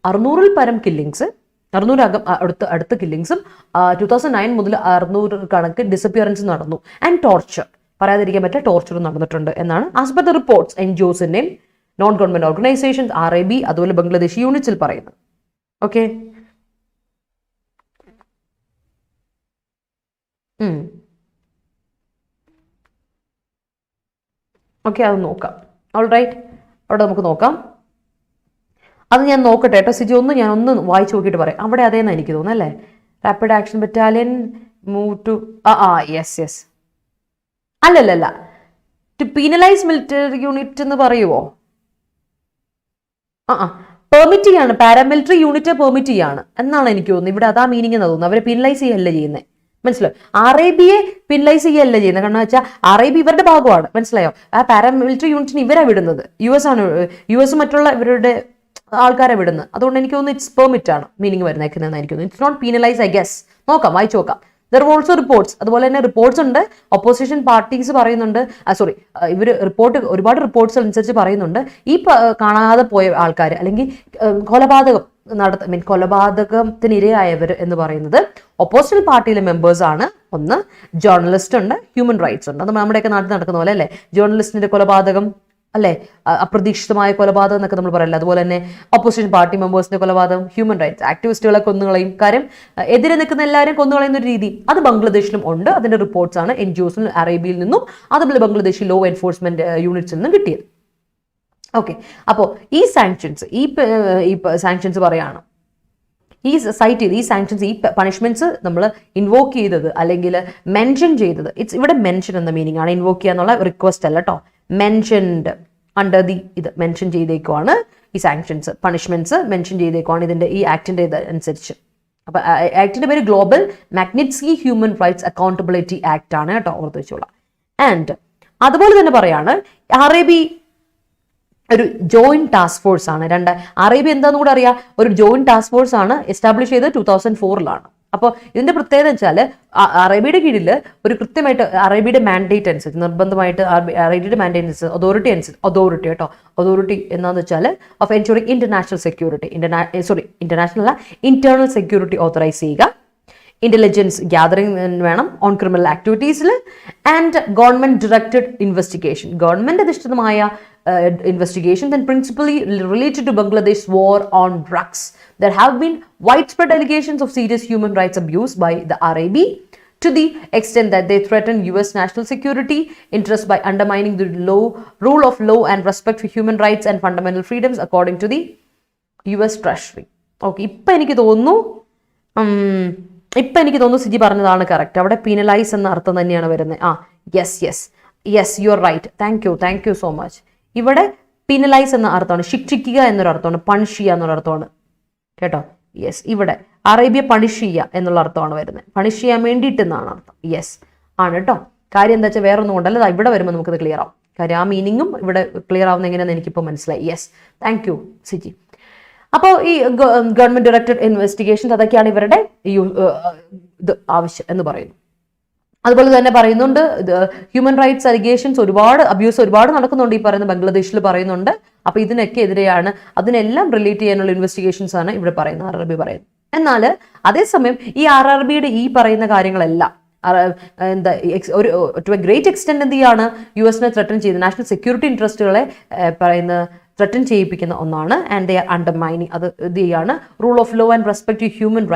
600-ൽ പരം കില്ലിങ്സ്, 600 അടുത്ത കില്ലിങ്സും 2009 മുതൽ 600 കണക്ക് ഡിസപ്പിയറൻസ് നടന്നു. ആൻഡ് ടോർച്ചർ, പറയാതിരിക്കാൻ പറ്റില്ല, ടോർച്ചറും നടന്നിട്ടുണ്ട് എന്നാണ് ആസ് പെർ ദ റിപ്പോർട്ട്സ് NGOസിന്റെയും നോൺ ഗവൺമെന്റ് ഓർഗനൈസേഷൻസ് RAB അതുപോലെ ബംഗ്ലാദേശി യൂണിറ്റ്സിൽ പറയുന്നത്. ഓക്കെ, അത് നോക്കാം. ഓൾ റൈറ്റ്, അവിടെ നമുക്ക് നോക്കാം. അത് ഞാൻ നോക്കട്ടെ കേട്ടോ സിജി, ഞാൻ ഒന്ന് വായിച്ചു നോക്കിയിട്ട് പറയാം. അവിടെ അതേന്നാണ് എനിക്ക് തോന്നുന്നു അല്ലേ, rapid action battalion move to yes അല്ലല്ല, ടു പീനലൈസ് മിലിറ്ററി യൂണിറ്റ് എന്ന് പറയുമോ? പെർമിറ്റ് ചെയ്യാണ്, പാരാമിലിറ്ററി യൂണിറ്റ് പെർമിറ്റ് ചെയ്യാണ് എന്നാണ് എനിക്ക് തോന്നുന്നത്. ഇവിടെ അതാ മീനിങ് എന്ന് തോന്നുന്നു. അവരെ പീനലൈസ് ചെയ്യല്ല ചെയ്യുന്നത്, മനസ്സിലായോ? RABയെ പീനലൈസ് ചെയ്യല്ല ചെയ്യുന്നത്. കാരണം വെച്ചാൽ RAB ഇവരുടെ ഭാഗമാണ്, മനസ്സിലായോ? ആ പാരാമിലിറ്ററി യൂണിറ്റിന് ഇവരാ വിടുന്നത്, US മറ്റുള്ള ഇവരുടെ ആൾക്കാരെ വിടുന്നത്. അതുകൊണ്ട് എനിക്ക് തോന്നുന്നു ഇറ്റ്സ് പെർമിറ്റ് ആണ് മീനിങ് വരുന്നേക്കുന്നതെന്ന് എനിക്ക് തോന്നുന്നു. It's not penalise, I guess. നോക്കാം, വായിച്ചു നോക്കാം. ദർ ഓൾസോ റിപ്പോർട്ട്സ്, അതുപോലെ തന്നെ റിപ്പോർട്ട്സ് ഉണ്ട്. ഒപ്പോസിഷൻ പാർട്ടീസ് പറയുന്നുണ്ട്, ഒരുപാട് റിപ്പോർട്ട്സ് അനുസരിച്ച് പറയുന്നുണ്ട്, ഈ കാണാതെ പോയ ആൾക്കാർ അല്ലെങ്കിൽ കൊലപാതകത്തിനിരയായവർ എന്ന് പറയുന്നത് ഒപ്പോസിഷൻ പാർട്ടിയിലെ മെമ്പേഴ്സ് ആണ്. ഒന്ന് ജേർണലിസ്റ്റ് ഉണ്ട്, ഹ്യൂമൻ റൈറ്റ്സ് ഉണ്ട്. അത് നമ്മുടെയൊക്കെ നാട്ടിൽ നടക്കുന്ന പോലെ അല്ലേ, ജേർണലിസ്റ്റിന്റെ കൊലപാതകം അല്ലേ, അപ്രതീക്ഷിതമായ കൊലപാതകം എന്നൊക്കെ നമ്മൾ പറയില്ല. അതുപോലെ തന്നെ ഓപ്പോസിഷൻ പാർട്ടി മെമ്പേഴ്സിന്റെ കൊലപാതകം, ഹ്യൂമൻ റൈറ്റ്സ് ആക്ടിവിസ്റ്റുകളെ കൊന്നുകളയും, കാര്യം എതിരെ നിൽക്കുന്ന എല്ലാവരും കൊന്നുകളയുന്ന ഒരു രീതി അത് ബംഗ്ലാദേശിലും ഉണ്ട്. അതിന്റെ റിപ്പോർട്ട്സ് ആണ് NGOസിൽ RABയിൽ നിന്നും അതുപോലെ ബംഗ്ലാദേശി ലോ എൻഫോഴ്സ്മെന്റ് യൂണിറ്റ്സിൽ നിന്നും കിട്ടിയത്. ഓക്കെ, അപ്പോൾ ഈ സാങ്ഷൻസ് പറയാണ്, ഈ സാങ്ഷൻസ്, ഈ പണിഷ്മെന്റ്സ് നമ്മൾ ഇൻവോക്ക് ചെയ്തത് അല്ലെങ്കിൽ മെൻഷൻ ചെയ്തത്, ഇവിടെ മെൻഷൻ എന്ന മീനിങ് ആണ്, ഇൻവോക്ക് ചെയ്യാന്നുള്ള റിക്വസ്റ്റ് അല്ല കേട്ടോ, മെൻഷൻഡ് അണ്ടർ ദി ഇത് മെൻഷൻ ചെയ്തേക്കുവാണ്. ഈ സാങ്ഷൻസ് പണിഷ്മെന്റ്സ് മെൻഷൻ ചെയ്തേക്കുവാണ് ഇതിന്റെ ഈ ആക്ടിന്റെ ഇത് അനുസരിച്ച്. അപ്പൊ ആക്ടിന്റെ പേര് global Magnitsky human rights accountability act ആണ് കേട്ടോ, ഓർത്ത് വെച്ചോളാം. ആൻഡ് അതുപോലെ തന്നെ പറയാണ് RAB ഒരു ജോയിന്റ് ടാസ്ക് ഫോഴ്സ് ആണ്. RAB എന്താന്ന് കൂടെ അറിയാം, ഒരു ജോയിന്റ് ടാസ്ക് ഫോഴ്സ് ആണ്, എസ്റ്റാബ്ലിഷ് ചെയ്തത് 2004-ലാണ്. അപ്പോൾ ഇതിന്റെ പ്രത്യേകത വെച്ചാൽ അറേബ്യയുടെ കീഴിൽ ഒരു കൃത്യമായിട്ട് അറേബ്യയുടെ മാൻഡേറ്റ് അനുസരിച്ച് നിർബന്ധമായിട്ട് അറേബ്യയുടെ മാൻഡേറ്റ് അനുസരിച്ച് അതോറിറ്റി എന്താണെന്ന് വെച്ചാൽ of ensuring international security international അല്ല ഇന്റേണൽ സെക്യൂരിറ്റി ഓതറൈസ് ചെയ്യുക, ഇന്റലിജൻസ് ഗ്യാതറിംഗ് വേണം ഓൺ ക്രിമിനൽ ആക്ടിവിറ്റീസിൽ, and government directed investigation, government അധിഷ്ഠിതമായ investigation then principally related to Bangladesh's war on drugs. There have been widespread allegations of serious human rights abuse by the RIB to the extent that they threaten US national security interests by undermining the rule of law and respect for human rights and fundamental freedoms according to the US Treasury. Okay, ഇപ്പം എനിക്ക് തോന്നുന്നു സിജി പറഞ്ഞതാണ് correct. അവിടെ penalise എന്ന അർത്ഥം തന്നെയാണ് വരുന്നത്. Yes you are right. Thank you so much. ഇവിടെ പീനലൈസ് എന്ന അർത്ഥമാണ്, ശിക്ഷിക്കുക എന്നൊരു അർത്ഥമാണ്, പണിഷ് ചെയ്യുക എന്നൊരു അർത്ഥമാണ് കേട്ടോ. യെസ്, ഇവിടെ അറേബ്യ പണിഷ് ചെയ്യുക എന്നുള്ള അർത്ഥമാണ് വരുന്നത്, പണിഷ് ചെയ്യാൻ വേണ്ടിയിട്ട് എന്നാണ് അർത്ഥം. യെസ് ആണ് കേട്ടോ. കാര്യം എന്താ വെച്ചാൽ വേറെ ഒന്നും കൊണ്ടല്ല, ഇവിടെ വരുമ്പോൾ നമുക്കത് ക്ലിയർ ആവും. കാര്യം ആ മീനിങ്ങും ഇവിടെ ക്ലിയർ ആവുന്ന എങ്ങനെയാണെന്ന് എനിക്കിപ്പോൾ മനസ്സിലായി. Yes, thank you Siji. അപ്പോൾ ഈ ഗവൺമെന്റ് ഡയറക്റ്റഡ് ഇൻവെസ്റ്റിഗേഷൻസ് അതൊക്കെയാണ് ഇവരുടെ ആവശ്യം എന്ന് പറയുന്നു. അതുപോലെ തന്നെ പറയുന്നുണ്ട് ഹ്യൂമൻ റൈറ്റ്സ് അലിഗേഷൻസ് അബ്യൂസ് ഒരുപാട് നടക്കുന്നുണ്ട് ഈ പറയുന്ന ബംഗ്ലാദേശിൽ പറയുന്നുണ്ട്. അപ്പൊ ഇതിനൊക്കെ എതിരെയാണ്, അതിനെല്ലാം റിലേറ്റ് ചെയ്യാനുള്ള ഇൻവെസ്റ്റിഗേഷൻസ് ആണ് ഇവിടെ പറയുന്നത്, RRB പറയുന്നത്. എന്നാൽ അതേസമയം ഈ RRBയുടെ ഈ പറയുന്ന കാര്യങ്ങളെല്ലാം ടു എ ഗ്രേറ്റ് എക്സ്റ്റെന്റ് എന്ത് ചെയ്യാണ്, US ത്രെട്ടൻ ചെയ്ത് നാഷണൽ സെക്യൂരിറ്റി ഇൻട്രസ്റ്റുകളെ പറയുന്ന ത്രെട്ടൻ ചെയ്യിപ്പിക്കുന്ന ഒന്നാണ്. ആൻഡ് ദേ ആർ അണ്ടർമൈനിങ്, അത് ഇത് ചെയ്യാണ് rule of law and respect to human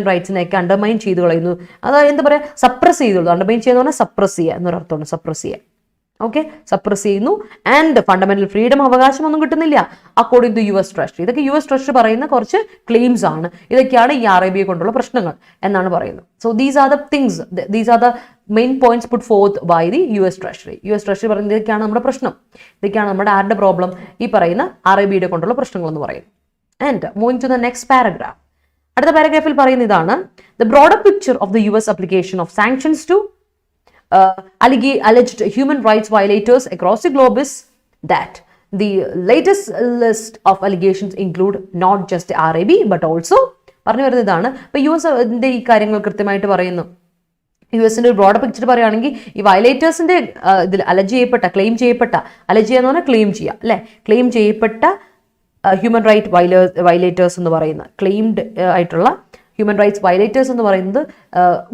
റൈറ്റ്സിനെയൊക്കെ അണ്ടർമൈൻ ചെയ്ത് കളയുന്നു. അതായത് എന്താ പറയുക, സപ്രസ് ചെയ്തുള്ളൂ. അണ്ടർമൈൻ ചെയ്യുന്ന പറഞ്ഞാൽ സപ്രസ് ചെയ്യുക എന്നൊരർത്ഥമാണ്, സപ്രസ് ചെയ്യുക. ഓക്കെ, സപ്രസ് ചെയ്യുന്നു. ആൻഡ് ഫണ്ടമെന്റൽ ഫ്രീഡം, അവകാശമൊന്നും കിട്ടുന്നില്ല അക്കോർഡിംഗ് ടു US ട്രഷറി. ഇതൊക്കെ US ട്രഷറി പറയുന്ന കുറച്ച് ക്ലെയിംസ് ആണ്. ഇതൊക്കെയാണ് ഈ RIB കൊണ്ടുള്ള പ്രശ്നങ്ങൾ എന്നാണ് പറയുന്നത്. So these are the things, these are the main points put forth by the US treasury. US treasury പറയുന്നത് ഇതൊക്കെയാണ് നമ്മുടെ പ്രശ്നം, ഇതൊക്കെയാണ് നമ്മുടെ ആരുടെ പ്രോബ്ലം, ഈ പറയുന്ന RIBയുടെ കൊണ്ടുള്ള പ്രശ്നങ്ങൾ എന്ന് പറയുന്നത്. And moving to the next paragraph. അടുത്ത പാരഗ്രാഫിൽ പറയുന്ന ഇതാണ്, the broader picture of the US application of sanctions to alleged human rights violators across the globe is that the latest list of allegations include not just the RIB but also പറഞ്ഞു വരുന്നത് ഇതാണ്. ഇപ്പൊ US ഈ കാര്യങ്ങൾ കൃത്യമായിട്ട് പറയുന്നു. US-ന്റെ ഒരു broader picture പറയുകയാണെങ്കിൽ ഈ വയലേറ്റേഴ്സിന്റെ ഇതിൽ ക്ലെയിം ചെയ്യപ്പെട്ട ക്ലെയിം ചെയ്യുക അല്ലെ, ക്ലെയിം ചെയ്യപ്പെട്ട ഹ്യൂമൻ റൈറ്റ് വയലേറ്റേഴ്സ് എന്ന് പറയുന്ന ക്ലെയിംഡ് ആയിട്ടുള്ള ഹ്യൂമൻ റൈറ്റ്സ് വയലേറ്റേഴ്സ് എന്ന് പറയുന്നത്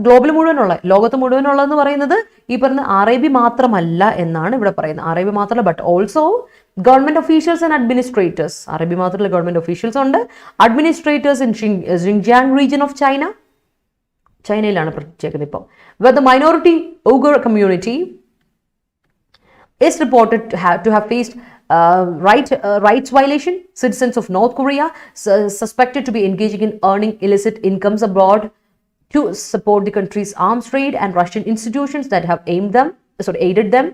ഗ്ലോബൽ മുഴുവനുള്ള, ലോകത്ത് മുഴുവനുള്ളതെന്ന് പറയുന്നത് ഈ പറഞ്ഞ RIB മാത്രമല്ല എന്നാണ് ഇവിടെ പറയുന്നത്. RIB മാത്രമല്ല but also government officials and administrators. RIB മാത്രമല്ല, ഗവൺമെന്റ് ഒഫീഷ്യൽസ് ഉണ്ട്, administrators in Xinjiang region of China, ചൈനയിലാണ് പ്രത്യേകത ഇപ്പോൾ, where the minority Uyghur community is reported to have faced rights violation. Citizens of North Korea suspected to be engaging in earning illicit incomes abroad to support the country's arms trade, and Russian institutions that have aided them.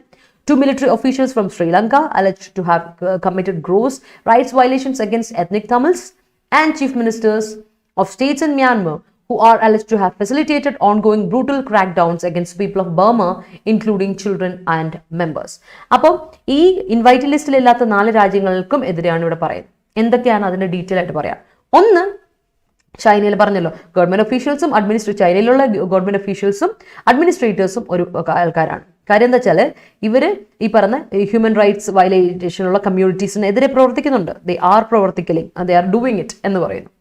Two military officials from Sri Lanka alleged to have committed gross rights violations against ethnic Tamils, and chief ministers of states in Myanmar who are alleged to have facilitated ongoing brutal crackdowns against people of Burma, including children and members. അപ്പോൾ ഈ invite ലിസ്റ്റിൽ ഇല്ലാത്ത 4 രാജ്യങ്ങൾക്കും എതിരെയാണ് ഇവിടെ പറയുന്നത്. എന്തൊക്കെയാണ് അതിന്റെ ഡീറ്റെയിൽ ആയിട്ട് പറയാം. ഒന്ന്, ചൈനയിൽ പറഞ്ഞല്ലോ, ഗവൺമെന്റ് ഒഫീഷ്യൽസും ചൈനയിലുള്ള ഗവൺമെന്റ് ഒഫീഷ്യൽസും അഡ്മിനിസ്ട്രേറ്റേഴ്സും ഒരു ആൾക്കാരാണ്. കാര്യം എന്താ വെച്ചാൽ ഇവര് ഈ പറഞ്ഞ ഹ്യൂമൻ റൈറ്റ്സ് വയലേഷനുള്ള കമ്മ്യൂണിറ്റീസിനെതിരെ പ്രവർത്തിക്കുന്നുണ്ട്. ദേ ആർ ഡൂയിങ് ഇറ്റ് എന്ന് പറയുന്നു.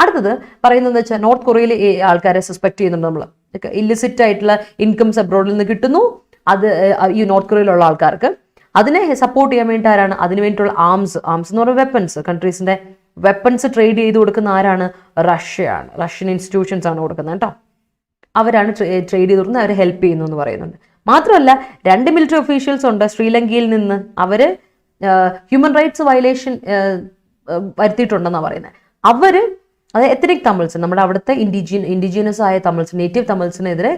അടുത്തത് പറയുന്നത് വെച്ചാൽ നോർത്ത് കൊറിയയിലെ ആൾക്കാരെ സസ്പെക്ട് ചെയ്യുന്നുണ്ട് നമ്മൾ, ഇല്ലിസിറ്റ് ആയിട്ടുള്ള ഇൻകംസ് അബ്രോഡിൽ നിന്ന് കിട്ടുന്നു, അത് ഈ നോർത്ത് കൊറിയയിലുള്ള ആൾക്കാർക്ക് അതിനെ സപ്പോർട്ട് ചെയ്യാൻ വേണ്ടി ആരാണ്, അതിന് വേണ്ടിയിട്ടുള്ള ആംസ് എന്ന് പറയുന്ന വെപ്പൺസ്, കൺട്രീസിന്റെ വെപ്പൺസ് ട്രേഡ് ചെയ്ത് കൊടുക്കുന്ന ആരാണ്, റഷ്യയാണ്. റഷ്യൻ ഇൻസ്റ്റിറ്റ്യൂഷൻസ് ആണ് കൊടുക്കുന്നത് കേട്ടോ, അവരാണ് ട്രേഡ് ചെയ്ത് കൊടുക്കുന്നത്, അവരെ ഹെൽപ്പ് ചെയ്യുന്നു എന്ന് പറയുന്നുണ്ട്. മാത്രമല്ല 2 മിലിറ്ററി ഒഫീഷ്യൽസ് ഉണ്ട് ശ്രീലങ്കയിൽ നിന്ന്, അവര് ഹ്യൂമൻ റൈറ്റ്സ് വയലേഷൻ വരുത്തിയിട്ടുണ്ടെന്നാണ് പറയുന്നത്. അവര് അതായത് എത്നിക് തമിഴ്സ്, നമ്മുടെ അവിടുത്തെ ഇൻഡിജിനസ് ആയ തമിഴ്സ്, നേറ്റീവ് തമിഴ്സിനെതിരെ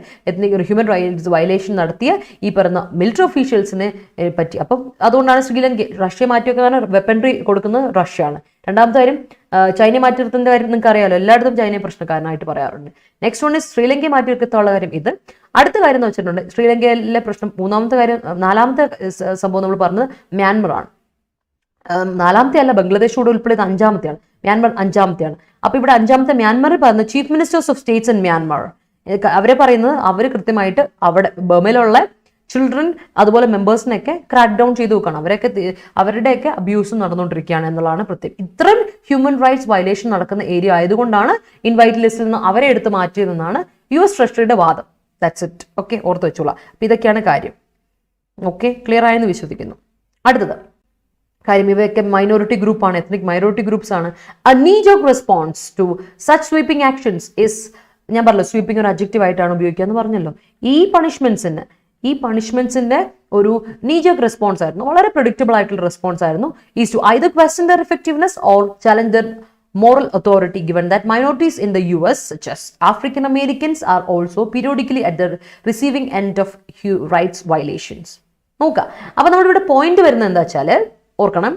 ഹ്യൂമൻ റൈറ്റ്സ് വയലേഷൻ നടത്തിയ ഈ പറഞ്ഞ മിലിറ്ററി ഒഫീഷ്യൽസിനെ പറ്റി. അപ്പം അതുകൊണ്ടാണ് റഷ്യ മാറ്റിവെക്കാൻ വെപ്പൺറി കൊടുക്കുന്നത് റഷ്യയാണ്. രണ്ടാമത്തെ കാര്യം ചൈന മാറ്റി നിർത്തുന്ന കാര്യം നിങ്ങൾക്ക് അറിയാമല്ലോ, എല്ലായിടത്തും ചൈനയെ പ്രശ്നക്കാരനായിട്ട് പറയാറുണ്ട്. നെക്സ്റ്റ് വൺ ശ്രീലങ്കയെ മാറ്റി നിർത്തുള്ള കാര്യം ഇത്. അടുത്ത കാര്യം എന്ന് വെച്ചിട്ടുണ്ട് ശ്രീലങ്കയിലെ പ്രശ്നം. നാലാമത്തെ സംഭവം നമ്മൾ പറഞ്ഞത് മ്യാൻമർ ആണ്. 4ാമത്തെ അല്ല, ബംഗ്ലാദേശോട് ഉൾപ്പെടെ അഞ്ചാമത്തെയാണ്, മ്യാൻമർ 5ാമത്തെയാണ്. അപ്പൊ ഇവിടെ 5ാമത്തെ മ്യാൻമറിൽ പറയുന്നത് chief ministers of States in Myanmar, അവരെ പറയുന്നത് അവർ കൃത്യമായിട്ട് അവിടെ ബർമയിലുള്ള ചിൽഡ്രൻ അതുപോലെ മെമ്പേഴ്സിനെയൊക്കെ ക്രാക്ക് ഡൗൺ ചെയ്ത് നോക്കണം, അവരുടെയൊക്കെ അബ്യൂസ് നടന്നുകൊണ്ടിരിക്കുകയാണ് എന്നുള്ളതാണ് പ്രത്യേകം. ഇത്രയും ഹ്യൂമൻ റൈറ്റ്സ് വയലേഷൻ നടക്കുന്ന ഏരിയ ആയതുകൊണ്ടാണ് ഇൻവൈറ്റ് ലിസ്റ്റിൽ നിന്ന് അവരെ എടുത്ത് മാറ്റിയതെന്നാണ് US ട്രഷറിയുടെ വാദം. That's it. ഓക്കെ, ഓർത്ത് വെച്ചോളാം. അപ്പൊ ഇതൊക്കെയാണ് കാര്യം. ഓക്കെ, ക്ലിയർ ആയെന്ന് വിശ്വസിക്കുന്നു. അടുത്തത് കാര്യം, ഇവയൊക്കെ മൈനോറിറ്റി ഗ്രൂപ്പാണ്, എത്നിക് മൈനോറിറ്റി ഗ്രൂപ്പ്സ് ആണ്. A knee-jerk response to such sweeping actions is, ഞാൻ പറഞ്ഞല്ലോ സ്വീപ്പിംഗ് ഒരു അഡ്ജക്റ്റീവ് ആയിട്ടാണ് ഉപയോഗിക്കുക എന്ന് പറഞ്ഞല്ലോ. ഈ പണിഷ്മെന്റ്സിന്റെ ഒരു knee-jerk റെസ്പോൺസ് ആയിരുന്നു, വളരെ പ്രഡിക്റ്റബിൾ ആയിട്ടുള്ള റെസ്പോൺസ് ആയിരുന്നു. Is to either question their effectiveness or challenge their moral authority, given that minorities in the US such as African Americans are also periodically at the receiving end of rights violations. നോക്കുക, അപ്പൊ നമ്മളിവിടെ point വരുന്നത് എന്താ വെച്ചാൽ, ഓർക്കണം,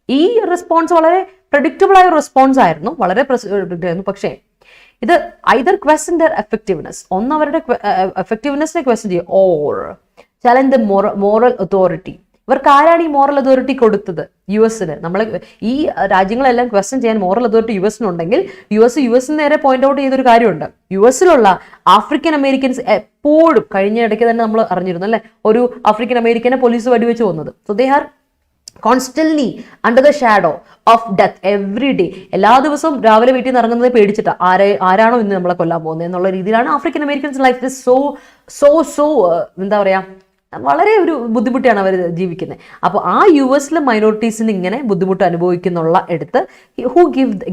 ഈ response വളരെ predictable ആയ റെസ്പോൺസ് ആയിരുന്നു, വളരെ ആയിരുന്നു. പക്ഷേ ഇത് ഐദർ ക്വസ്റ്റ്യൻ ദർ എഫക്റ്റീവ്നെസ്, ഒന്ന് അവരുടെ എഫക്റ്റീവ്നെസ്സിനെ ക്വസ്റ്റ്യൻ ചെയ്യുക, or challenge the moral authority. ഇവർക്ക് ആരാണ് ഈ മോറൽ അതോറിറ്റി കൊടുത്തത്? US-ന്. നമ്മൾ ഈ രാജ്യങ്ങളെല്ലാം ക്വസ്റ്റ്യൻ ചെയ്യാൻ മോറൽ അതോറിറ്റി US-നുണ്ടെങ്കിൽ US നേരെ പോയിന്റ് ഔട്ട് ചെയ്തൊരു കാര്യമുണ്ട്. US-ലുള്ള ആഫ്രിക്കൻ അമേരിക്കൻസ് എപ്പോഴും, കഴിഞ്ഞ ഇടയ്ക്ക് തന്നെ നമ്മൾ അറിഞ്ഞിരുന്നു അല്ലെ, ഒരു ആഫ്രിക്കൻ അമേരിക്കനെ പോലീസ് വെടിവെച്ച് കൊന്നത്. So they are constantly under the shadow of death every day. എല്ലാ ദിവസവും രാവിലെ വീട്ടിൽ നിന്ന് ഇറങ്ങുന്നത് പേടിച്ചിട്ടാ, ആരാണോ ഇന്ന് നമ്മളെ കൊല്ലാൻ പോകുന്നത് എന്നുള്ള രീതിയിലാണ് ആഫ്രിക്കൻ അമേരിക്കൻസ് ലൈഫ്. സോ എന്താ പറയാ, വളരെ ഒരു ബുദ്ധിമുട്ടാണ് അവർ ജീവിക്കുന്നത്. അപ്പോൾ ആ US-ലെ മൈനോറിറ്റീസിന് ഇങ്ങനെ ബുദ്ധിമുട്ട് അനുഭവിക്കുന്നുള്ള എടുത്ത് who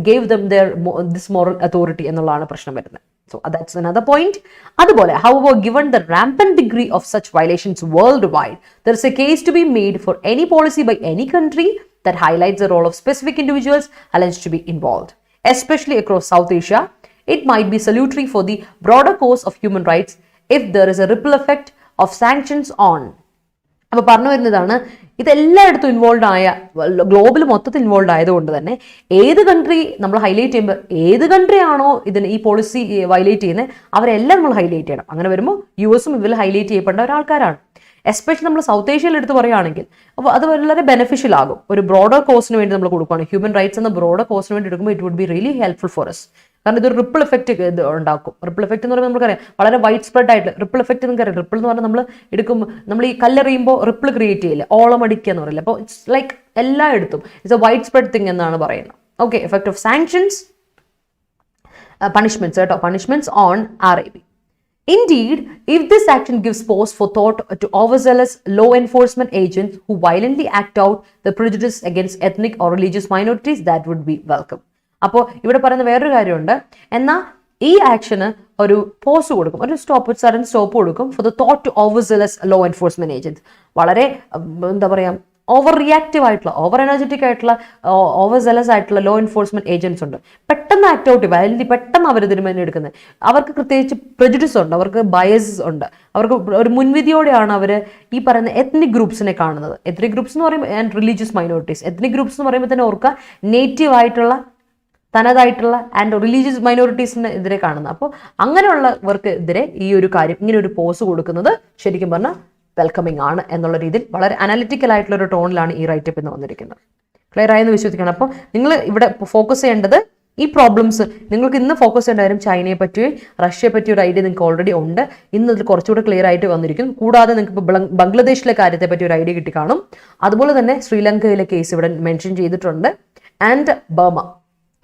gave dum this moral authority എന്നുള്ളതാണ് പ്രശ്നം വരുന്നത്. So that's another point. അതുപോലെ, however, given the rampant degree of such violations worldwide, there is a case to be made for any policy by any country that highlights the role of specific individuals alleged to be involved, especially across South Asia. It might be salutary for the broader cause of human rights if there is a ripple effect of sanctions on. അപ്പോൾ പറഞ്ഞു വരുന്നതാണ്, ഇതെല്ലായിടത്തും involve ആയ, global മൊത്തത്തിൽ involve ആയതുകൊണ്ട് തന്നെ ഏത് country നമ്മൾ highlight ചെയ്യുമ്പോൾ, ഏത് കൺട്രി ആണോ ഈ പോളിസി വയലേറ്റ് ചെയ്യുന്നത് അവരെല്ലാം നമ്മൾ ഹൈലൈറ്റ് ചെയ്യണം. അങ്ങനെ വരുമ്പോൾ US-ഉം ഇതിൽ ഹൈലൈറ്റ് ചെയ്യപ്പെടേണ്ട ഒരാൾക്കാരാണ്. എസ്പെഷ്യലി നമ്മൾ സൗത്ത് ഏഷ്യയിൽ എടുത്ത് പറയുകയാണെങ്കിൽ, അപ്പോൾ അത് വളരെ ബെനിഫിഷ്യൽ ആകും. ഒരു ബ്രോഡർ കോസിന് വേണ്ടി നമ്മൾ കൊടുക്കുകയാണ്, ഹ്യൂമൻ റൈറ്റ്സ് എന്ന ബ്രോഡർ കോസിന് വേണ്ടി എടുക്കുമ്പോൾ it would be really helpful for us. കാരണം ഇതൊരു റിപ്പിൾ എഫക്റ്റ് ഉണ്ടാക്കും. റിപ്പിൾ എഫക്റ്റ് എന്ന് പറയുമ്പോൾ നമുക്കറിയാം, വളരെ വൈഡ് സ്പ്രെഡ് ആയിട്ട് റിപ്പിൾ എഫക്റ്റ് നമുക്കറിയാം. റിപ്പിൾ എന്ന് പറഞ്ഞാൽ നമ്മൾ എടുക്കുമ്പോൾ, നമ്മൾ ഈ കല്ലെറിയുമ്പോൾ റിപ്പിൾ ക്രിയേറ്റ് ചെയ്യില്ല, ഓളം അടിക്കുക എന്ന് പറയില്ല. അപ്പോൾ ഇറ്റ്സ് ലൈക്ക് എല്ലായിടത്തും it's a wide spread thing എന്നാണ് പറയുന്നത്. Okay, effect of sanctions, punishments കേട്ടോ, punishments on RIB. Indeed, if this action gives pause for thought to overzealous law enforcement agents who violently act out the prejudice against ethnic or religious minorities, that would be welcome. അപ്പോൾ ഇവിടെ പറയുന്ന വേറൊരു കാര്യമുണ്ട്, എന്നാൽ ഈ action ഒരു pause കൊടുക്കും, ഒരു സഡൻ സ്റ്റോപ്പ് കൊടുക്കും for the thought to overzealous law enforcement agency. വളരെ എന്താ പറയുക, ഓവർ റിയാക്റ്റീവ് ആയിട്ടുള്ള, ഓവർ എനർജറ്റിക് ആയിട്ടുള്ള, ഓവർ സെലസ് ആയിട്ടുള്ള ലോ എൻഫോഴ്സ്മെന്റ് ഏജൻസ് ഉണ്ട്. പെട്ടെന്ന് ആക്ട് ഔട്ട് ചെയ്യുക, പെട്ടെന്ന് അവർ തീരുമാനം എടുക്കുന്നത്. അവർക്ക് പ്രത്യേകിച്ച് പ്രെജുഡിസ് ഉണ്ട്, അവർക്ക് ബയസ് ഉണ്ട്, അവർക്ക് ഒരു മുൻവിധിയോടെയാണ് അവർ ഈ പറയുന്ന എത്നിക് ഗ്രൂപ്പ്സിനെ കാണുന്നത്. എത്നിക് ഗ്രൂപ്പ്സ് എന്ന് പറയുമ്പോൾ and religious minorities. Ethnic groups എന്ന് പറയുമ്പോൾ തന്നെ ഓർക്കുക, നേറ്റീവ് ആയിട്ടുള്ള, തനതായിട്ടുള്ള ആൻഡ് റിലീജിയസ് മൈനോറിറ്റീസിന് എതിരെ കാണുന്നത്. അപ്പോൾ അങ്ങനെയുള്ളവർക്ക് എതിരെ ഈ ഒരു കാര്യം, ഇങ്ങനെ ഒരു പോസ് കൊടുക്കുന്നത് ശരിക്കും പറഞ്ഞാൽ വെൽക്കമിങ് ആണ് എന്നുള്ള രീതിയിൽ വളരെ അനാലിറ്റിക്കൽ ആയിട്ടുള്ള ഒരു ടോണിലാണ് ഈ റൈറ്റപ്പ് ഇന്ന് വന്നിരിക്കുന്നത്. ക്ലിയർ ആയെന്ന് വിശ്വസിക്കണം. അപ്പോൾ നിങ്ങൾ ഇവിടെ ഫോക്കസ് ചെയ്യേണ്ടത് ഈ പ്രോബ്ലംസ്, നിങ്ങൾക്ക് ഇന്ന് ഫോക്കസ് ചെയ്യേണ്ട കാര്യം ചൈനയെ പറ്റിയും റഷ്യയെ പറ്റിയ ഒരു ഐഡിയ നിങ്ങൾക്ക് ഓൾറെഡി ഉണ്ട്. ഇന്ന് ഇതിൽ കുറച്ചുകൂടെ ക്ലിയർ ആയിട്ട് വന്നിരിക്കും. കൂടാതെ നിങ്ങൾക്ക് ഇപ്പോൾ ബംഗ്ലാദേശിലെ കാര്യത്തെ പറ്റി ഒരു ഐഡിയ കിട്ടി കാണും. അതുപോലെ തന്നെ ശ്രീലങ്കയിലെ കേസ് ഇവിടെ മെൻഷൻ ചെയ്തിട്ടുണ്ട്. ആൻഡ്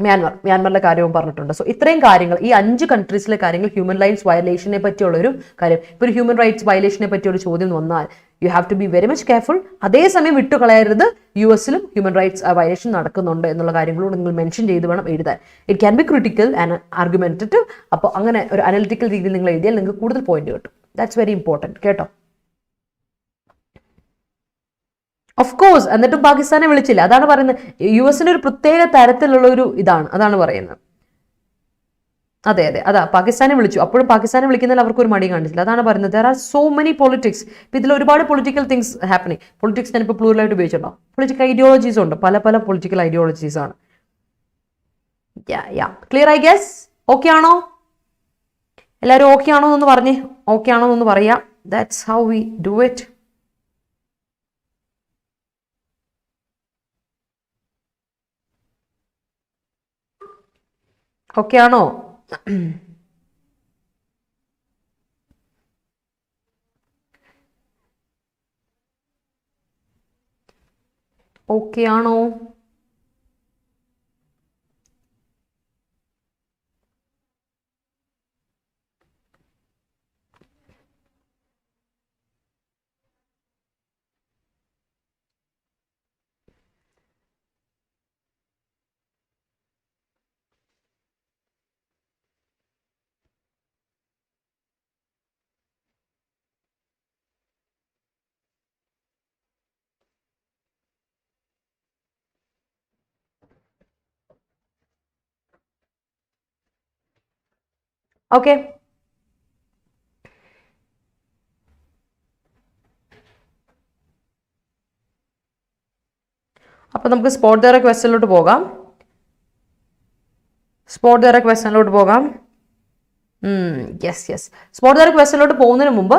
മ്യാൻമറിലെ കാര്യവും പറഞ്ഞിട്ടുണ്ട്. സോ ഇത്രയും കാര്യങ്ങൾ, ഈ 5 കൺട്രീസിലെ കാര്യങ്ങൾ ഹ്യൂമൻ റൈറ്റ്സ് വയലേഷനെ പറ്റിയുള്ളൊരു കാര്യം. ഇപ്പോൾ ഒരു ഹ്യൂമൻ റൈറ്റ്സ് വയലേഷനെ പറ്റിയൊരു ചോദ്യം വന്നാൽ you have to be very much careful. അതേസമയം വിട്ടുകളയരുത്, US-ലും ഹ്യൂമൻ റൈറ്റ്സ് വയലേഷൻ നടക്കുന്നുണ്ട് എന്നുള്ള കാര്യങ്ങളോട് നിങ്ങൾ മെൻഷൻ ചെയ്ത് വേണം എഴുതാൻ. It can be critical and argumentative. അപ്പോൾ അങ്ങനെ ഒരു അനലിറ്റിക്കൽ രീതിയിൽ നിങ്ങൾ എഴുതിയാൽ നിങ്ങൾക്ക് കൂടുതൽ പോയിന്റ് കിട്ടും. ദാറ്റ്സ് വെരി ഇമ്പോർട്ടൻറ്റ് കേട്ടോ. ഓഫ് കോഴ്സ്, എന്നിട്ടും പാകിസ്ഥാനെ വിളിച്ചില്ല. അതാണ് പറയുന്നത്, US-ന്റെ ഒരു പ്രത്യേക തരത്തിലുള്ള ഒരു ഇതാണ്, അതാണ് പറയുന്നത്. അതെ, അതാ പാകിസ്ഥാനെ വിളിച്ചു, അപ്പോഴും പാകിസ്ഥാനെ വിളിക്കുന്നതിൽ അവർക്ക് ഒരു മടി കാണിച്ചില്ല. അതാണ് പറയുന്നത്, there are so many politics. ഇപ്പം ഇതിൽ ഒരുപാട് പൊളിറ്റിക്കൽ തിങ്സ് ഹാപ്പനിങ്. പൊളിറ്റിക്സ് ഞാനിപ്പോൾ പ്ലൂറലായിട്ട് ഉപയോഗിച്ചിട്ടുണ്ടോ? പൊളിറ്റിക്കൽ ഐഡിയോളജീസ് ഉണ്ട്, പല പൊളിറ്റിക്കൽ ഐഡിയോളജീസ് ആണ്. Clear I guess? ഓക്കെ ആണോ എല്ലാവരും? ഓക്കെ ആണോ എന്ന് പറഞ്ഞേ, ഓക്കെ ആണോ എന്ന് പറയാം. That's how we do it. Okay ആണോ? ഓക്കെ ആണോ? ഓക്കെ, അപ്പോൾ നമുക്ക് സ്പോട്ട് ദ ക്വസ്റ്റ്യനിലോട്ട് പോകാം. സ്പോട്ട് ദ ക്വസ്റ്റ്യനിലോട്ട് പോകാം. യെസ് യെസ്, സ്പോട്ട് ദ ക്വസ്റ്റ്യനിലോട്ട് പോകുന്നതിന് മുമ്പ്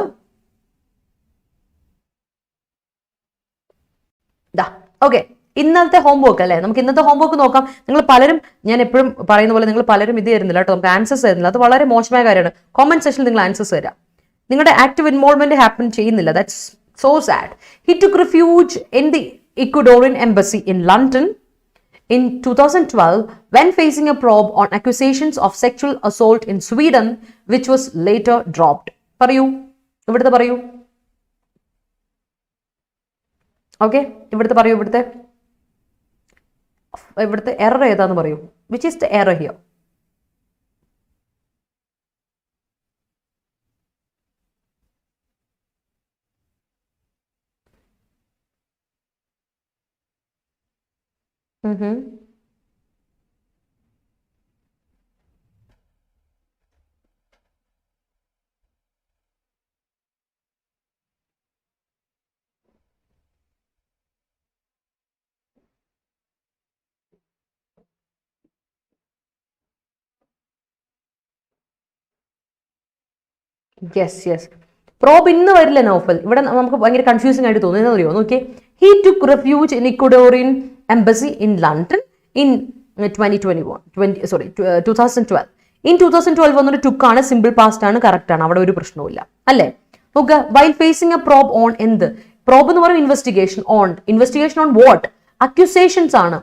ഓക്കെ, ഇന്നത്തെ ഹോംവർക്ക് അല്ലേ, നമുക്ക് ഇന്നത്തെ ഹോംവർക്ക് നോക്കാം. നിങ്ങൾ പലരും, ഞാൻ എപ്പോഴും പറയുന്ന പോലെ, നിങ്ങൾ പലരും ഇത് തരുന്നില്ല കേട്ടോ, നമുക്ക് ആൻസേഴ്സ് തരുന്നില്ല. അത് വളരെ മോശമായ കാര്യമാണ്. കോമന്റ് സെക്ഷനിൽ നിങ്ങൾ ആൻസേഴ്സ് തരാം. നിങ്ങളുടെ ആക്റ്റീവ് ഇൻവോൾവ്മെന്റ് ഹാപ്പൻ ചെയ്യുന്നില്ല. That's so sad. He took refuge in the Ecuadorian embassy in London in 2012 when facing a probe on accusations of sexual assault in Sweden, which was later dropped. പറയൂ, ഇവിടുത്തെ പറയൂ. Okay, ഇവിടുത്തെ പറയൂ. ഇവിടുത്തെ error ഏതാന്ന് പറയൂ. Which is the error here? Yes yes, probe ഇന്ന് വരില്ല നൗഫൽ. ഇവിടെ നമുക്ക് ഭയങ്കര കൺഫ്യൂസിംഗ് ആയിട്ട് തോന്നുന്നത് അറിയോ? നോക്കിയേ, he took refuge in Ecuadorian embassy in London in 2012. ഇൻ 2012 വന്നൊരു ടുക്കാണ്, സിമ്പിൾ പാസ്റ്റ് ആണ്, കറക്റ്റ് ആണ്, അവിടെ ഒരു പ്രശ്നവുമില്ല അല്ലേ? നോക്കുക, while facing a probe on, എന്ത് പ്രോബ് എന്ന് പറയുന്നത്? Investigation on what? അക്യൂസേഷൻസ് ആണ്.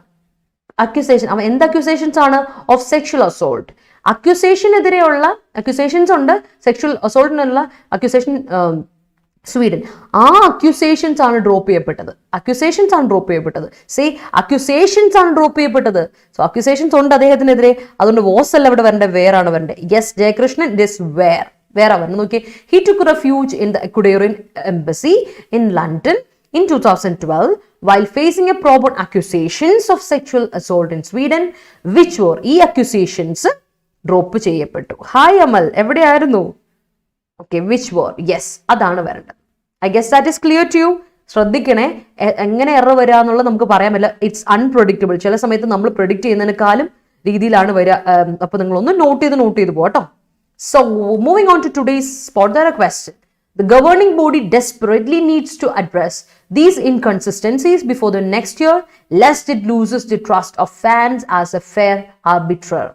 അക്യൂസേഷൻ, അവ എന്ത് അക്യൂസേഷൻസ് ആണ്? Of sexual assault. അക്യൂസേഷനെതിരെയുള്ള അക്യൂസേഷൻസ് ഉണ്ട്, സെക്ഷൽ അസോൾട്ടിനുള്ള അക്യൂസേഷൻ സ്വീഡൻ. ആ അക്യൂസേഷൻസ് ആണ് ഡ്രോപ്പ് ചെയ്യപ്പെട്ടത്. സോ അക്യൂസേഷൻസ് ഉണ്ട് അദ്ദേഹത്തിനെതിരെ. അതുകൊണ്ട് വാസ് അല്ല ഇവിടെ വരേണ്ടത്, വേറാണ് വരേണ്ടത്. യെസ് ജയകൃഷ്ണൻ, ദിസ് വേറെ വരണം. നോക്കി, he took refuge in the Ecuadorian embassy in London in 2012 while facing a probe on accusations of sexual assault in Sweden, which were ഈ accusations ഡ്രോപ്പ് ചെയ്യപ്പെട്ടു. ഹായ് അമൽ, എവിടെയായിരുന്നു? ഓക്കെ, വിച്ച് വർ, യെസ് അതാണ് വരേണ്ടത്. I guess that is clear to you. ശ്രദ്ധിക്കണേ, എങ്ങനെ error വരിക എന്നുള്ളത് നമുക്ക് പറയാൻ പറ്റില്ല. It's unpredictable. ചില സമയത്ത് നമ്മൾ പ്രഡിക്റ്റ് ചെയ്യുന്നതിനേക്കാളും രീതിയിലാണ് വരിക. അപ്പോൾ നിങ്ങളൊന്ന് നോട്ട് ചെയ്ത് പോട്ടോ. So moving on to today's spot the question. The governing body desperately needs to address these inconsistencies before the next year, lest it loses the trust of fans as a fair arbiter.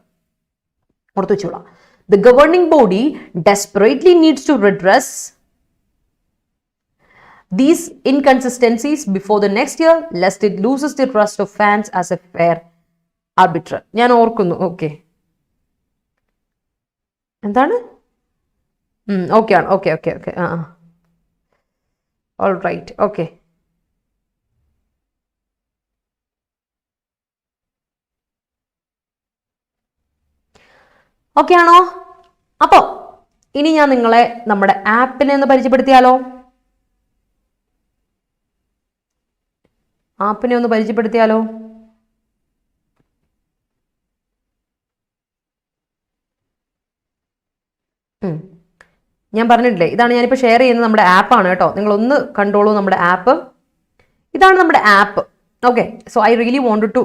The governing body desperately needs to redress these inconsistencies before the next year, lest it loses the trust of fans as a fair arbiter. ഞാൻ ഓർക്കുന്നു. Okay, എന്താണ്? Okay ആണ്. Okay all right. Okay, okay ആണോ? അപ്പോൾ ഇനി ഞാൻ നിങ്ങളെ നമ്മുടെ ആപ്പിനെ ഒന്ന് പരിചയപ്പെടുത്തിയാലോ? ഞാൻ പറഞ്ഞിട്ടില്ലേ, ഇതാണ് ഞാനിപ്പോൾ ഷെയർ ചെയ്യുന്നത് നമ്മുടെ ആപ്പാണ് കേട്ടോ. നിങ്ങളൊന്ന് കണ്ടോളൂ നമ്മുടെ ആപ്പ്. ഇതാണ് നമ്മുടെ app. Okay, so I really wanted to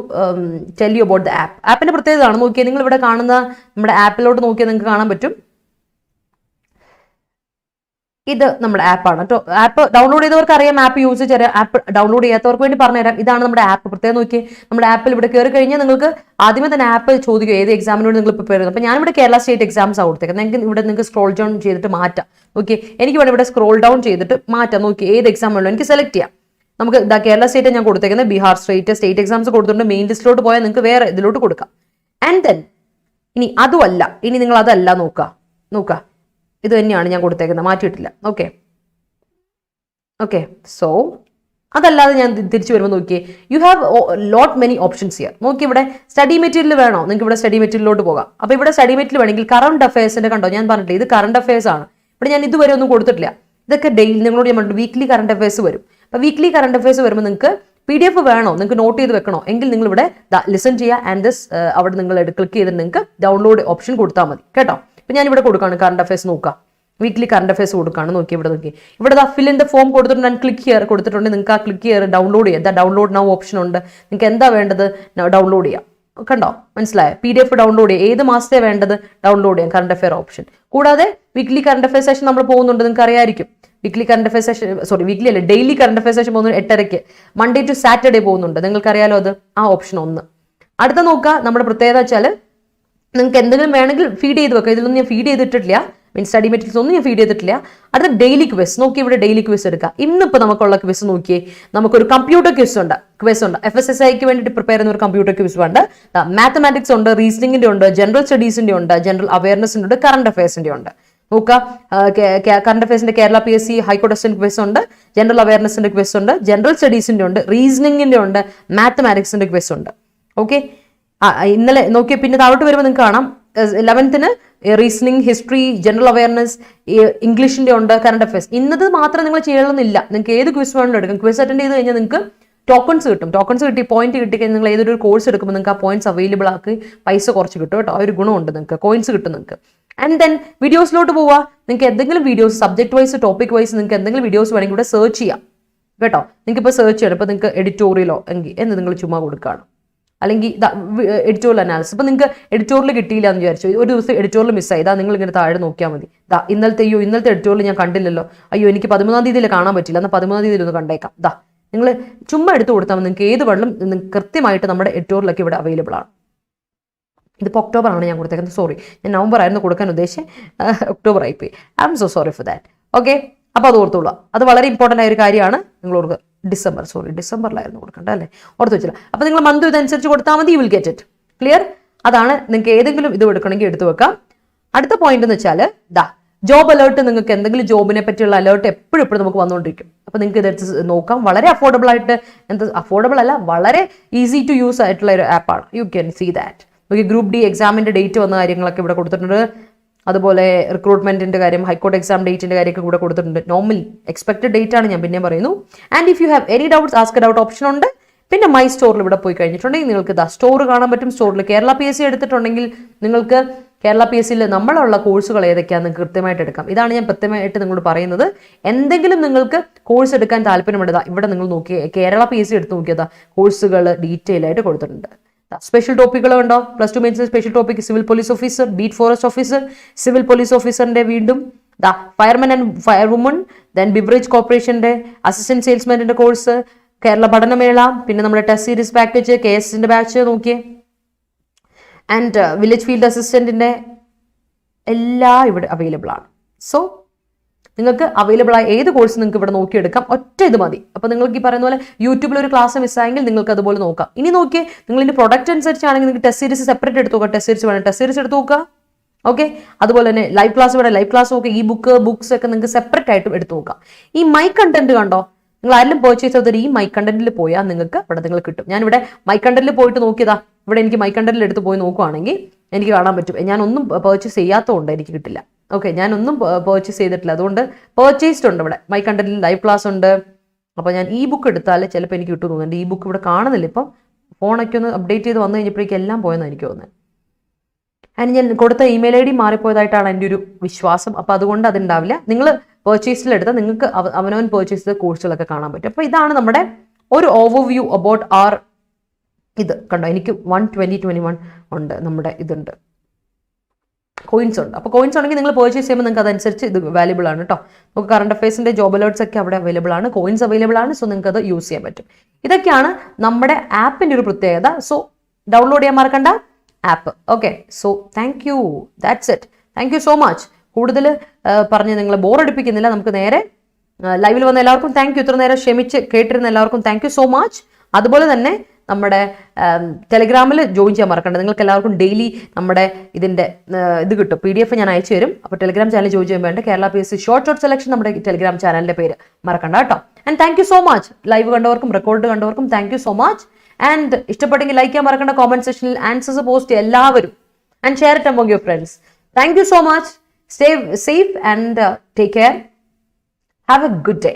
tell you about the app. ആപ്പിന്റെ പ്രത്യേകതയാണ്, നോക്കിയാൽ നിങ്ങൾ ഇവിടെ കാണുന്ന നമ്മുടെ ആപ്പിലോട്ട് നോക്കിയാൽ നിങ്ങൾക്ക് കാണാൻ പറ്റും. ഇത് നമ്മുടെ ആപ്പാണ് കേട്ടോ. ആപ്പ് ഡൗൺലോഡ് ചെയ്തവർക്ക് അറിയാം, ആപ്പ് യൂസ് ചെയ്യാം. ആപ്പ് ഡൗൺലോഡ് ചെയ്യാത്തവർക്ക് വേണ്ടി പറഞ്ഞുതരാം. ഇതാണ് നമ്മുടെ ആപ്പ്. പ്രത്യേകം നോക്കി, നമ്മുടെ ആപ്പിൽ ഇവിടെ കയറി കഴിഞ്ഞാൽ നിങ്ങൾക്ക് ആദ്യമേ തന്നെ ആപ്പ് ചോദിക്കും ഏത് എക്സാമിന് വേണ്ടി നിങ്ങൾ പ്രിപ്പയർ ചെയ്യുന്നത്. അപ്പോൾ ഞാനിവിടെ കേരള സ്റ്റേറ്റ് എക്സാംസ് ആണ് കൊടുത്തേക്കുന്നത്. നിങ്ങൾക്ക് ഇവിടെ നിങ്ങൾക്ക് സ്ക്രോൾ ഡൗൺ ചെയ്തിട്ട് മാറ്റാം. ഓക്കെ, എനിക്ക് വേണം ഇവിടെ സ്ക്രോൾ ഡൗൺ ചെയ്തിട്ട് മാറ്റാം. നോക്കി ഏത് എക്സാം വേണോ എനിക്ക് സെലക്ട് ചെയ്യാം. നമുക്ക് കേരള സ്റ്റേറ്റ് ഞാൻ കൊടുത്തേക്കുന്നത്, ബീഹാർ സ്റ്റേറ്റ് എക്സാംസ് കൊടുത്തിട്ടുണ്ട്. മെയിൻ ലിസ്റ്റിലോട്ട് പോയാൽ നിങ്ങൾക്ക് വേറെ ഇതിലോട്ട് കൊടുക്കാം. ആൻഡ് ദെൻ ഇനി അതുമല്ല, ഇനി നിങ്ങൾ അതല്ല നോക്കുക, ഇത് തന്നെയാണ് ഞാൻ കൊടുത്തേക്കുന്നത്, മാറ്റിയിട്ടില്ല. ഓക്കെ സോ അതല്ലാതെ ഞാൻ തിരിച്ചു വരുമ്പോൾ നോക്കിയേ, you have lot many options here. നോക്കി, ഇവിടെ സ്റ്റഡി മെറ്റീരിയൽ വേണോ, നിങ്ങൾക്ക് ഇവിടെ സ്റ്റഡി മെറ്റീരിയലോട്ട് പോകാം. അപ്പോൾ ഇവിടെ സ്റ്റഡി മെറ്റീരിയൽ വേണമെങ്കിൽ കറണ്ട് അഫയേഴ്സിന്റെ കണ്ടോ, ഞാൻ പറഞ്ഞിട്ടില്ല ഇത് കറണ്ട് അഫയേഴ്സ് ആണ്. ഇവിടെ ഞാൻ ഇതുവരെ ഒന്നും കൊടുത്തിട്ടില്ല. ഇതൊക്കെ ഡെയിലി നിങ്ങളോട് ഞാൻ പറഞ്ഞു വീക്ക്ലി കറണ്ട് അഫയേഴ്സ് വരും. അപ്പോൾ വീക്ക്ലി കറണ്ട് അഫയേഴ്സ് വരുമ്പോൾ നിങ്ങൾക്ക് PDF വേണോ, നിങ്ങൾക്ക് നോട്ട് ചെയ്ത് വെക്കണോ എങ്കിൽ നിങ്ങൾ ഇവിടെ ലിസൺ ചെയ്യുക. ആൻഡ് ദിസ് അവിടെ നിങ്ങൾ ക്ലിക്ക് ചെയ്തിട്ട് നിങ്ങൾക്ക് ഡൗൺലോഡ് ഓപ്ഷൻ കൊടുത്താൽ മതി കേട്ടോ. ഇപ്പം ഞാൻ ഇവിടെ കൊടുക്കുകയാണ് കറണ്ട് അഫയേഴ്സ്, നോക്കുക വീക്ക്ലി കറണ്ട് അഫയേഴ്സ് കൊടുക്കുകയാണ്. നോക്കി ഇവിടെ ഫിൽ ഇൻ ദ ഫോം കൊടുത്തിട്ടുണ്ട്. ഞാൻ ക്ലിക്ക് ഹിയർ കൊടുത്തിട്ടുണ്ട്. നിങ്ങൾക്ക് ആ ക്ലിക്ക് ഹിയർ ഡൗൺലോഡ് ചെയ്യാം. ഡൗൺലോഡ് നൗ ഓപ്ഷൻ ഉണ്ട്. നിങ്ങൾക്ക് എന്താ വേണ്ടത് ഡൗൺലോഡ് ചെയ്യാം. കണ്ടോ, മനസ്സിലായോ? PDF ഡൗൺലോഡ് ചെയ്യാം. ഏത് മാസത്തെ വേണ്ടത് ഡൗൺലോഡ് ചെയ്യാം. Current affair option. കൂടാതെ വീക്ക്ലി കറണ്ട് അഫയർ സെഷൻ നമ്മൾ പോകുന്നുണ്ട്, നിങ്ങൾക്ക് അറിയായിരിക്കും. Weekly current affair session, weekly അല്ല, ഡെയിലി കറണ്ട് അഫയർ സെഷൻ പോകുന്നത് 8:30 മൺഡേ ടു സാറ്റർഡേ പോകുന്നുണ്ട്. നിങ്ങൾക്കറിയാലോ അത്. ആ ഓപ്ഷൻ 1. അടുത്ത നോക്കുക, നമ്മുടെ പ്രത്യേകത വെച്ചാൽ നിങ്ങൾക്ക് എന്തെങ്കിലും വേണമെങ്കിൽ ഫീഡ് ചെയ്ത് വെക്കാം. ഇതിലൊന്നും ഞാൻ ഫീഡ് ചെയ്തിട്ടില്ല, മീൻസ് സ്റ്റഡി മെറ്റീരിയൽസ് ഒന്നും ഞാൻ ഫീഡ് ചെയ്തിട്ടില്ല. അടുത്ത ഡെയിലി ക്വിസ്. നോക്കി, ഇവിടെ ഡെയിലി ക്വിസ് എടുക്കുക. ഇന്നിപ്പോൾ നമുക്കുള്ള ക്വിസ് നോക്കിയേ, നമുക്കൊരു കമ്പ്യൂട്ടർ ക്വിസ് ഉണ്ട്. FSSIക്ക് വേണ്ടിയിട്ട് പ്രിപ്പയർ ചെയ്യുന്ന ഒരു കമ്പ്യൂട്ടർ ക്വിസ് ഉണ്ട്. മാത്തമാറ്റിക്സ് ഉണ്ട്, റീസണിങ്ങിന്റെ ഉണ്ട്, ജനറൽ സ്റ്റഡീസിന്റെ ഉണ്ട്, ജനറൽ അവയർനെസിന്റെ ഉണ്ട്, കറണ്ട് അഫയേഴ്സിന്റെ ഉണ്ട്. നോക്കുക, കറണ്ട് അഫയേഴ്സിന്റെ Kerala PSC high court assistant quiz ഉണ്ട്, ജനറൽ അവയർനെസിന്റെ ക്വിസ് ഉണ്ട്, ജനറൽ സ്റ്റഡീസിന്റെ ഉണ്ട്, റീസണിങ്ങിന്റെ ഉണ്ട്, മാത്തമാറ്റിക്സിന്റെ ക്വിസ് ഉണ്ട്. ഓക്കെ, ഇന്നലെ നോക്കിയ പിന്നെ താഴോട്ട് വരുമ്പോൾ നിങ്ങൾക്ക് കാണാം 11th reasoning, history, general awareness, ഇംഗ്ലീഷിന്റെ ഉണ്ട്, കറണ്ട് അഫയേഴ്സ്. ഇന്നത് മാത്രം നിങ്ങൾ ചെയ്യണമെന്നില്ല. നിങ്ങൾക്ക് ഏത് ക്വിസ് വേണമെങ്കിലും എടുക്കാം. ക്വിസ് അറ്റൻഡ് ചെയ്ത് കഴിഞ്ഞാൽ നിങ്ങൾക്ക് ടോക്കൺസ് കിട്ടും. ടോക്കൺസ് കിട്ടി, പോയിന്റ് കിട്ടിക്കഴിഞ്ഞാൽ നിങ്ങൾ ഏതൊരു കോഴ്സ് എടുക്കുമ്പോൾ നിങ്ങൾക്ക് ആ പോയിന്റ്സ് അവൈലബിൾ ആക്കി പൈസ കുറച്ച് കിട്ടും കേട്ടോ. ആ ഒരു ഗുണമുണ്ട്, നിങ്ങൾക്ക് കോയിൻസ് കിട്ടും നിങ്ങൾക്ക്. ആൻഡ് ദെൻ വീഡിയോസിലോട്ട് പോവുക. നിങ്ങൾക്ക് എന്തെങ്കിലും videos subject wise, topic wise നിങ്ങൾക്ക് എന്തെങ്കിലും വീഡിയോസ് വേണമെങ്കിൽ ഇവിടെ സെർച്ച് ചെയ്യാം കേട്ടോ. നിങ്ങൾക്ക് ഇപ്പോൾ സെർച്ച് ചെയ്യണം. ഇപ്പോൾ നിങ്ങൾക്ക് എഡിറ്റോറിയലോ എങ്കിൽ എന്ന് നിങ്ങൾ ചുമ്മാ കൊടുക്കുകയാണ്, അല്ലെങ്കിൽ എഡിറ്റോറിയൽ അനാലിസിസ്. ഇപ്പം നിങ്ങൾക്ക് എഡിറ്റോറിയൽ കിട്ടിയില്ല എന്ന് വിചാരിച്ചു, ഒരു ദിവസം എഡിറ്റോറിയൽ മിസ്സായി, ഇതാ നിങ്ങൾ ഇങ്ങനെ താഴെ നോക്കിയാൽ മതി. ഇന്നലത്തെ എഡിറ്റോറിയൽ ഞാൻ കണ്ടില്ലല്ലോ, എനിക്ക് 13-ാം തീയതിയിൽ കാണാൻ പറ്റില്ല, എന്നാൽ 13-ാം തീയതിയിൽ ഒന്ന് കണ്ടേക്കാം. നിങ്ങൾ ചുമ്മാ എടുത്ത് കൊടുത്താൽ നിങ്ങൾക്ക് ഏത് വെള്ളം കൃത്യമായിട്ട് നമ്മുടെ എഡിറ്റോറിയലൊക്കെ ഇവിടെ അവൈലബിൾ ആണ്. ഇതിപ്പോൾ ഒക്ടോബർ ആണ് ഞാൻ കൊടുത്തേക്കുന്നത്, സോറി, ഞാൻ നവംബർ ആയിരുന്നു കൊടുക്കാൻ ഉദ്ദേശിച്ചത്, ഒക്ടോബർ ആയിപ്പോയി. I M so sorry for that. Okay, അപ്പോൾ അത് ഓർത്തുള്ളൂ, അത് വളരെ ഇമ്പോർട്ടൻ്റ് ആയ ഒരു കാര്യമാണ്. നിങ്ങൾ ഓർക്കുക, ഡിസംബറിലായിരുന്നു കൊടുക്കേണ്ടത് അല്ലേ, ഓർത്ത് വെച്ചില്ല. അപ്പോൾ നിങ്ങൾ മന്ത് ഇതനുസരിച്ച് കൊടുത്താൽ മതി, you will get it. Clear? അതാണ്. നിങ്ങൾക്ക് ഏതെങ്കിലും ഇത് എടുക്കണമെങ്കിൽ എടുത്തു വെക്കാം. അടുത്ത പോയിന്റ് എന്ന് വെച്ചാൽ ജോബ് അലേർട്ട്. നിങ്ങൾക്ക് എന്തെങ്കിലും ജോബിനെ പറ്റിയുള്ള അലേർട്ട് എപ്പോഴും നമുക്ക് വന്നുകൊണ്ടിരിക്കും. അപ്പോൾ നിങ്ങൾക്ക് ഇതെടുത്ത് നോക്കാം. വളരെ അഫോർഡബിൾ ആയിട്ട്, അഫോർഡബിൾ അല്ല, വളരെ ഈസി ടു യൂസ് ആയിട്ടുള്ള ഒരു ആപ്പാണ്. You can see that. നമുക്ക് ഗ്രൂപ്പ് D എക്സാമിന്റെ ഡേറ്റ് വന്ന കാര്യങ്ങളൊക്കെ ഇവിടെ കൊടുത്തിട്ടുണ്ട്. അതുപോലെ റിക്രൂട്ട്മെന്റിന്റെ കാര്യം, ഹൈക്കോർട്ട് എക്സാം ഡേറ്റിന്റെ കാര്യമൊക്കെ കൂടെ കൊടുത്തിട്ടുണ്ട്. നോർമലി എക്സ്പെക്ടഡ് ഡേറ്റ് ആണ്, ഞാൻ പിന്നെ പറയുന്നു. And if you have any doubts ask doubt option ഉണ്ട്. പിന്നെ മൈ സ്റ്റോറിൽ ഇവിടെ പോയി കഴിഞ്ഞിട്ടുണ്ടെങ്കിൽ നിങ്ങൾക്ക് സ്റ്റോർ കാണാൻ പറ്റും. സ്റ്റോറിൽ കേരള PSC എടുത്തിട്ടുണ്ടെങ്കിൽ നിങ്ങൾക്ക് കേരള PSCയിൽ നമ്മളുള്ള കോഴ്സുകൾ ഏതൊക്കെയാണെന്ന് കൃത്യമായിട്ട് എടുക്കാം. ഇതാണ് ഞാൻ കൃത്യമായിട്ട് നിങ്ങളോട് പറയുന്നത്. എന്തെങ്കിലും നിങ്ങൾക്ക് കോഴ്സ് എടുക്കാൻ താല്പര്യമുണ്ട്, ഇവിടെ നിങ്ങൾ നോക്കി കേരള PSC എടുത്ത് നോക്കിയതാ കോഴ്സുകൾ ഡീറ്റെയിൽ ആയിട്ട് കൊടുത്തിട്ടുണ്ട്. സ്പെഷ്യൽ ടോപ്പിക്കുകളുണ്ടോ? +2 മെയിൻസിന് special topic civil police officer, beat forest officer, civil police ഓഫീസറിന്റെ വീണ്ടും fireman and fire woman, then beverage കോർപ്പറേഷന്റെ അസിസ്റ്റന്റ് സെയിൽസ്മാന്റെ കോഴ്സ്, കേരള പഠനമേള, പിന്നെ നമ്മുടെ ടെസ്റ്റ് സീരീസ് പാക്കേജ്, KSന്റെ ബാച്ച് നോക്കിയേ, ആൻഡ് വില്ലേജ് ഫീൽഡ് അസിസ്റ്റന്റിന്റെ എല്ലാം ഇവിടെ അവൈലബിൾ ആണ്. സോ നിങ്ങൾക്ക് അവൈലബിൾ ആയ ഏത് കോഴ്സ് നിങ്ങൾക്ക് ഇവിടെ നോക്കിയെടുക്കാം. ഒറ്റ ഇത് മതി. അപ്പോൾ നിങ്ങൾക്ക് ഈ പറയുന്ന പോലെ യൂട്യൂബിൽ ഒരു ക്ലാസ് മിസ്സായെങ്കിൽ നിങ്ങൾക്ക് അതുപോലെ നോക്കാം. ഇനി നോക്കിയേ, നിങ്ങൾ ഇതിന്റെ പ്രൊഡക്റ്റ് അനുസരിച്ചാണെങ്കിൽ നിങ്ങൾക്ക് ടെസ്റ്റ് സീരീസ് സെപ്പറേറ്റ് എടുത്ത് നോക്കാം. ടെസ്റ്റ് സീരീസ് വേണം, ടെസ്റ്റ് സീരീസ് എടുത്ത് നോക്കുക. ഓക്കെ, അതുപോലെ തന്നെ ലൈവ് ക്ലാസ് വേണം, ലൈവ് ക്ലാസ് നോക്കുക. ബുക്സ് ഒക്കെ നിങ്ങൾക്ക് സെപ്പറേറ്റ് ആയിട്ടും എടുത്ത് നോക്കാം. ഈ മൈ കണ്ടന്റ് കണ്ടോ, നിങ്ങൾ ആരെങ്കിലും പർച്ചേസ് ചെയ്തത് ഈ മൈ കണ്ടന്റിൽ പോയാൽ നിങ്ങൾക്ക് ഇവിടെ നിങ്ങൾ കിട്ടും. ഞാനിവിടെ മൈ കണ്ടന്റിൽ പോയിട്ട് നോക്കിയതാ, ഇവിടെ എനിക്ക് മൈ കണ്ടന്റിൽ എടുത്ത് പോയി നോക്കുവാണെങ്കിൽ എനിക്ക് കാണാൻ പറ്റും. ഞാനൊന്നും പർച്ചേസ് ചെയ്യാത്തതുകൊണ്ട് എനിക്ക് കിട്ടില്ല. ഓക്കെ, ഞാനൊന്നും പർച്ചേസ് ചെയ്തിട്ടില്ല, അതുകൊണ്ട് പർച്ചേസ്ഡ് ഉണ്ട് ഇവിടെ. മൈ കണ്ടന്റിൽ ലൈവ് ക്ലാസ് ഉണ്ട്. അപ്പോൾ ഞാൻ ബുക്ക് എടുത്താൽ ചിലപ്പോൾ എനിക്ക് കിട്ടും തോന്നുന്നുണ്ട്. ബുക്ക് ഇവിടെ കാണുന്നില്ല. ഇപ്പം ഫോണൊക്കെ ഒന്ന് അപ്ഡേറ്റ് ചെയ്ത് വന്നു കഴിഞ്ഞപ്പോഴേക്കും എല്ലാം പോയെന്ന് എനിക്ക് തോന്നുന്നത്. അതിന് ഞാൻ കൊടുത്ത ഇമെയിൽ ID മാറിപ്പോയതായിട്ടാണ് എൻ്റെ ഒരു വിശ്വാസം. അപ്പോൾ അതുകൊണ്ട് അതുണ്ടാവില്ല. നിങ്ങൾ പർച്ചേസിലെടുത്താൽ നിങ്ങൾക്ക് അവനവൻ പർച്ചേസ് ചെയ്ത കോഴ്സുകളൊക്കെ കാണാൻ പറ്റും. അപ്പോൾ ഇതാണ് നമ്മുടെ ഒരു ഓവർവ്യൂ അബൌട്ട് ആർ. ഇത് കണ്ടോ, എനിക്ക് 1/20/21 ഉണ്ട്, നമ്മുടെ ഇതുണ്ട് കോയിൻസ് ഉണ്ട്. അപ്പോൾ കോയിൻസ് ഉണ്ടെങ്കിൽ നിങ്ങൾ പർച്ചേസ് ചെയ്യുമ്പോൾ നിങ്ങൾക്ക് അതനുസരിച്ച് ഇത് വാല്യബിൾ ആണ് കേട്ടോ. നമുക്ക് കറണ്ട് അഫയേഴ്സിൻ്റെ ജോബ് അലേർട്സ് ഒക്കെ അവിടെ അവൈലബിൾ ആണ്, കോയിൻസ് അവൈലബിൾ ആണ്. സോ നിങ്ങൾക്ക് അത് യൂസ് ചെയ്യാൻ പറ്റും. ഇതൊക്കെയാണ് നമ്മുടെ ആപ്പിൻ്റെ ഒരു പ്രത്യേകത. സോ ഡൗൺലോഡ് ചെയ്യാൻ മറക്കണ്ട app. Okay, so thank you, that's it. Thank you so much. കൂടുതൽ പറഞ്ഞ് നിങ്ങൾ ബോറടിപ്പിക്കുന്നില്ല. നമുക്ക് നേരെ ലൈവിൽ വന്ന എല്ലാവർക്കും താങ്ക് യു. ഇത്ര നേരം ക്ഷമിച്ച് കേട്ടിരുന്ന എല്ലാവർക്കും താങ്ക് യു സോ മച്ച്. അതുപോലെ തന്നെ നമ്മുടെ ടെലിഗ്രാമിൽ ജോയിൻ ചെയ്യാൻ മറക്കണ്ട. നിങ്ങൾക്ക് എല്ലാവർക്കും ഡെയിലി നമ്മുടെ ഇതിൻ്റെ ഇത് കിട്ടും, PDF ഞാൻ അയച്ചു തരും. അപ്പോൾ ടെലിഗ്രാം ചാനൽ ജോയിൻ ചെയ്യാൻ വേണ്ട കേരള PSC ഷോർട്ട് സെലക്ഷൻ നമ്മുടെ ടെലിഗ്രാം ചാനലിൻ്റെ പേര് മറക്കണ്ട കേട്ടോ. And thank you so much. Live കണ്ടവർക്കും റെക്കോർഡ് കണ്ടവർക്കും thank you so much. And ഇഷ്ടപ്പെട്ടെങ്കിൽ ലൈക്ക് ചെയ്യാൻ മറക്കണ്ട, കോമെന്റ് സെക്ഷനിൽ ആൻസേഴ്സ് പോസ്റ്റ് എല്ലാവരും. And share it among your friends. Thank you so much. Stay safe and take care. Have a good day.